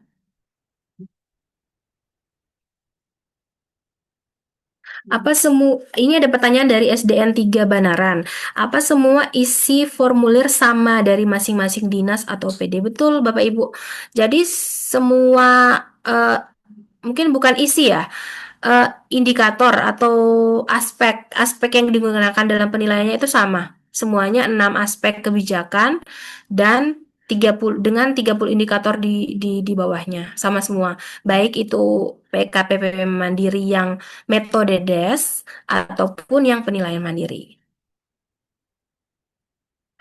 Ini ada pertanyaan dari SDN 3 Banaran. Apa semua isi formulir sama dari masing-masing dinas atau PD? Betul, Bapak Ibu. Jadi semua mungkin bukan isi ya, indikator atau aspek yang digunakan dalam penilaiannya itu sama. Semuanya 6 aspek kebijakan dan 30 indikator di bawahnya sama semua. Baik itu PKPP mandiri yang metode DES ataupun yang penilaian mandiri.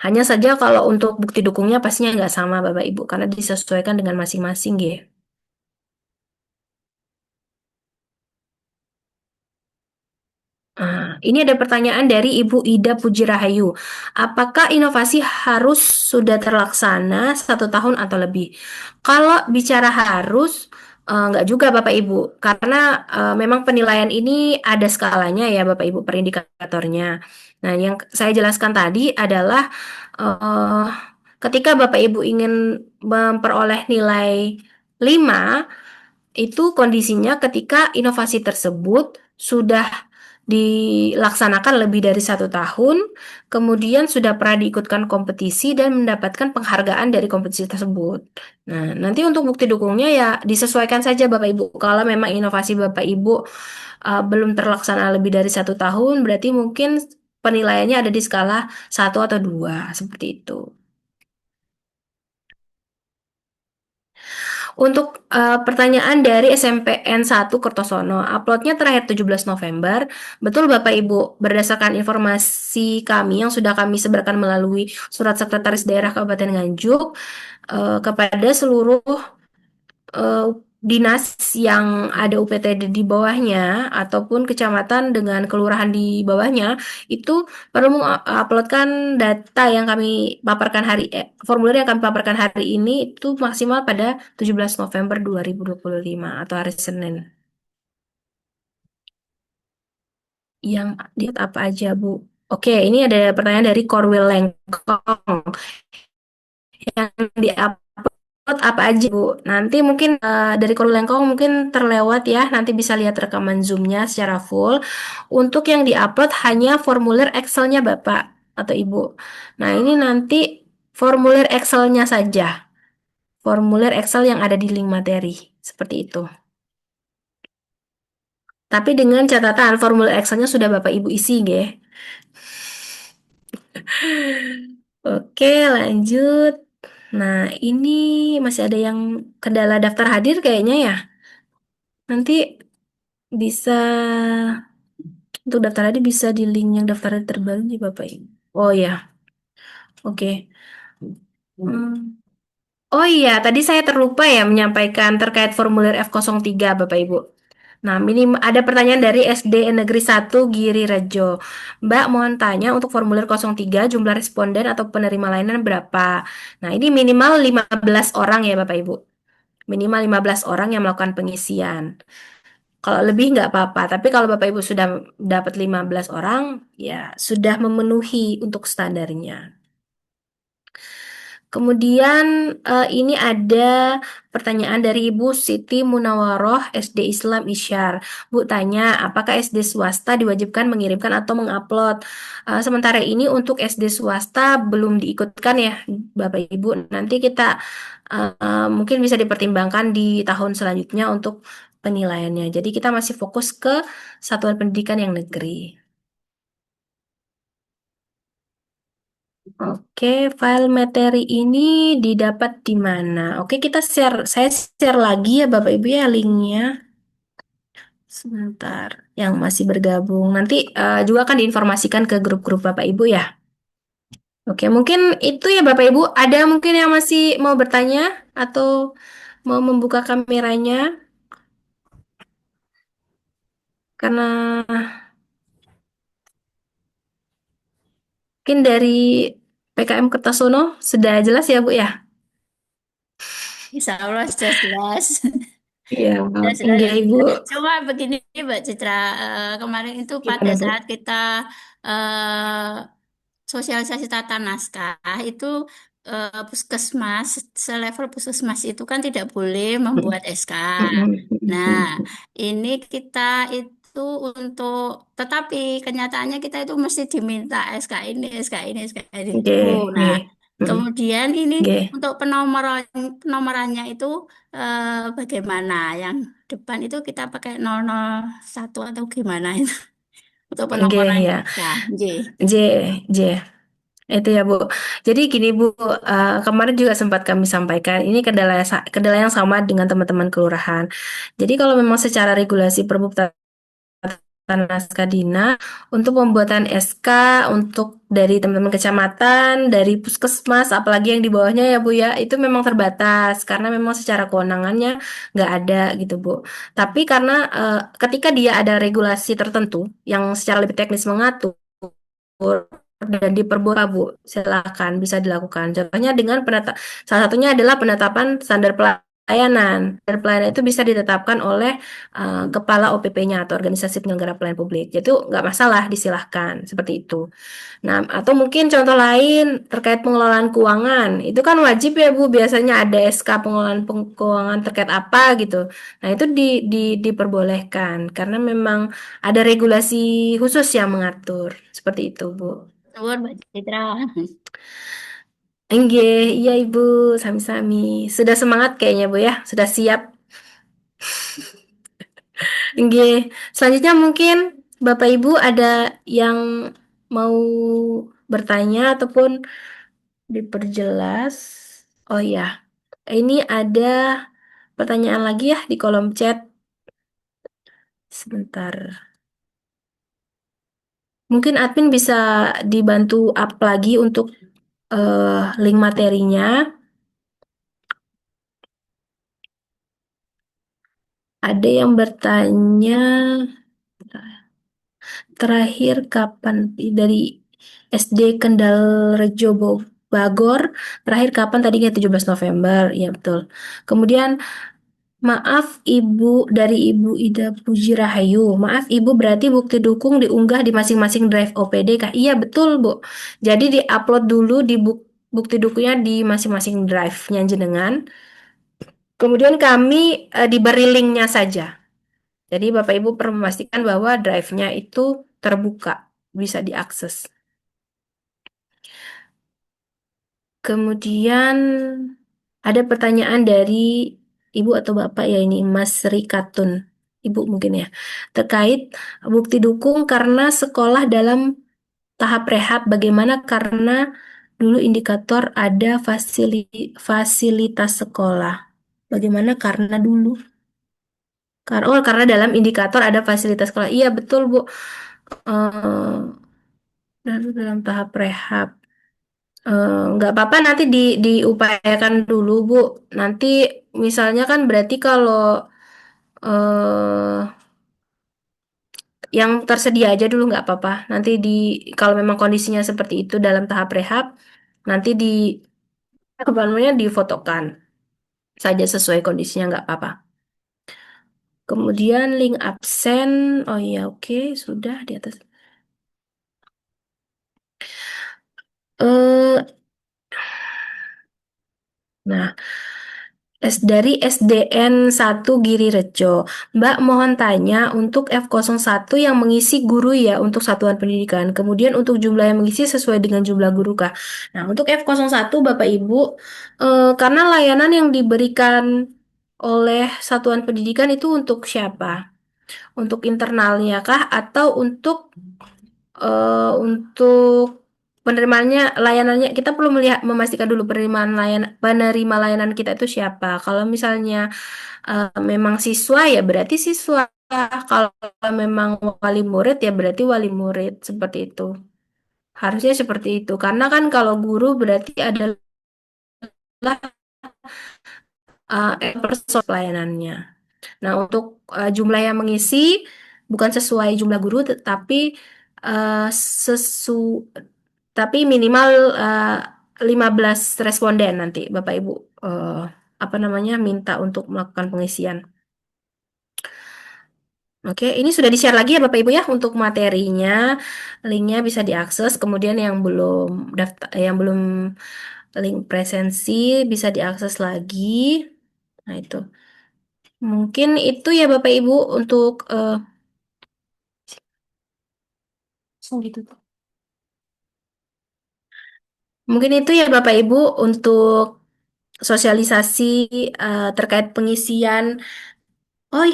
Hanya saja kalau untuk bukti dukungnya pastinya nggak sama Bapak Ibu karena disesuaikan dengan masing-masing ya. Ini ada pertanyaan dari Ibu Ida Pujirahayu. Apakah inovasi harus sudah terlaksana 1 tahun atau lebih? Kalau bicara harus, nggak juga Bapak Ibu. Karena memang penilaian ini ada skalanya ya Bapak Ibu per indikatornya. Nah, yang saya jelaskan tadi adalah eh, ketika Bapak Ibu ingin memperoleh nilai 5, itu kondisinya ketika inovasi tersebut sudah dilaksanakan lebih dari 1 tahun, kemudian sudah pernah diikutkan kompetisi dan mendapatkan penghargaan dari kompetisi tersebut. Nah, nanti untuk bukti dukungnya ya disesuaikan saja Bapak Ibu. Kalau memang inovasi Bapak Ibu belum terlaksana lebih dari 1 tahun, berarti mungkin penilaiannya ada di skala 1 atau 2, seperti itu. Untuk pertanyaan dari SMPN 1 Kertosono, uploadnya terakhir 17 November. Betul Bapak Ibu, berdasarkan informasi kami yang sudah kami sebarkan melalui Surat Sekretaris Daerah Kabupaten Nganjuk kepada seluruh eh, dinas yang ada UPTD di bawahnya ataupun kecamatan dengan kelurahan di bawahnya itu perlu menguploadkan data yang kami paparkan formulir yang kami paparkan hari ini itu maksimal pada 17 November 2025 atau hari Senin. Yang lihat apa aja, Bu? Oke, ini ada pertanyaan dari Korwil Lengkong. Yang di-upload apa aja, Bu? Nanti mungkin dari Korwil Lengkong mungkin terlewat ya. Nanti bisa lihat rekaman Zoom-nya secara full. Untuk yang di-upload hanya formulir Excel-nya Bapak atau Ibu. Nah, ini nanti formulir Excel-nya saja. Formulir Excel yang ada di link materi. Seperti itu. Tapi dengan catatan formulir Excel-nya sudah Bapak Ibu isi, nggih. Oke, lanjut. Nah, ini masih ada yang kendala daftar hadir kayaknya ya. Nanti bisa untuk daftar hadir bisa di link yang daftar hadir terbaru nih Bapak Ibu. Oh ya, oke. Hmm. Oh iya, tadi saya terlupa ya menyampaikan terkait formulir F03 Bapak Ibu. Nah, ada pertanyaan dari SD Negeri 1 Giri Rejo. Mbak, mohon tanya untuk formulir 03 jumlah responden atau penerima layanan berapa? Nah, ini minimal 15 orang ya Bapak Ibu. Minimal 15 orang yang melakukan pengisian. Kalau lebih nggak apa-apa, tapi kalau Bapak Ibu sudah dapat 15 orang, ya sudah memenuhi untuk standarnya. Kemudian ini ada pertanyaan dari Ibu Siti Munawaroh SD Islam Isyar. Bu tanya, apakah SD swasta diwajibkan mengirimkan atau mengupload? Sementara ini untuk SD swasta belum diikutkan ya Bapak Ibu. Nanti kita mungkin bisa dipertimbangkan di tahun selanjutnya untuk penilaiannya. Jadi kita masih fokus ke satuan pendidikan yang negeri. Oke, file materi ini didapat di mana? Oke, saya share lagi ya Bapak Ibu ya linknya. Sebentar, yang masih bergabung. Nanti juga akan diinformasikan ke grup-grup Bapak Ibu ya. Oke, mungkin itu ya Bapak Ibu. Ada mungkin yang masih mau bertanya atau mau membuka kameranya? Karena mungkin dari PKM Kertasono sudah jelas ya Bu ya? Insya Allah sudah jelas. Iya, Sudah jelas. enggak Ibu. Cuma begini Mbak Citra, kemarin itu pada Gimana Bu? saat kita eh, sosialisasi tata naskah itu puskesmas, selevel puskesmas itu kan tidak boleh membuat SK. Nah, ini kita itu untuk, tetapi kenyataannya kita itu mesti diminta SK ini, SK ini, SK ini. Oke, Oh, nah, oke. kemudian ini Oke. untuk penomorannya itu bagaimana? Yang depan itu kita pakai 001 atau gimana itu untuk Oke, penomoran ya. SK. J. J, J. Itu ya, Bu. Jadi gini, Bu, kemarin juga sempat kami sampaikan, ini kendala yang sama dengan teman-teman kelurahan. Jadi kalau memang secara regulasi Perbuk Naskah Dina untuk pembuatan SK untuk dari teman-teman kecamatan, dari puskesmas, apalagi yang di bawahnya ya Bu ya, itu memang terbatas karena memang secara kewenangannya nggak ada gitu Bu. Tapi karena ketika dia ada regulasi tertentu yang secara lebih teknis mengatur dan diperbolehkan Bu, silakan bisa dilakukan. Contohnya dengan salah satunya adalah penetapan standar pelayanan pelayanan. Dan pelayanan itu bisa ditetapkan oleh kepala OPP-nya atau organisasi penyelenggara pelayanan publik. Jadi itu nggak masalah, disilahkan seperti itu. Nah, atau mungkin contoh lain terkait pengelolaan keuangan. Itu kan wajib ya Bu, biasanya ada SK pengelolaan keuangan terkait apa gitu. Nah, itu diperbolehkan karena memang ada regulasi khusus yang mengatur. Seperti itu, Bu. Nuwun Mbak Citra. Enggak, iya Ibu, sami-sami. Sudah semangat kayaknya Bu ya, sudah siap. Enggak. Selanjutnya mungkin Bapak Ibu ada yang mau bertanya ataupun diperjelas. Oh ya, ini ada pertanyaan lagi ya di kolom chat. Sebentar. Mungkin admin bisa dibantu up lagi untuk link materinya. Ada yang bertanya terakhir kapan dari SD Kendal Rejo Bagor, terakhir kapan tadinya 17 November, ya betul. Kemudian maaf Ibu dari Ibu Ida Puji Rahayu. Maaf Ibu berarti bukti dukung diunggah di masing-masing drive OPD kah? Iya betul Bu. Jadi diupload dulu di bukti dukungnya di masing-masing drive-nya jenengan. Kemudian kami diberi linknya saja. Jadi Bapak Ibu perlu memastikan bahwa drive-nya itu terbuka, bisa diakses. Kemudian ada pertanyaan dari Ibu atau Bapak ya ini Mas Sri Katun. Ibu mungkin ya. Terkait bukti dukung karena sekolah dalam tahap rehab bagaimana karena dulu indikator ada fasilitas sekolah. Bagaimana karena dulu? Karena dalam indikator ada fasilitas sekolah. Iya betul Bu. Eh, dalam tahap rehab. Nggak apa-apa nanti diupayakan dulu Bu. Nanti misalnya kan berarti kalau eh yang tersedia aja dulu nggak apa-apa. Nanti kalau memang kondisinya seperti itu dalam tahap rehab, nanti apa namanya difotokan saja sesuai kondisinya nggak apa-apa. Kemudian link absen, oh iya oke sudah di atas. Eh, nah, dari SDN 1 Giri Rejo. Mbak mohon tanya untuk F01 yang mengisi guru ya untuk satuan pendidikan. Kemudian untuk jumlah yang mengisi sesuai dengan jumlah guru kah? Nah, untuk F01 Bapak Ibu, karena layanan yang diberikan oleh satuan pendidikan itu untuk siapa? Untuk internalnya kah atau untuk penerimaannya layanannya kita perlu memastikan dulu penerima layanan kita itu siapa. Kalau misalnya memang siswa ya berarti siswa. Kalau memang wali murid ya berarti wali murid seperti itu. Harusnya seperti itu. Karena kan kalau guru berarti adalah person pelayanannya. Nah, untuk jumlah yang mengisi bukan sesuai jumlah guru tetapi eh, sesu tapi minimal eh, 15 responden nanti Bapak Ibu eh, apa namanya minta untuk melakukan pengisian. Oke, ini sudah di-share lagi ya Bapak Ibu ya untuk materinya. Linknya bisa diakses. Kemudian yang belum link presensi bisa diakses lagi. Nah, itu. Mungkin itu ya Bapak Ibu untuk gitu. Mungkin itu ya Bapak Ibu untuk sosialisasi terkait pengisian. Oh,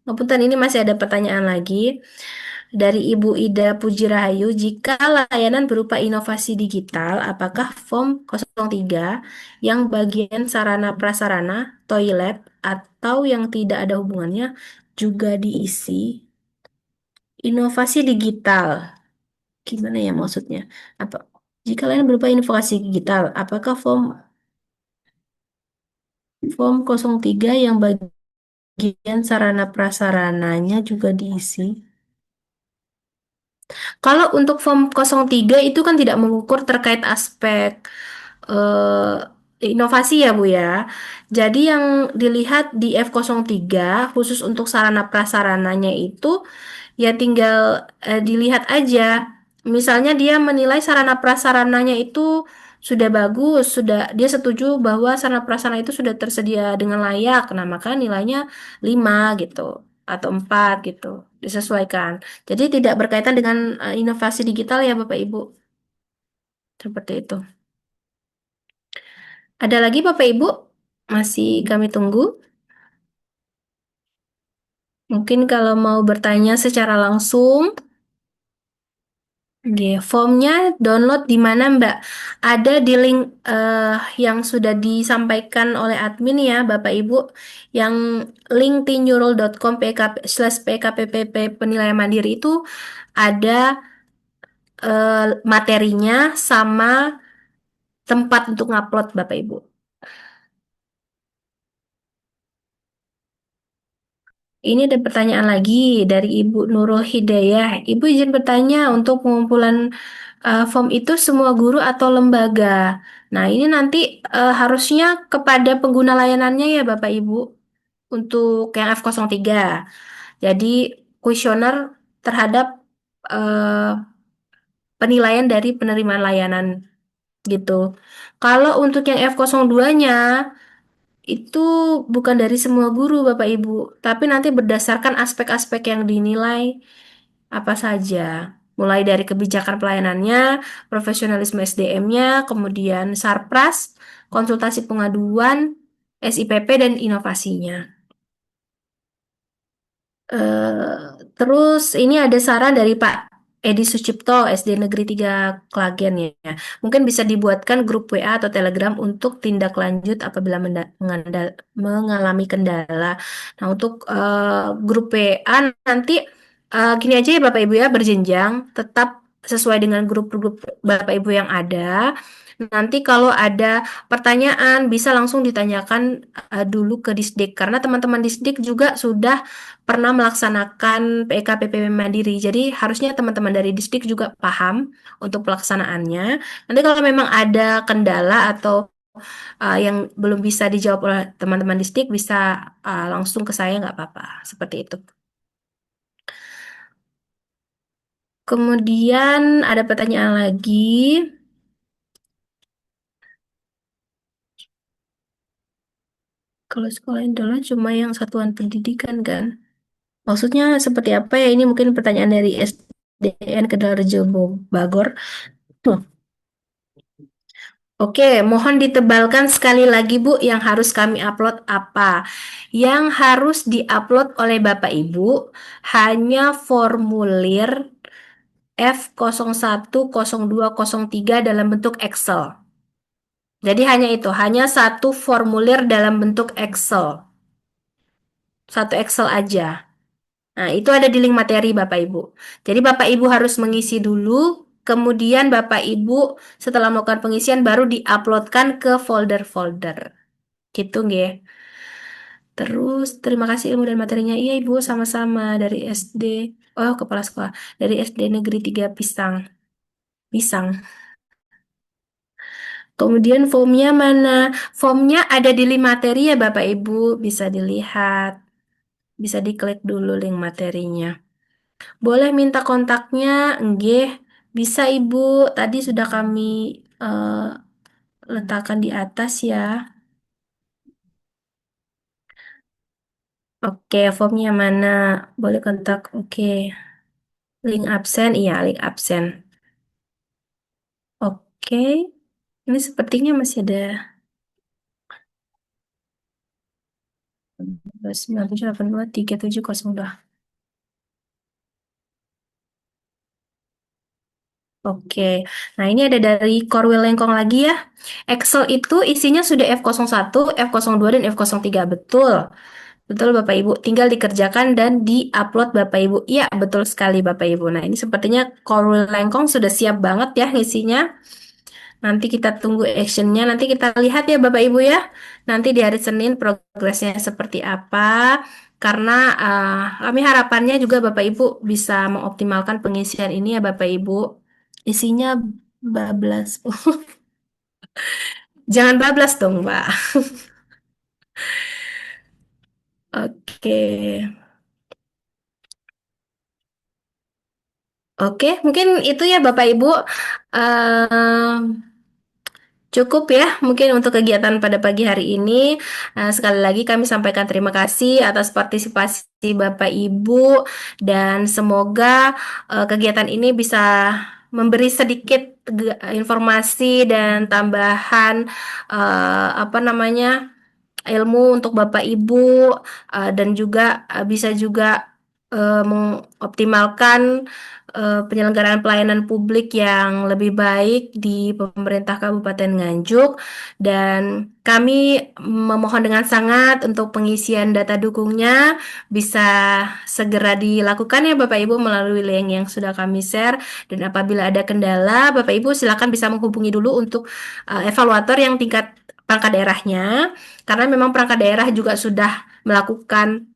ngapunten ini masih ada pertanyaan lagi dari Ibu Ida Puji Rahayu. Jika layanan berupa inovasi digital, apakah form 03 yang bagian sarana prasarana, toilet, atau yang tidak ada hubungannya juga diisi? Inovasi digital, gimana ya maksudnya? Apa? Jika layanan berupa inovasi digital, apakah form 03 yang bagian sarana prasarananya juga diisi? Kalau untuk form 03 itu kan tidak mengukur terkait aspek eh, inovasi ya Bu ya. Jadi yang dilihat di F03 khusus untuk sarana prasarananya itu ya tinggal dilihat aja. Misalnya dia menilai sarana prasarananya itu sudah bagus, sudah dia setuju bahwa sarana prasarana itu sudah tersedia dengan layak. Nah, maka nilainya 5 gitu atau 4 gitu. Disesuaikan. Jadi tidak berkaitan dengan inovasi digital ya Bapak Ibu. Seperti itu. Ada lagi Bapak Ibu? Masih kami tunggu. Mungkin kalau mau bertanya secara langsung, formnya download di mana Mbak? Ada di link yang sudah disampaikan oleh admin ya Bapak Ibu, yang link tinyurul.com pkp/pkppp penilaian mandiri itu ada materinya sama tempat untuk ngupload Bapak Ibu. Ini ada pertanyaan lagi dari Ibu Nurul Hidayah. Ibu izin bertanya untuk pengumpulan form itu semua guru atau lembaga. Nah, ini nanti harusnya kepada pengguna layanannya ya Bapak Ibu untuk yang F03. Jadi kuesioner terhadap eh, penilaian dari penerimaan layanan gitu. Kalau untuk yang F02-nya itu bukan dari semua guru Bapak Ibu, tapi nanti berdasarkan aspek-aspek yang dinilai apa saja. Mulai dari kebijakan pelayanannya, profesionalisme SDM-nya, kemudian Sarpras, konsultasi pengaduan, SIPP, dan inovasinya. Terus ini ada saran dari Pak Edi Sucipto, SD Negeri 3 Klagen ya. Mungkin bisa dibuatkan grup WA atau Telegram untuk tindak lanjut apabila mengalami kendala. Nah, untuk grup WA nanti gini aja ya Bapak Ibu ya, berjenjang, tetap sesuai dengan grup-grup Bapak Ibu yang ada. Nanti kalau ada pertanyaan bisa langsung ditanyakan dulu ke Disdik, karena teman-teman Disdik juga sudah pernah melaksanakan PKPP Mandiri. Jadi harusnya teman-teman dari distrik juga paham untuk pelaksanaannya. Nanti kalau memang ada kendala atau yang belum bisa dijawab oleh teman-teman distrik, bisa langsung ke saya nggak apa-apa. Seperti itu. Kemudian ada pertanyaan lagi. Kalau sekolah Indonesia cuma yang satuan pendidikan kan? Maksudnya seperti apa ya? Ini mungkin pertanyaan dari SDN Kedalarjo Bagor. Oke, mohon ditebalkan sekali lagi Bu, yang harus kami upload apa? Yang harus diupload oleh Bapak Ibu hanya formulir F010203 dalam bentuk Excel. Jadi hanya itu, hanya satu formulir dalam bentuk Excel. Satu Excel aja. Nah, itu ada di link materi Bapak Ibu. Jadi Bapak Ibu harus mengisi dulu, kemudian Bapak Ibu setelah melakukan pengisian baru diuploadkan ke folder-folder. Gitu nggih. Terus terima kasih ilmu dan materinya. Iya Ibu, sama-sama dari SD. Oh, kepala sekolah. Dari SD Negeri 3 Pisang. Pisang. Kemudian formnya mana? Formnya ada di link materi ya Bapak Ibu, bisa dilihat. Bisa diklik dulu link materinya. Boleh minta kontaknya? Nggih, bisa Ibu. Tadi sudah kami letakkan di atas ya. Oke, formnya mana? Boleh kontak. Oke. Link absen, iya, link absen. Oke. Ini sepertinya masih ada 97823702. Oke, nah ini ada dari Korwil Lengkong lagi ya. Excel itu isinya sudah F01, F02, dan F03. Betul. Betul Bapak Ibu, tinggal dikerjakan dan di-upload Bapak Ibu. Iya, betul sekali Bapak Ibu. Nah, ini sepertinya Korwil Lengkong sudah siap banget ya ngisinya. Nanti kita tunggu actionnya, nanti kita lihat ya Bapak Ibu ya. Nanti di hari Senin progresnya seperti apa. Karena kami harapannya juga Bapak Ibu bisa mengoptimalkan pengisian ini ya Bapak Ibu. Isinya bablas. Jangan bablas dong, Mbak. Oke. Oke, mungkin itu ya Bapak Ibu. Cukup ya, mungkin untuk kegiatan pada pagi hari ini. Sekali lagi kami sampaikan terima kasih atas partisipasi Bapak Ibu dan semoga kegiatan ini bisa memberi sedikit informasi dan tambahan apa namanya ilmu untuk Bapak Ibu dan juga bisa juga mengoptimalkan penyelenggaraan pelayanan publik yang lebih baik di pemerintah Kabupaten Nganjuk dan kami memohon dengan sangat untuk pengisian data dukungnya bisa segera dilakukan ya Bapak Ibu melalui link yang sudah kami share dan apabila ada kendala Bapak Ibu silakan bisa menghubungi dulu untuk evaluator yang tingkat pangkat daerahnya karena memang perangkat daerah juga sudah melakukan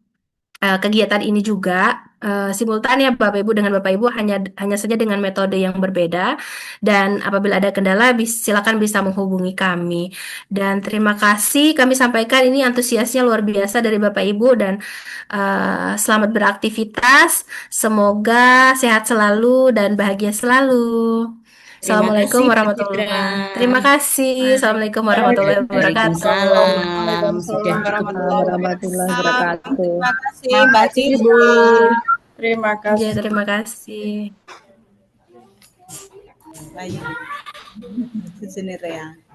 kegiatan ini juga simultan ya Bapak Ibu dengan Bapak Ibu hanya saja dengan metode yang berbeda dan apabila ada kendala silakan bisa menghubungi kami dan terima kasih kami sampaikan ini antusiasnya luar biasa dari Bapak Ibu dan selamat beraktivitas semoga sehat selalu dan bahagia selalu. Terima Assalamualaikum kasih Mbak Citra. warahmatullahi. Terima kasih. Assalamualaikum warahmatullahi wabarakatuh. Waalaikumsalam. Sudah Waalaikumsalam cukup warahmatullahi wabarakatuh. Terima kasih Mbak Makasih Cici. Bu. Terima Ya, kasih. terima kasih. Ayo. Sini Rea.